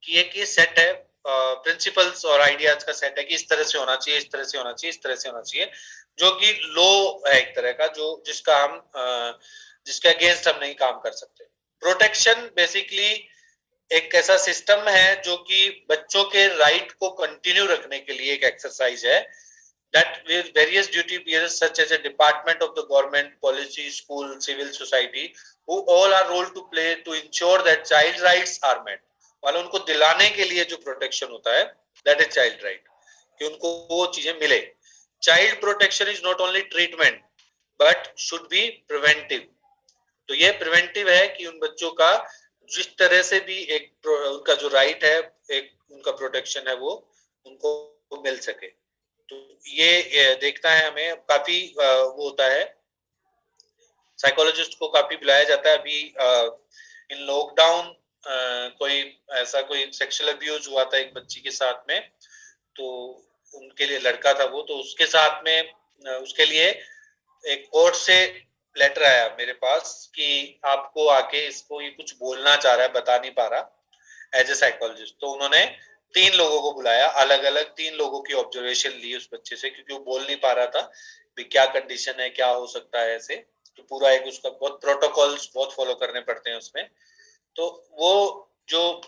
कि एक ये सेट है, प्रिंसिपल्स और आइडियाज का सेट है कि इस तरह से होना चाहिए, इस तरह से होना चाहिए, इस तरह से होना चाहिए, जो कि लॉ है एक तरह का, जो जिसका हम जिसके अगेंस्ट हम नहीं काम कर सकते। प्रोटेक्शन बेसिकली एक ऐसा सिस्टम है जो कि बच्चों के राइट को कंटिन्यू रखने के लिए एक एक्सरसाइज है, that with various duty bearers such as a department of the government, policy, school, civil society, who all are role to play to ensure that child rights are met। वाले उनको दिलाने के लिए जो प्रोटेक्शन होता है, that is child right, कि उनको वो चीजें मिले। Child protection is not only treatment but should be preventive. तो ये प्रिवेंटिव है कि उन बच्चों का जिस तरह से भी एक उनका जो राइट है, एक उनका प्रोटेक्शन है, वो उनको मिल सके। तो ये देखना है हमें, काफी वो होता है, साइकोलॉजिस्ट को काफी बुलाया जाता है। अभी इन लॉकडाउन कोई ऐसा कोई सेक्सुअल अब्यूज हुआ था एक बच्ची के साथ में, तो उनके लिए लड़का था वो, तो उसके साथ में उसके लिए एक कोर्ट से लेटर आया मेरे पास कि आपको आके इसको ये कुछ बोलना चाह रहा है, बता नहीं पा रहा एज ए साइकोलॉजिस्ट। तो उन्होंने 3 लोगों को बुलाया, अलग अलग 3 लोगों की ऑब्जर्वेशन ली उस बच्चे से, क्योंकि वो बोल नहीं पा रहा था भी क्या कंडीशन है, क्या हो सकता है ऐसे। तो पूरा एक उसका बहुत प्रोटोकॉल्स बहुत फॉलो करने पड़ते हैं उसमें। तो वो जो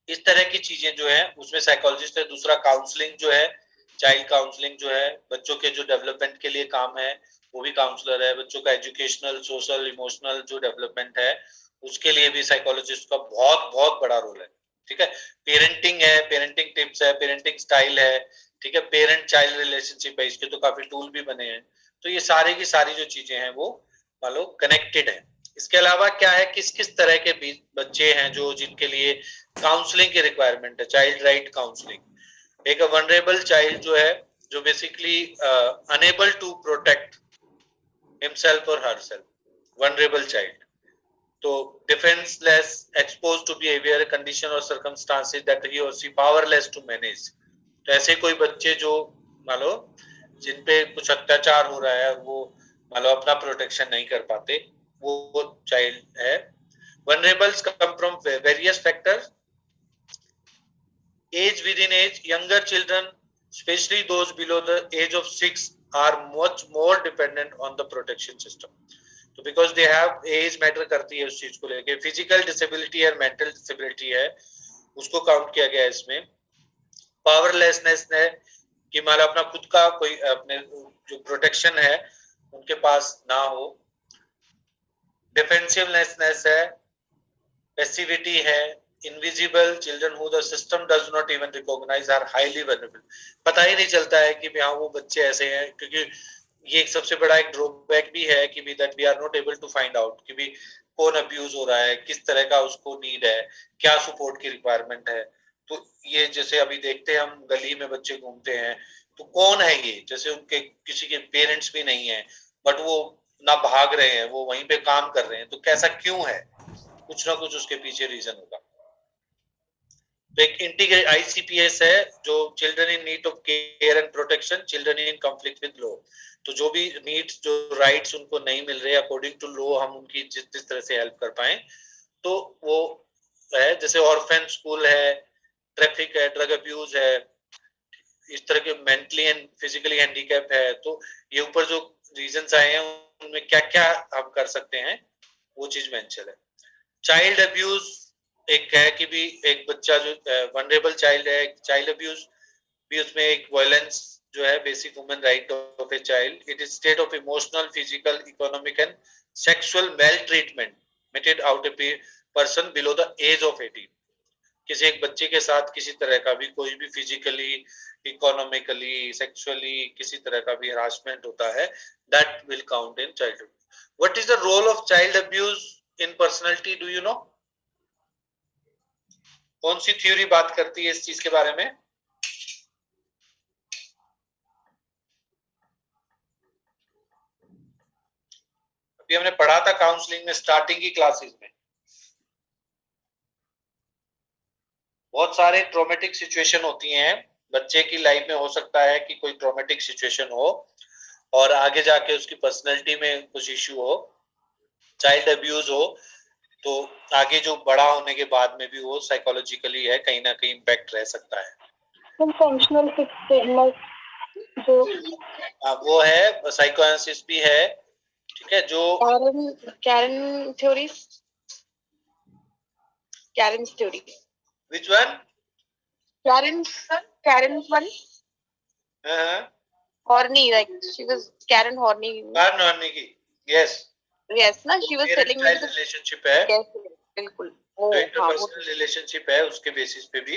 इस तरह की चीजें जो है उसमें साइकोलॉजिस्ट है। दूसरा काउंसलिंग जो है, चाइल्ड काउंसलिंग जो है, बच्चों के जो डेवलपमेंट के लिए काम है वो भी काउंसलर है। बच्चों का एजुकेशनल, सोशल, इमोशनल जो डेवलपमेंट है उसके लिए भी साइकोलॉजिस्ट का बहुत बहुत बड़ा रोल है। ठीक है, पेरेंटिंग है, पेरेंटिंग टिप्स है, पेरेंटिंग स्टाइल है, ठीक है, पेरेंट चाइल्ड रिलेशनशिप है, इसके तो काफी टूल भी बने हैं। तो ये सारी की सारी जो चीजें हैं वो मान लो कनेक्टेड है। इसके अलावा क्या है, किस किस तरह के बच्चे हैं जो जिनके लिए काउंसलिंग की रिक्वायरमेंट है, चाइल्ड राइट काउंसलिंग। एक वनरेबल चाइल्ड जो है, जो basically unable to protect himself और हरसेल्फ, वनरेबल चाइल्ड। तो defenceless, exposed to behaviour, condition और सर्कमस्टांसेस दैट ही और सी पावरलेस टू मैनेज। तो ऐसे कोई बच्चे जो मान लो जिन पे कुछ अत्याचार हो रहा है, वो मतलब अपना प्रोटेक्शन नहीं कर पाते, वो चाइल्ड है। Vulnerables come from various factors, age within age, younger children, especially those below the age of 6, are much more dependent on the protection system. तो because they have age matter करती है उस चीज को लेके, फिजिकल डिसेबिलिटी और मेंटल डिसेबिलिटी है उसको काउंट किया गया है इसमें। पावरलेसनेस है कि मतलब अपना खुद का कोई अपने जो प्रोटेक्शन है उनके पास ना हो। डिफेंसिवनेस है, पैसिविटी है, invisible children who the system does not even recognise are highly vulnerable. पता ही नहीं चलता है कि हाँ वो बच्चे ऐसे हैं, क्योंकि ये एक सबसे बड़ा एक ड्रॉबैक भी है कि भी that we are not able to find out कि भी कौन अब्यूज हो रहा है, किस तरह का उसको नीड है, क्या सपोर्ट की रिक्वायरमेंट है। तो ये जैसे अभी देखते हैं हम गली में बच्चे घूमते हैं तो कौन है ये, जैसे उनके किसी के पेरेंट्स भी नहीं है बट वो ना भाग रहे हैं, वो वहीं पे काम कर रहे हैं, तो कैसा क्यों है, कुछ ना कुछ उसके पीछे रीजन होगा। तो एक इंटीग्रेट ICPS है जो children in need of care and protection, children in conflict with law. तो जो भी नीड्स, जो राइट्स उनको नहीं मिल रहे अकॉर्डिंग टू लॉ, हम उनकी जिस तरह से हेल्प कर पाए तो वो है। जैसे ऑर्फन स्कूल है, ट्रैफिक है, ड्रग अब्यूज है, इस तरह के मेंटली एंड फिजिकली हैंडीकैप है। तो ये ऊपर जो रीजंस आए हैं उनमें क्या क्या हम कर सकते हैं वो चीज मेंशन है। चाइल्ड अब्यूज एक है कि भी एक बच्चा जो वनरेबल चाइल्ड है, चाइल्ड अब्यूज भी उसमें एक वायलेंस जो है, basic human right of a child, it is state of emotional, physical, economic and sexual maltreatment meted out a person below the age of 18। किसी एक बच्चे के साथ किसी तरह का भी कोई भी फिजिकली, इकोनॉमिकली, सेक्सुअली किसी तरह का भी हरासमेंट होता है, that will count in child. What is the role of child abuse in personality, do you know? कौन सी थ्योरी बात करती है इस चीज के बारे में? अभी हमने पढ़ा था काउंसलिंग में स्टार्टिंग की क्लासेस में, बहुत सारे ट्रॉमेटिक सिचुएशन होती हैं बच्चे की लाइफ में। हो सकता है कि कोई ट्रॉमेटिक सिचुएशन हो और आगे जाके उसकी पर्सनैलिटी में कुछ इश्यू हो, चाइल्ड अब्यूज हो, तो आगे जो बड़ा होने के बाद में भी वो साइकोलॉजिकली है कहीं ना कहीं इम्पैक्ट रह सकता है।
फंक्शनल फिक्स जो
वो है, साइकोएनालिसिस भी है, ठीक है, जो
Karen theory, Karen's theory.
Which one?
Karen's one. Horny, like she was Karen horny.
Karen horny की, yes.
Yes, ना she was telling me
the relationship है,
yes, बिल्कुल।
जो interpersonal relationship है उसके बेसिस पे भी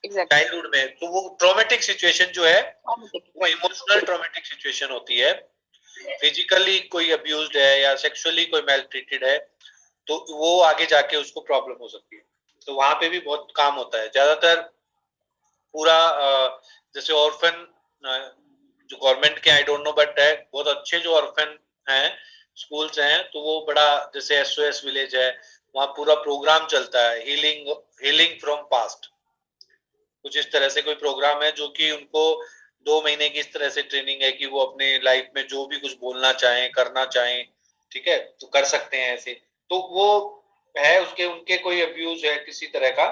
exactly.
चाइल्डहुड में तो वो ट्रॉमेटिक सिचुएशन जो है वो इमोशनल ट्रॉमेटिक सिचुएशन होती है। फिजिकली कोई अब्यूज्ड है या सेक्सुअली कोई मैलट्रीटेड है तो वो आगे जाके उसको प्रॉब्लम हो सकती है। तो वहां पे भी बहुत काम होता है। ज्यादातर पूरा जैसे ऑर्फन जो गवर्नमेंट के आई डोंट नो बट है, बहुत अच्छे जो ऑर्फन हैं स्कूल्स हैं, तो वो बड़ा जैसे SOS विलेज है, वहाँ पूरा प्रोग्राम चलता है हीलिंग फ्रॉम पास्ट। कुछ इस तरह से कोई प्रोग्राम है जो कि उनको 2 महीने की इस तरह से ट्रेनिंग है कि वो अपने लाइफ में जो भी कुछ बोलना चाहें, करना चाहें, ठीक है, तो कर सकते हैं ऐसे। तो वो है उसके उनके कोई अब्यूज है किसी तरह का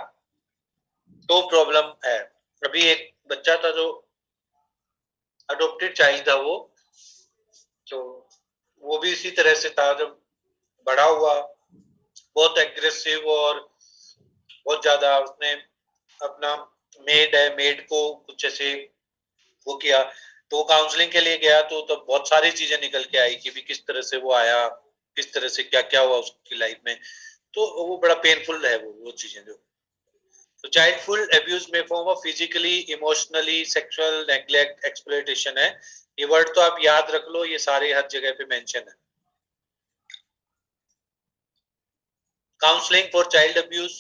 तो प्रॉब्लम है। अभी एक बच्चा था जो अडॉप्टेड चाइल्ड था, वो तो वो भी इसी तरह से था। जब बड़ा हुआ बहुत एग्रेसिव और बहुत ज्यादा उसने अपना मेड को कुछ ऐसे वो किया, तो काउंसलिंग के लिए गया तो बहुत सारी चीजें निकल के आई कि भी किस तरह से वो आया, किस तरह से क्या क्या हुआ उसकी लाइफ में। तो वो बड़ा पेनफुल है वो चीजें जो। तो चाइल्डहुड अब्यूज में form of physically, emotionally, sexual neglect, exploitation है। ये वर्ड तो आप याद रख लो, ये सारे हर जगह पे मेंशन है। काउंसलिंग फॉर चाइल्ड अब्यूज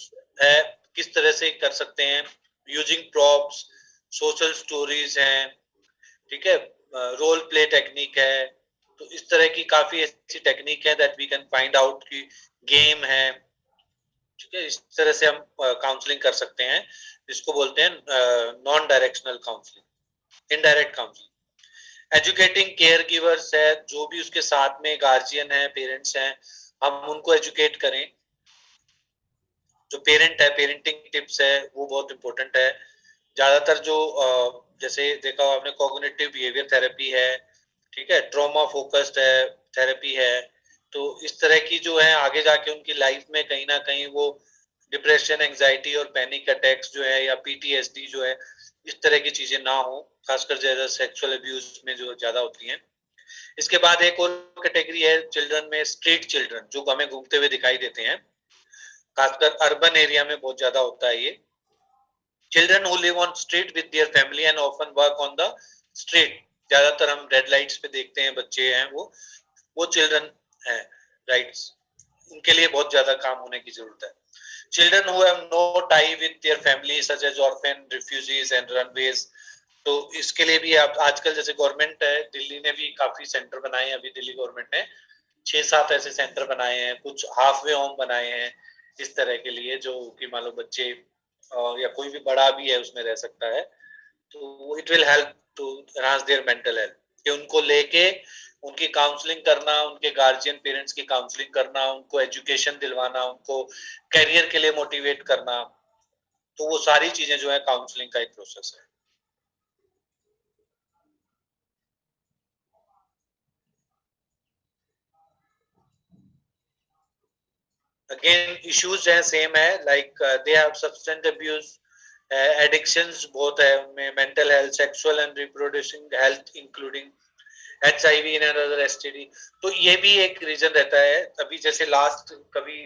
है, किस तरह से कर सकते हैं, यूजिंग प्रॉप्स, सोशल स्टोरीज हैं, ठीक है, रोल प्ले टेक्निक है। तो इस तरह की काफी ऐसी टेक्निक है that we can find out की गेम है, ठीक है। इस तरह से हम काउंसलिंग कर सकते हैं, इसको बोलते हैं non directional counselling, indirect counselling. Educating care givers है, जो भी उसके साथ में गार्जियन है, पेरेंट्स हैं, हम उनको एजुकेट करें। जो पेरेंट है, पेरेंटिंग टिप्स है वो बहुत इंपॉर्टेंट है। ज्यादातर जो जैसे देखा हो आपने, कॉग्निटिव बिहेवियर थेरेपी है, ठीक है, ट्रॉमा फोकस्ड है थेरेपी है। तो इस तरह की जो है आगे जाके उनकी लाइफ में कहीं ना कहीं वो डिप्रेशन, एंजाइटी और पैनिक अटैक्स जो है, या पीटीएसडी जो है, इस तरह की चीजें ना हो, खासकर ज्यादा सेक्सुअल अब्यूज में जो ज्यादा होती हैं। इसके बाद एक और कैटेगरी है चिल्ड्रन में, स्ट्रीट चिल्ड्रन, जो हमें घूमते हुए दिखाई देते हैं, खासकर अर्बन एरिया में बहुत ज्यादा होता है ये। Children who live on street with their family and often work on the street, ज्यादातर हम रेड लाइट्स पे देखते हैं बच्चे हैं वो चिल्ड्रन हैं, राइट्स, उनके लिए बहुत ज्यादा काम होने की जरूरत है। Children who have no tie with their family such as orphan, refugees and runaways, तो इसके लिए भी आप आजकल जैसे गवर्नमेंट है, दिल्ली ने भी काफी सेंटर बनाए हैं, अभी दिल्ली गवर्नमेंट ने 6-7 ऐसे सेंटर बनाए हैं, कुछ हाफ वे होम बनाए हैं इस तरह के लिए, जो कि मान लो बच्चे या कोई भी बड़ा भी है उसमें रह सकता है। तो it will help to enhance their mental health, कि उनको लेके उनकी काउंसलिंग करना, उनके गार्जियन पेरेंट्स की काउंसलिंग करना, उनको एजुकेशन दिलवाना, उनको करियर के लिए मोटिवेट करना, तो वो सारी चीजें जो है काउंसलिंग का एक प्रोसेस है। अगेन इश्यूज है सेम है, like they have substance abuse, addictions बहुत है उनमें, mental health, sexual and reproducing health including HIV and other STD, तो ये भी एक रीजन रहता है। अभी जैसे लास्ट कभी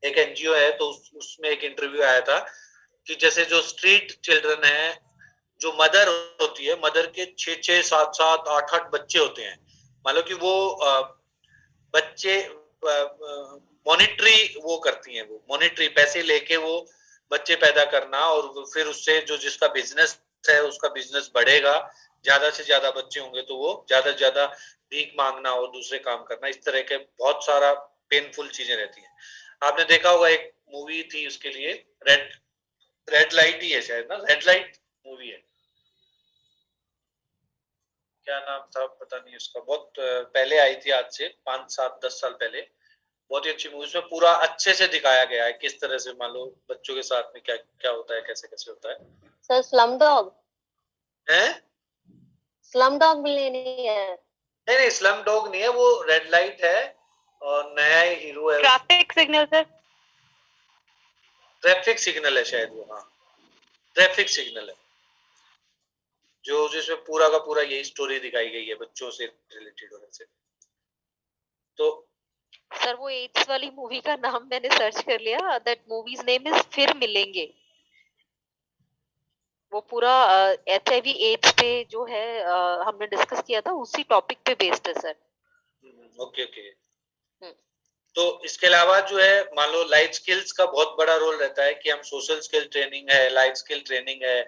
एक NGO है, तो उसमें एक इंटरव्यू आया था कि जैसे जो स्ट्रीट चिल्ड्रन है, जो मदर होती है, मदर के 6-6, 7-7, 8-8 बच्चे होते हैं, मान लो कि वो बच्चे मॉनिटरी वो करती हैं, वो मॉनिटरी पैसे लेके वो बच्चे पैदा करना, और फिर उससे जो जिसका बिजनेस है उसका बिजनेस बढ़ेगा, ज्यादा से ज्यादा बच्चे होंगे तो वो ज्यादा से ज्यादा भीख मांगना और दूसरे काम करना, इस तरह के बहुत सारा पेनफुल चीजें रहती हैं। आपने देखा होगा एक मूवी थी उसके लिए, रेड रेड लाइट ही है शायद ना, रेड लाइट मूवी है, क्या नाम था पता नहीं उसका, बहुत पहले आई थी, आज से 5-7-10 साल पहले, बहुत ही अच्छी मूवी। उसमें पूरा अच्छे से दिखाया गया है किस तरह से मान लो बच्चों के साथ में क्या क्या होता है, कैसे कैसे होता है।
सर स्लम डॉग
है?
स्लम डॉग नहीं है?
नहीं, स्लम डॉग नहीं है, वो रेड लाइट है और नया हीरो है।
Traffic signal sir,
traffic signal है शायद वो, हाँ ट्रैफिक सिग्नल है, जो जिसमें पूरा का पूरा यही स्टोरी दिखाई गई है बच्चों से रिलेटेड होने से। तो
सर वो एड्स वाली मूवी का नाम मैंने सर्च कर लिया, दैट मूवीज नेम इज फिर मिलेंगे। वो पूरा HIV एड्स पे जो है हमने डिस्कस किया था, उसी टॉपिक पे बेस्ड है सर।
Okay okay. तो इसके अलावा जो है मान लो लाइफ स्किल्स का बहुत बड़ा रोल रहता है, कि हम सोशल स्किल ट्रेनिंग है, लाइफ स्किल ट्रेनिंग है,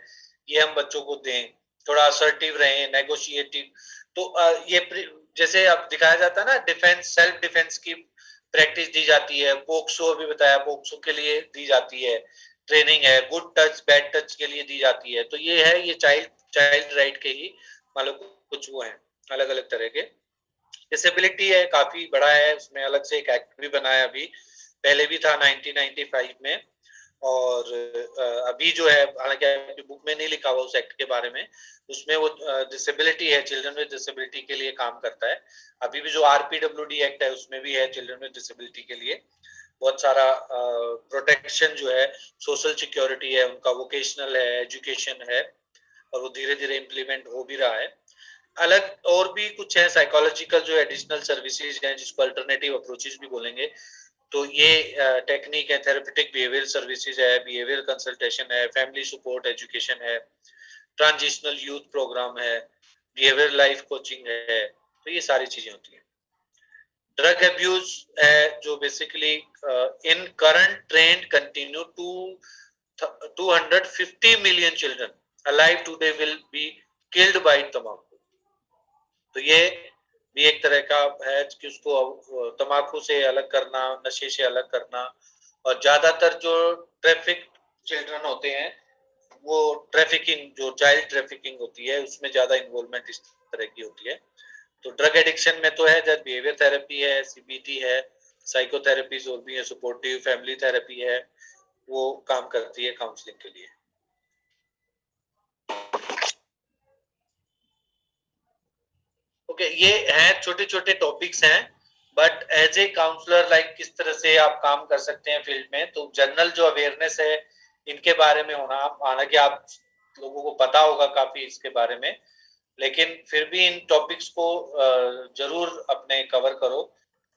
ये हम बच्चों को दें, थोड़ा असर्टिव रहें, नेगोशिएटिव। तो ये जैसे अब दिखाया जाता है ना, डिफेंस, सेल्फ डिफेंस की प्रैक्टिस दी जाती है, पोक्सो अभी बताया, पोक्सो के लिए दी जाती है ट्रेनिंग है, गुड टच बैड टच के लिए दी जाती है। तो ये है, ये चाइल्ड राइट के ही मान लो कुछ वो है, अलग अलग तरह के। डिसेबिलिटी है, काफी बड़ा है, उसमें अलग से एक एक्ट भी बना है, अभी पहले भी था 1995 में, और अभी जो है, हालांकि आपकी बुक में नहीं लिखा हुआ उस एक्ट के बारे में, उसमें वो डिसेबिलिटी है, चिल्ड्रन विद डिसेबिलिटी के लिए काम करता है। अभी भी जो RPWD एक्ट है उसमें भी है चिल्ड्रन विद डिसेबिलिटी के लिए बहुत सारा प्रोटेक्शन जो है, सोशल सिक्योरिटी है उनका, वोकेशनल है, एजुकेशन है, और वो धीरे धीरे इम्प्लीमेंट हो भी रहा है। अलग और भी कुछ है साइकोलॉजिकल जो एडिशनल सर्विसेज हैं, जिसको अल्टरनेटिव अप्रोचेस भी बोलेंगे। तो ये टेक्निक है, थेरेपेटिक बिहेवियर सर्विसेज है, बिहेवियर कंसल्टेशन है, फैमिली सपोर्ट एजुकेशन है, ट्रांजिशनल यूथ प्रोग्राम है, बिहेवियर लाइफ कोचिंग है, तो ये सारी चीजें होती हैं। ड्रग अब्यूज है, जो basically in current trend continue to 250 million children alive today will be killed by tobacco। तो ये भी एक तरह का है कि उसको तम्बाकू से अलग करना, नशे से अलग करना। और ज्यादातर जो ट्रैफिक चिल्ड्रन होते हैं वो ट्रैफिकिंग, जो चाइल्ड ट्रैफिकिंग होती है उसमें ज्यादा इन्वॉल्वमेंट इस तरह की होती है। तो ड्रग एडिक्शन में तो है, जब बिहेवियर थेरेपी है, सीबीटी है, साइकोथेरेपीज और भी है, सपोर्टिव फैमिली थेरेपी है, वो काम करती है काउंसलिंग के लिए। ओके, ये हैं छोटे छोटे टॉपिक्स हैं, but as a counsellor like किस तरह से आप काम कर सकते हैं फील्ड में, तो जनरल जो अवेयरनेस है इनके बारे में होना, हालांकि आप लोगों को पता होगा काफी इसके बारे में, लेकिन फिर भी इन टॉपिक्स को जरूर अपने कवर करो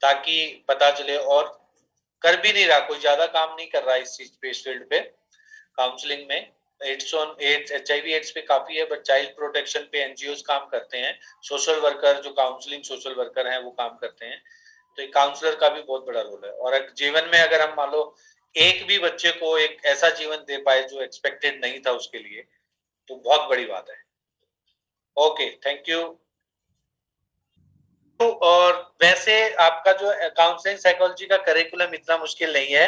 ताकि पता चले। और कर भी नहीं रहा, कोई ज्यादा काम नहीं कर रहा इस चीज पे, इस फील्ड पे काउंसलिंग में। AIDS on AIDS, HIV AIDS पे काफी है, बट चाइल्ड प्रोटेक्शन पे एनजीओ काम करते हैं, सोशल वर्कर जो काउंसलिंग सोशल वर्कर हैं वो काम करते हैं। तो एक काउंसलर का भी बहुत बड़ा रोल है। और एक जीवन में अगर हम मान लो एक भी बच्चे को एक ऐसा जीवन दे पाए जो एक्सपेक्टेड नहीं था उसके लिए, तो बहुत बड़ी बात है। Okay, thank you. और वैसे आपका जो काउंसलिंग साइकोलॉजी का करिकुलम इतना मुश्किल नहीं है।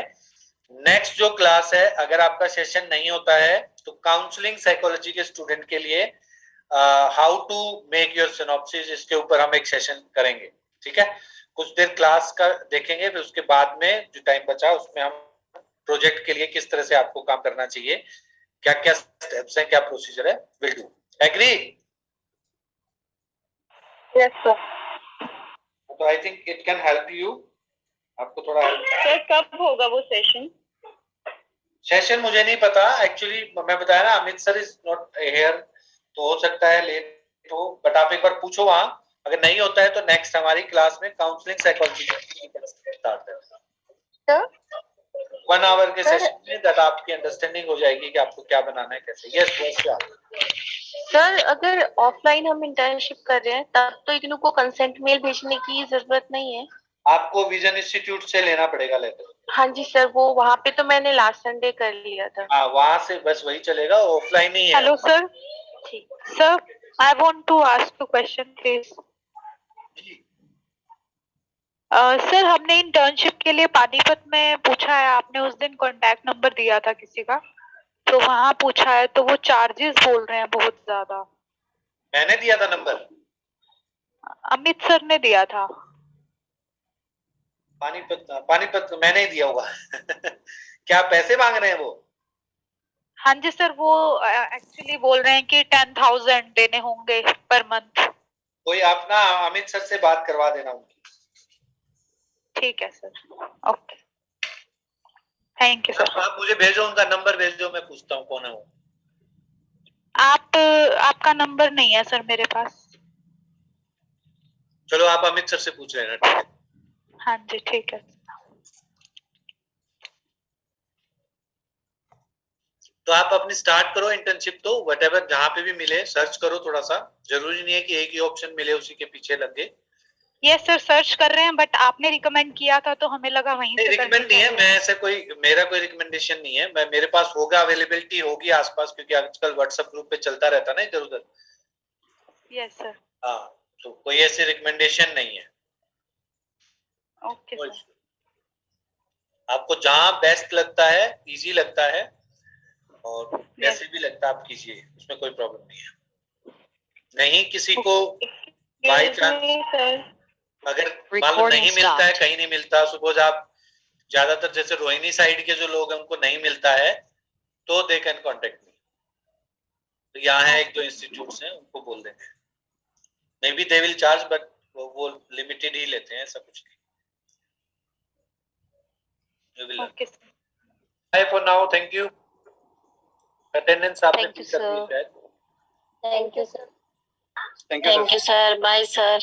नेक्स्ट जो क्लास है, अगर आपका सेशन नहीं होता है तो काउंसलिंग साइकोलॉजी के स्टूडेंट के लिए how to make your synopsis, इसके ऊपर हम एक सेशन करेंगे, ठीक है। कुछ देर क्लास का देखेंगे, फिर उसके बाद में जो टाइम बचा उसमें हम प्रोजेक्ट के लिए किस तरह से आपको काम करना चाहिए, क्या क्या स्टेप्स हैं, क्या प्रोसीजर है, will do. Agree?
Yes sir.
तो I think it can help you, आपको थोड़ा
सर कब होगा वो सेशन?
सेशन मुझे नहीं पता एक्चुअली, मैं बताया ना Amit sir is not here, तो हो सकता है लेट हो, बट आप एक बार पूछो वहां, अगर नहीं होता है तो नेक्स्ट हमारी क्लास में काउंसलिंग साइकोलॉजी स्टार्ट है सर, 1 आवर के सेशन में, दैट आपकी अंडरस्टैंडिंग हो जाएगी कि आपको क्या बनाना है, कैसे। यस
सर, अगर ऑफलाइन हम इंटर्नशिप कर रहे हैं तब तो इग्नू को कंसेंट मेल भेजने की जरूरत नहीं है?
आपको विजन इंस्टीट्यूट से लेना पड़ेगा लेटर।
हाँ जी सर, वो वहाँ पे तो मैंने लास्ट संडे कर लिया था।
हाँ, वहां से बस वही चलेगा, ऑफलाइन ही है।
Hello sir. Sir, I want to ask a question please. Sir, हमने इंटर्नशिप के लिए पानीपत में पूछा है, आपने उस दिन कांटेक्ट नंबर दिया था किसी का, तो वहाँ पूछा है तो वो चार्जेस बोल रहे हैं बहुत ज्यादा।
मैंने दिया था नंबर?
अमित सर ने दिया था।
पानीपत मैंने ही दिया होगा। क्या पैसे मांग रहे हैं वो?
हाँ जी सर, वो एक्चुअली बोल रहे हैं कि 10,000 देने होंगे पर मंथ।
कोई आप ना अमित सर से बात करवा देना उनकी।
ठीक है sir, okay, thank you sir.
आप मुझे भेजो, उनका नंबर भेजो, मैं पूछता हूँ कौन है वो।
आपका नंबर नहीं है सर मेरे पास।
चलो आप अमित सर से पूछ लेना, ठीक है?
हाँ जी ठीक है।
तो आप अपनी स्टार्ट करो इंटर्नशिप, तो व्हाटएवर जहाँ पे भी मिले सर्च करो थोड़ा सा, जरूरी नहीं है कि एक ही ऑप्शन मिले उसी के पीछे लगे।
यस सर, सर्च कर रहे हैं, बट आपने रिकमेंड किया था तो हमें लगा वहीं से।
रिकमेंड नहीं है, मैं ऐसे कोई, मेरा कोई रिकमेंडेशन नहीं है, मैं मेरे पास होगा, अवेलेबिलिटी होगी आसपास, क्योंकि आजकल व्हाट्सएप ग्रुप पे चलता रहता ना इधर उधर।
Yes sir.
हाँ, तो कोई ऐसी रिकमेंडेशन नहीं है।
Okay sir.
आपको जहाँ बेस्ट लगता है, इजी लगता है और कैसे भी लगता है आप कीजिए, उसमें कोई प्रॉब्लम नहीं है। नहीं किसी को बाय चांस अगर मान लो नहीं मिलता है, कहीं नहीं मिलता, सपोज आप ज्यादातर जैसे रोहिणी साइड के जो लोग हैं उनको नहीं मिलता है, तो दे कैन कॉन्टेक्ट मी। तो यहाँ है एक दो इंस्टीट्यूट्स हैं, उनको बोल देंगे, maybe they will charge, but वो लिमिटेड ही लेते हैं, ऐसा कुछ नहीं।
Okay sir,
bye for now, thank you. Attendance आपने
Thank you,
फिल कर दी
sir.
शायद।
Thank you sir.
Thank you sir, bye sir.